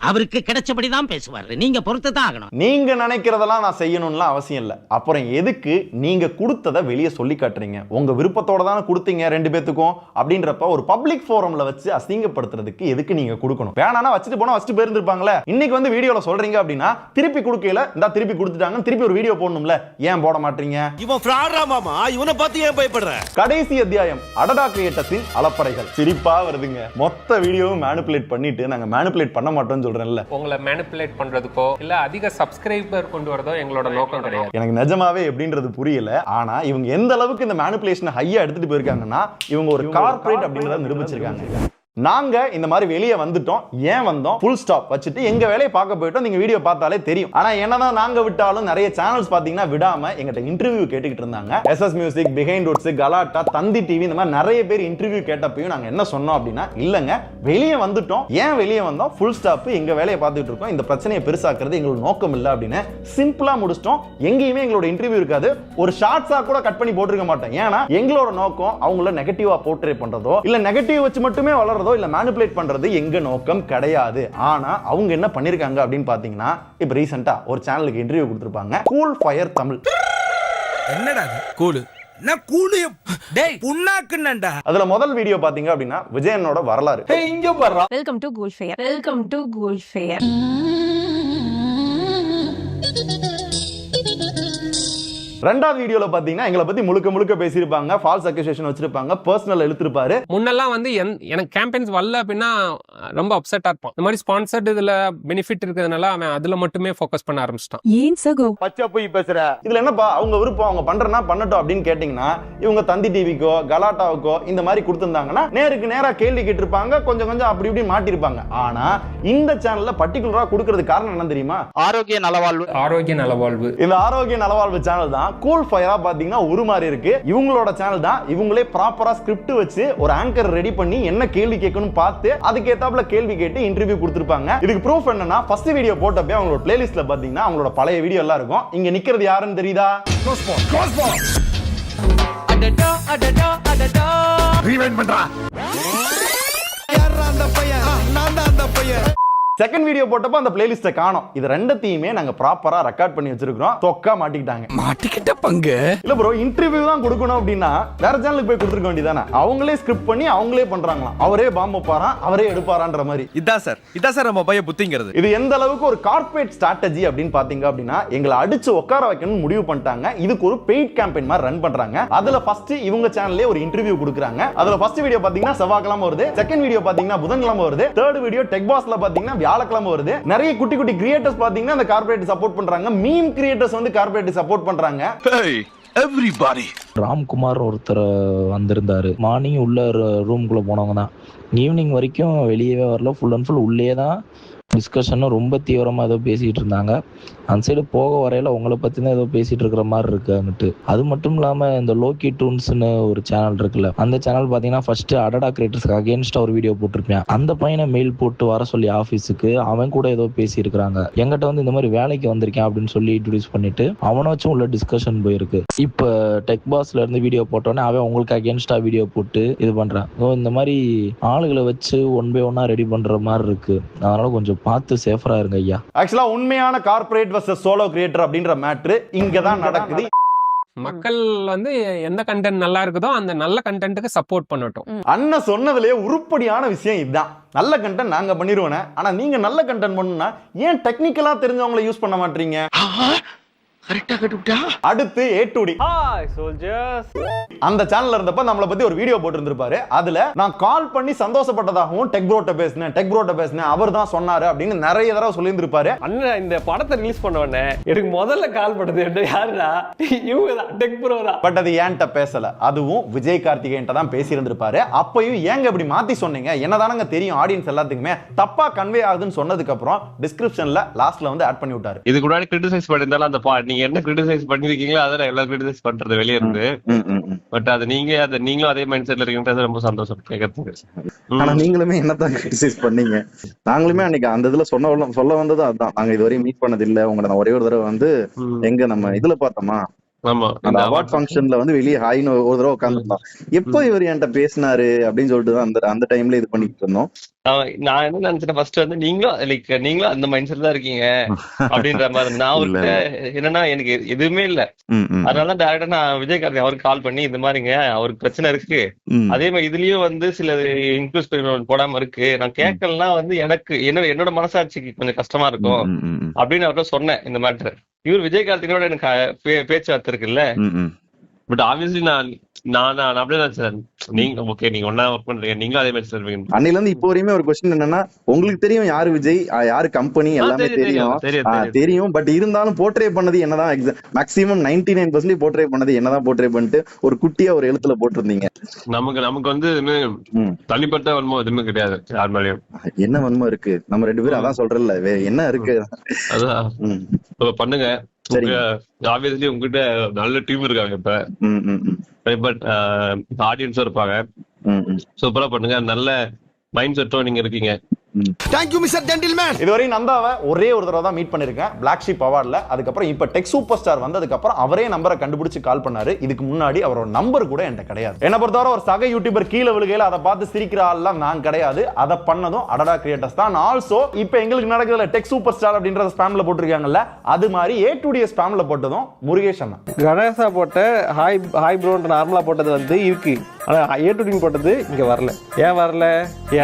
அவருக்கு கிடைச்சபடிதான் பேசுவாரு. நீங்க பொறுத்து தான் ஆகணும். நீங்க நினைக்கிறதெல்லாம் நான் செய்யணும்லாம் அவசியம் இல்லை. அப்புறம் எதுக்கு நீங்க கொடுத்ததை வெளியே சொல்லி காட்டுறீங்க? உங்க விருப்பத்தோட தானே கொடுத்தீங்க 2 பேத்துக்கும். அப்படின்றப்ப ஒரு பப்ளிக் ஃபோரம்ல வச்சு அசிங்கப்படுத்துறதுக்கு எதுக்கு நீங்க கொடுக்கணும்? வேணானா வச்சுட்டு போனா வச்சுட்டு போயிருந்திருப்பாங்களே. இன்னைக்கு வந்து வீடியோல சொல்றீங்க அப்படின்னா திருப்பி கொடுக்கல, இந்த திருப்பி கொடுத்துட்டாங்க, திருப்பி ஒரு வீடியோ போடணும்ல, ஏன் போட மாட்டீங்க? இவன் ஃப்ராடா மாமா, இவனை பார்த்து ஏன் பயப்படுற? கடைசி அத்தியாயம் அடடா கிரியேட்டர்ஸின் அலப்பறைகள். சிரிப்பா வருதுங்க. மொத்த வீடியோவும் மேனிபுலேட் பண்ணிட்டு நாங்க மேனிபுலேட் பண்ண மாட்டோம்னு சொல்றேன்ல. உங்களை மேனிபுலேட் பண்றதுக்கோ இல்ல அதிக சப்ஸ்கிரைபர் கொண்டு வரதோ எங்களோட நோக்கம் கிடையாது. எனக்கு நிஜமாவே எப்படின்றது புரியல. ஆனா இவங்க எந்த அளவுக்கு இந்த மேனிபுலேஷன் ஹையா எடுத்துட்டு போயிருக்காங்கன்னா இவங்க ஒரு கார்ப்பரேட் அப்படின்றத நிரூபிச்சிருக்காங்க. நாங்க இந்த மாதிரி வெளியே வந்துட்டோம், ஏன் வந்தோம், ஃபுல் ஸ்டாப் வச்சுட்டு எங்க வேலையை பார்க்க போயிட்டோம். நீங்க வீடியோ பார்த்தாலே தெரியும். ஆனா என்னதான் நாங்க விட்டாலும் நிறைய சேனல்ஸ் பாத்தீங்கன்னா விடாம எங்கிட்ட இன்டர்வியூ கேட்டுக்கிட்டு இருந்தாங்க. எஸ்எஸ் மியூசிக், பிஹைண்ட் ரூட்ஸ், கலாட்டா, தந்தி டிவி, இந்த மாதிரி நிறைய பேர் இன்டர்வியூ கேட்டப்பையும் நாங்க என்ன சொன்னோம் அப்படின்னா, இல்லங்க வெளியே வந்துட்டோம், ஏன் வெளியே வந்தோம், ஃபுல் ஸ்டாப், எங்க வேலையை பார்த்துட்டு இருக்கோம், இந்த பிரச்சனையை பெருசாக்குறது எங்களோட நோக்கம் இல்லை அப்படின்னு சிம்பிளா முடிச்சிட்டோம். எங்கேயுமே எங்களோட இன்டர்வியூ இருக்காது, ஒரு ஷார்ட்ஸா கூட கட் பண்ணி போட்டிருக்க மாட்டோம். ஏன்னா எங்களோட நோக்கம் அவங்கள நெகட்டிவா போர்ட்ரே பண்றதோ இல்ல நெகட்டிவ் வச்சு மட்டுமே வளர்றதோ இல்ல மேனிபுலேட் பண்றது எங்க நோக்கம் கிடையாது. ஆனா அவங்க என்ன பண்ணிருக்காங்க அப்படின்னு பாத்தீங்கன்னா, இப்ப ரீசெண்டா ஒரு சேனலுக்கு இன்டர்வியூ கொடுத்திருப்பாங்க, கூல் ஃபயர் தமிழ். என்னடா கூல்? நான் கூலு டேய் புண்ணாக்குன்னடா. அதுல முதல் வீடியோ பாத்தீங்க அப்படின்னா விஜயனோட வரலாறு. இங்க பாரு. Welcome to cool fire. Welcome to cool fire. ரெண்டாவது வீடியோல பாத்தீங்கன்னா எங்களை பத்தி முழுக்க முழுக்க பேசியிருப்பாங்க, ஃபால்ஸ் அக்யூசேஷன் வச்சிருப்பாங்க, பர்சனல் இழுத்துருப்பாரு. முன்னெல்லாம் வந்து எனக்கு கேம்பெயின்ஸ் வரல அப்படின்னா ரொம்ப அப்செட்டா இருப்பான். இந்த மாதிரி ஸ்பான்சர்ட் இதுல பெனிஃபிட் இருக்கிறதுனால அவன் அதுல மட்டுமே ஃபோக்கஸ் பண்ண ஆரம்பிச்சிட்டான். ஏன் சகோ பச்சை போய் பேசுற? இதுல என்னப்பா அவங்க விருப்பம், அவங்க பண்றனா பண்ணட்டும் அப்படின்னு கேட்டீங்கன்னா, இவங்க தந்தி டிவிக்கோ கலாட்டாவுக்கோ இந்த மாதிரி கொடுத்திருந்தாங்கன்னா நேருக்கு நேரா கேள்வி கேட்டிருப்பாங்க, கொஞ்சம் கொஞ்சம் அப்படி இப்படி மாட்டிருப்பாங்க. ஆனா இந்த சேனல்ல பர்டிகுலரா கொடுக்கறது காரணம் என்ன தெரியுமா? ஆரோக்கிய நலவாழ்வு. ஆரோக்கிய நலவாழ்வு. இந்த ஆரோக்கிய நலவாழ்வு சேனல் தான் கூல் ஃபயரா பாத்தீங்கன்னா ஒரு மாதிரி இருக்கு. இவங்களோட சேனல் தான். இவங்களே ப்ராப்பரா ஸ்கிரிப்ட் வச்சு ஒரு ஆங்கர் ரெடி பண்ணி என்ன கேள்வி கேட்கணும் பார்த்து அதுக்கு ஏத்தாப்புல கேள்வி கேட்டு இன்டர்வியூ கொடுத்திருப்பாங்க. இதுக்கு ப்ரூஃப் என்னன்னா, ஃபர்ஸ்ட் வீடியோ போட்டப்பே அவங்களோட பிளேலிஸ்ட்ல பாத்தீங்கன்னா அவங்களோட பழைய வீடியோ எல்லாம் இருக்கும். இங்க நிக்கிறது யாருன்னு தெரியுதா? அடடா அடடா அடடா ரீவைண்ட் பண்றா. யாரா அந்த பையன்? நான் தான் அந்த பையன். செகண்ட் வீடியோ போட்டப்ப அந்த பிளேலிஸ்ட காணோம். இது ரெண்டத்தையுமே நாங்க ப்ராப்பரா ரெக்கார்ட் பண்ணி வச்சிருக்கோம். தொக்கா மாட்டிக்கிட்டாங்க. மாட்டிக்கிட்ட பங்கு இல்ல ப்ரோ. இன்டர்வியூ தான் கொடுக்கணும் அப்படின்னா வேற சேனலுக்கு போய் கொடுத்துருக்க வேண்டியதானே. அவங்களே ஸ்கிரிப்ட் பண்ணி அவங்களே பண்றாங்களாம். அவரே பாம்பு வைப்பாராம், அவரே எடுப்பாரான்ற மாதிரி. இதான் சார் நம்ம பைய புத்திங்கிறது. இது எந்த அளவுக்கு ஒரு கார்ப்பரேட் ஸ்ட்ராட்டஜி அப்படின்னு பாத்தீங்க அப்படின்னா, எங்களை அடிச்சு உட்கார வைக்கணும்னு முடிவு பண்ணிட்டாங்க. இதுக்கு ஒரு பெய்ட் கேம்பெயின் மாதிரி ரன் பண்றாங்க. அதுல ஃபர்ஸ்ட் இவங்க சேனல்லே ஒரு இன்டர்வியூ கொடுக்குறாங்க. அதுல ஃபர்ஸ்ட் வீடியோ பாத்தீங்கன்னா செவ்வாய்க்கிழமை வருது, செகண்ட் வீடியோ பாத்தீங்கன்னா புதன்கிழமை வருது, தேர்ட் வீடியோ டெக் பாஸ்ல பாத்தீங்கன்னா வியாழக்கிழமை வருது. நிறைய குட்டி குட்டி கிரியேட்டர்ஸ் பாத்தீங்கன்னா அந்த கார்ப்பரேட் சப்போர்ட் பண்றாங்க. மீம் கிரியேட்டர்ஸ் வந்து கார்ப்பரேட் சப்போர்ட் பண்றாங்க. எவ்ரிபாடி. ராம்குமார் ஒருத்தர் வந்திருந்தாரு. மார்னிங் உள்ள ரூம்குள்ள போனவங்க தான். ஈவினிங் வரைக்கும் வெளியவே வரல. ஃபுல் அண்ட் ஃபுல் உள்ளே தான் டிஸ்கஷனும் ரொம்ப தீவிரமாக ஏதோ பேசிகிட்டு இருந்தாங்க. அந்த சைடு போக வரையில உங்களை பற்றி தான் ஏதோ பேசிகிட்டு இருக்கிற மாதிரி இருக்கு அங்கிட்டு. அது மட்டும் இல்லாமல் இந்த லோக்கி டூன்ஸ்னு ஒரு சேனல் இருக்குல்ல, அந்த சேனல் பார்த்தீங்கன்னா ஃபர்ஸ்ட் அடடா கிரியேட்டர்ஸ்க்கு அகேன்ஸ்டாக ஒரு வீடியோ போட்டிருப்பேன். அந்த பையனை மெயில் போட்டு வர சொல்லி ஆஃபீஸுக்கு அவன் கூட ஏதோ பேசியிருக்கிறாங்க. எங்கிட்ட வந்து இந்த மாதிரி வேலைக்கு வந்திருக்கேன் அப்படின்னு சொல்லி இன்ட்ரடியூஸ் பண்ணிட்டு அவனை வச்சும் உள்ள டிஸ்கஷன் போயிருக்கு. இப்போ டெக் பாஸ்ல இருந்து வீடியோ போட்டோன்னே அவன் உங்களுக்கு அகேன்ஸ்டா வீடியோ போட்டு இது பண்றான். இந்த மாதிரி ஆளுகளை வச்சு ஒன் பை ஒன்னா ரெடி பண்ற மாதிரி இருக்கு. அதனால கொஞ்சம் பார்த்து சேஃபரா இருங்க ஐயா. ஆக்சுவலா உண்மையான கார்ப்பரேட் வர்சஸ் சோலோ கிரியேட்டர் அப்படின்ற மேட்டர் இங்க தான் நடக்குது. மக்கள் வந்து எந்த கண்டென்ட் நல்லா இருக்குதோ அந்த நல்ல கண்டென்ட்டுக்கு சப்போர்ட் பண்ணட்டும். அண்ணன் சொன்னதுலயே உருப்படியான விஷயம் இதுதான். நல்ல கண்டென்ட் நாங்க பண்ணிடுவோம். ஆனா நீங்க நல்ல கண்டென்ட் பண்ணணும்னா ஏன் டெக்னிக்கலா தெரிஞ்சவங்களை யூஸ் பண்ண மாட்டீங்க? கரெக்ட்டா கட்டுட்டா. அடுத்து A2D. Hi soldiers. அந்த சேனல்ல இருந்தப்ப நம்மள பத்தி ஒரு வீடியோ போட்டுருந்திருப்பாரு. அதுல நான் கால் பண்ணி சந்தோஷப்பட்டதாகவும் டெக் ப்ரோட்ட பேசினேன் அவர் தான் சொன்னாரு அப்படின்னு நிறைய தடவை சொல்லியிருந்திருப்பாரு. அண்ணன் இந்த படத்தை ரிலீஸ் பண்ண உடனே எனக்கு முதல்ல கால் பண்ணது யாருடா? இவங்க தான், டெக் ப்ரோ தான். பட் அது ஏன்ட்ட பேசல. அதுவும் விஜய் கார்த்திகேயன்ட்ட தான் பேசியிருந்திருப்பாரு. அப்பயும் ஏங்க இப்படி மாத்தி சொன்னீங்க? என்னதானங்க தெரியும் ஆடியன்ஸ் எல்லாத்துக்குமே தப்பா கன்வே ஆகுதுன்னு சொன்னதுக்கு அப்புறம் டிஸ்கிரிப்ஷன்ல லாஸ்ட்ல வந்து ஆட் பண்ணி விட்டாரு. இதுக்கு முன்னாடி கிரிட்டிசைஸ் பண்ணிருந்தாலும் அந்த நீங்க என்ன கிரிட்டிசைஸ் பண்ணிருக்கீங்களோ அதை எல்லாம் கிரிட்டிசைஸ் பண்றது வெளியே இருந்து. பட் அது நீங்களும் அதே மைண்ட் செட்ல இருக்கீங்கன்றது ரொம்ப சந்தோஷம் கேட்கறதுக்கு. ஆனா நீங்களுமே என்னதான் கிரிட்டிசைஸ் பண்ணீங்க? நாங்களுமே அன்னைக்கு அந்த இதுல சொல்ல வந்தது அதுதான். நாங்க இதுவரையும் மீட் பண்ணது இல்ல உங்களை. நான் ஒரே ஒரு தடவை வந்து எங்க நம்ம இதுல பார்த்தோமா ஆமா அந்த அவார்ட் ஃபங்க்ஷன்ல வந்து வெளியே ஹாய்னு ஒரு தடவை உட்காந்துருந்தான். எப்போ இவர் என்கிட்ட பேசினாரு அப்படின்னு சொல்லிட்டு தான் அந்த டைம்ல இது பண்ணிட்டு இருந்தோம். நான் என்ன நினைச்சேன் ஃபர்ஸ்ட் வந்து நீங்களும் அந்த மைண்ட் செட் தான் இருக்கீங்க அப்படின்ற மாதிரி. நான் அவர்கிட்ட என்னன்னா எனக்கு எதுவுமே இல்ல, அதனால டைரக்டா நான் விஜயகாந்த் அவருக்கு கால் பண்ணி இந்த மாதிரிங்க அவருக்கு பிரச்சனை இருக்கு, அதே மாதிரி இதுலயும் வந்து சில இன்க்ளூஸ் போடாம இருக்கு, நான் கேட்கலன்னா வந்து எனக்கு என்னோட மனசாட்சிக்கு கொஞ்சம் கஷ்டமா இருக்கும் அப்படின்னு அவர்கிட்ட சொன்னேன் இந்த மேட்டர். இவர் விஜயகார்த்தினோட எனக்கு பேச்சுவார்த்தை இருக்குல்ல, பட் ஆப்வியஸ்லி நான் அப்படியே தான் சார். நீங்க ஓகே, நீங்க ஒன்னா ஒர்க் பண்றீங்க, நீங்களும் அதே மாதிரி சார். அன்னையில இருந்து இப்போ வரையுமே ஒரு கொஸ்டின் என்னன்னா, உங்களுக்கு தெரியும் யாரு விஜய் யாரு கம்பெனி எல்லாமே தெரியும், பட் இருந்தாலும் போர்ட்ரே பண்ணது என்னதான் மேக்ஸிமம் 99% போர்ட்ரே பண்ணது என்னதான் போர்ட்ரே பண்ணிட்டு ஒரு குட்டியா ஒரு எழுத்துல போட்டிருந்தீங்க. நமக்கு வந்து தனிப்பட்ட வன்மம் எதுவுமே கிடையாது யார் மேலயும். என்ன வன்மம் இருக்கு? நம்ம 2 பேரும் அதான் சொல்றல, என்ன இருக்கு அதான் பண்ணுங்க. ஆப்வியஸ்லி உங்ககிட்ட நல்ல டீம் இருக்காங்க இப்ப, பட் ஆடியன்ஸும் இருப்பாங்க. சூப்பரா பண்ணுங்க, நல்ல மைண்ட் செட்டும் நீங்க இருக்கீங்க. Thank you Mr. Gentleman. இதுவரை நந்தாவை ஒரே ஒரு தடவை தான் மீட் பண்ணிருக்கேன் Black Sheep அவார்ட்ல. அதுக்கப்புறம் இப்ப டெக் சூப்பர் ஸ்டார் வந்ததுக்கு அப்புறம் அவரே நம்பரை கண்டுபிடிச்சு கால் பண்ணாரு. இதுக்கு முன்னாடி அவரோட நம்பர் கூட என்கிட்ட கிடையாது. என்ன பொறுத்தவரை ஒரு சக யூடியூபர் கீழே விழுகையில அதை பார்த்து சிரிக்கிற ஆள்லாம் நான் கிடையாது. அதை பண்ணதும் அடடா கிரியேட்டர்ஸ் தான். ஆல்சோ இப்ப எங்களுக்கு நடக்குதுல டெக் சூப்பர் ஸ்டார் அப்படின்ற ஸ்பாம்ல போட்டிருக்காங்கல்ல, அது மாதிரி A2D ஸ்பாம்ல போட்டதும் முருகேஷ் அண்ணா. கணேசா போட்ட ஹாய் ப்ரோன்ற நார்மலா போட்டது வந்து இருக்கு, ஆனா A2D போட்டது இங்க வரல. ஏன் வரல?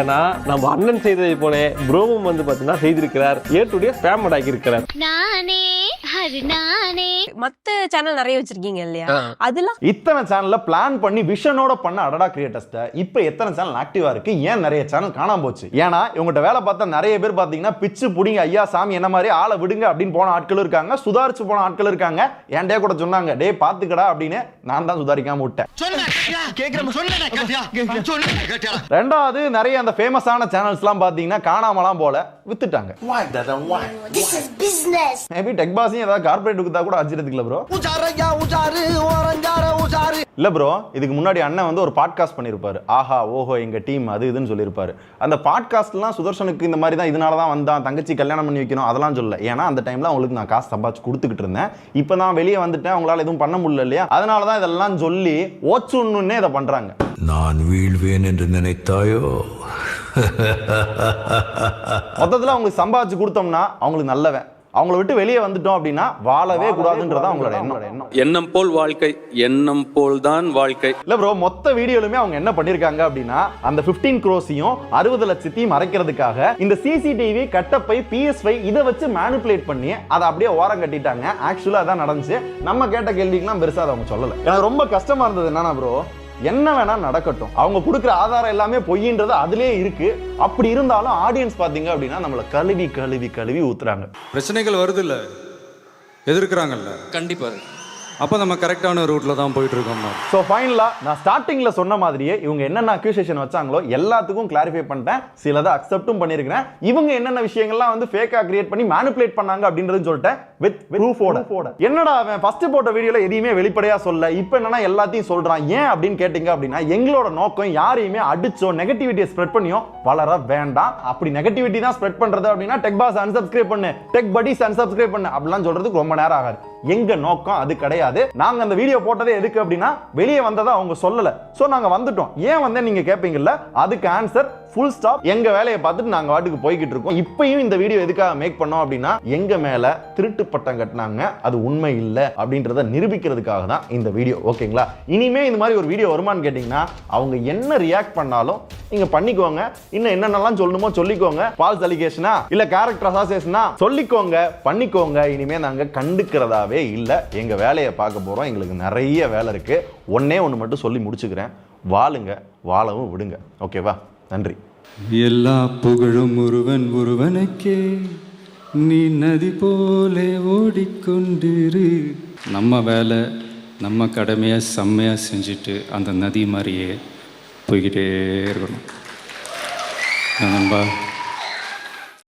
ஏன்னா நம்ம அண்ணன் செய்ததை போல ப்ரோவும் வந்து பாத்தீங்கன்னா செய்திருக்கிறார், A2D ஸ்பாம் ஆக்கி இருக்கிறார். மத்த சேனல் நிறைய வச்சிருக்கீங்க இல்லையா, அதெல்லாம் இத்தனை சேனல்ல பிளான் பண்ணி விஷனோட பண்ண அடடா கிரியேட்டர்ஸ் இப்ப எத்தனை சேனல் ஆக்டிவா இருக்கு? ஏன் நிறைய சேனல் காணாம போச்சு? ஏன்னா இவங்ககிட்ட வேலை பார்த்தா நிறைய பேர் பாத்தீங்கன்னா பிச்சு புடிங்க ஐயா சாமி என்ன மாதிரி ஆளை விடுங்க அப்படின்னு போன ஆட்கள் இருக்காங்க, சுதாரிச்சு போன ஆட்கள் இருக்காங்க. என்கிட்ட கூட சொன்னாங்க, டே பாத்துக்கடா அப்படின்னு. நான் தான் சுதாரிக்காம விட்டேன். ரெண்டாவது நிறைய அந்த ஃபேமஸான சேனல்ஸ் எல்லாம் பாத்தீங்கன்னா காணாமலாம் போல வித்துட்டாங்க. மேபி டெக் பாஸையும் ஏதாவது கார்பரேட் வித்தா கூட அஜிரதுக்குல ப்ரோ. இல்ல ப்ரோ, இதுக்கு முன்னாடி அண்ணன் வந்து ஒரு பாட்காஸ்ட் பண்ணிருப்பாரு, ஆஹா ஓஹோ எங்க டீம் அது இதுன்னு சொல்லியிருப்பாரு. அந்த பாட்காஸ்ட்லாம் சுதர்ஷனுக்கு இந்த மாதிரி தான், இதனால தான் வந்தான், தங்கச்சி கல்யாணம் பண்ணி வைக்கணும் அதெல்லாம் சொல்ல. ஏன்னா அந்த டைம்ல அவங்களுக்கு நான் காசு சம்பாதிச்சு கொடுத்துக்கிட்டு இருந்தேன். இப்போ நான் வெளியே வந்துட்டேன், அவங்களால எதுவும் பண்ண முடியல இல்லையா, அதனால தான் இதெல்லாம் சொல்லி ஓச்சுன்னே இதை பண்றாங்க. நான் வீழ்வேன் என்று நினைத்தாயோ? மொத்தத்தில் அவங்களுக்கு சம்பாதிச்சு கொடுத்தோம்னா அவங்களுக்கு நல்லவன், அவங்கள விட்டு வெளியே வந்துட்டோம் அப்படின்னா வாழவே கூடாதுன்றதா அவங்களோட எண்ணம். எண்ணம் போல் வாழ்க்கை, எண்ணம் போல் தான் வாழ்க்கை. இல்ல ப்ரோ, மொத்த வீடியோலுமே அவங்க என்ன பண்ணிருக்காங்க அப்படின்னா, அந்த 15 crores-ஐயும் 60 லட்சத்தையும் மறைக்கிறதுக்காக இந்த CCTV கட்டப்பை PS5 இதை வச்சு மேனிபுலேட் பண்ணி அதை அப்படியே ஓரம் கட்டிட்டாங்க. ஆக்சுவலா அதான் நடந்துச்சு. நம்ம கேட்ட கேள்விக்கெல்லாம் பெருசா அதை அவங்க சொல்லல. எனக்கு ரொம்ப கஷ்டமா இருந்தது என்னன்னா ப்ரோ, என்ன வேணா நடக்கட்டும், அவங்க கொடுக்குற ஆதாரம் எல்லாமே பொய்ன்றது அதுலயே இருக்கு. அப்படி இருந்தாலும் ஆடியன்ஸ் பாத்தீங்க அப்படின்னா நம்மள கழுவி கழுவி கழுவி ஊத்துறாங்க. பிரச்சனைகள் வருது இல்ல, எதிர்க்கிறாங்கல்ல, கண்டிப்பா. அப்போ நம்ம கரெக்டான ரூட்ல தான் போயிட்டு இருக்கோம். ஸோ ஃபைனலா நான் ஸ்டார்டிங்ல சொன்ன மாதிரியே இவங்க என்னென்ன அக்யூசேஷன் வச்சாங்களோ எல்லாத்துக்கும் கிளாரிஃபை பண்ணிட்டேன், சிலதை அக்செப்டும் பண்ணியிருக்கிறேன். இவங்க என்னென்ன விஷயங்கள்லாம் வந்து ஃபேக்கா கிரியேட் பண்ணி மேனிபுலேட் பண்ணாங்க அப்படின்றது சொல்லிட்டேன் வித் ப்ரூஃபோட. என்னடா அவன் ஃபர்ஸ்ட் போட்ட வீடியோல எதையுமே வெளிப்படையா சொல்ல, இப்போ என்னன்னா எல்லாத்தையும் சொல்றான். ஏன் அப்படின்னு கேட்டீங்க அப்படின்னா, எங்களோட நோக்கம் யாரையுமே அடிச்சோ நெகட்டிவிட்டியை ஸ்ப்ரெட் பண்ணியோ வளர வேண்டாம். அப்படி நெகட்டிவிட்டி தான் ஸ்ப்ரெட் பண்றது அப்படின்னா டெக் பாஸ் அன்சப்ஸ்கிரைப் பண்ணு, டெக் படீஸ் அன்சப்ஸ்கிரைப் பண்ணு அப்படிலாம் சொல்றதுக்கு ரொம்ப நேரம் ஆகாது. எங்க நோக்கம் அது கிடையாது. நாங்க அந்த வீடியோ போட்டதே எதுக்கு அப்படின்னா வெளியே வந்ததை அவங்க சொல்லல, சோ நாங்க வந்துட்டோம். ஏன் வந்து நீங்க கேட்பீங்கல்ல, அதுக்கு ஆன்சர் ஃபுல் ஸ்டாப். எங்க வேலையை பார்த்துட்டு நாங்க வாட்டுக்கு போய்கிட்டு இருக்கோம். இப்பயும் இந்த வீடியோ எதுக்காக மேக் பண்ணோம் அப்படின்னா, எங்க மேல திருட்டு பட்டம் கட்டினாங்க, அது உண்மை இல்லை அப்படின்றத நிரூபிக்கிறதுக்காக தான் இந்த வீடியோ. ஓகேங்களா? இனிமே இந்த மாதிரி ஒரு வீடியோ வருமானு கேட்டீங்கன்னா அவங்க என்ன ரியாக்ட் பண்ணாலும் நீங்க பண்ணிக்கோங்க. இன்னும் என்னென்னலாம் சொல்லணுமோ சொல்லிக்கோங்க. ஃபால்ஸ் அலிகேஷனா இல்ல கேரக்டர் அசாசினேஷனா சொல்லிக்கோங்க, பண்ணிக்கோங்க. இனிமே நாங்க கண்டுக்கிறதாவே இல்லை. எங்க வேலையை பார்க்க போறோம். எங்களுக்கு நிறைய வேலை இருக்கு. ஒன்னே ஒன்று மட்டும் சொல்லி முடிச்சுக்கிறேன், வாழுங்க, வாழவும் விடுங்க. ஓகேவா? நன்றி. எல்லா புகழும் ஒருவனுக்கே, நீ நதி போலே ஓடிக்கொண்டிரு. நம்ம வேலை நம்ம கடமையை செம்மையாக செஞ்சுட்டு அந்த நதி மாதிரியே போய்கிட்டே இருக்கணும் நண்பா.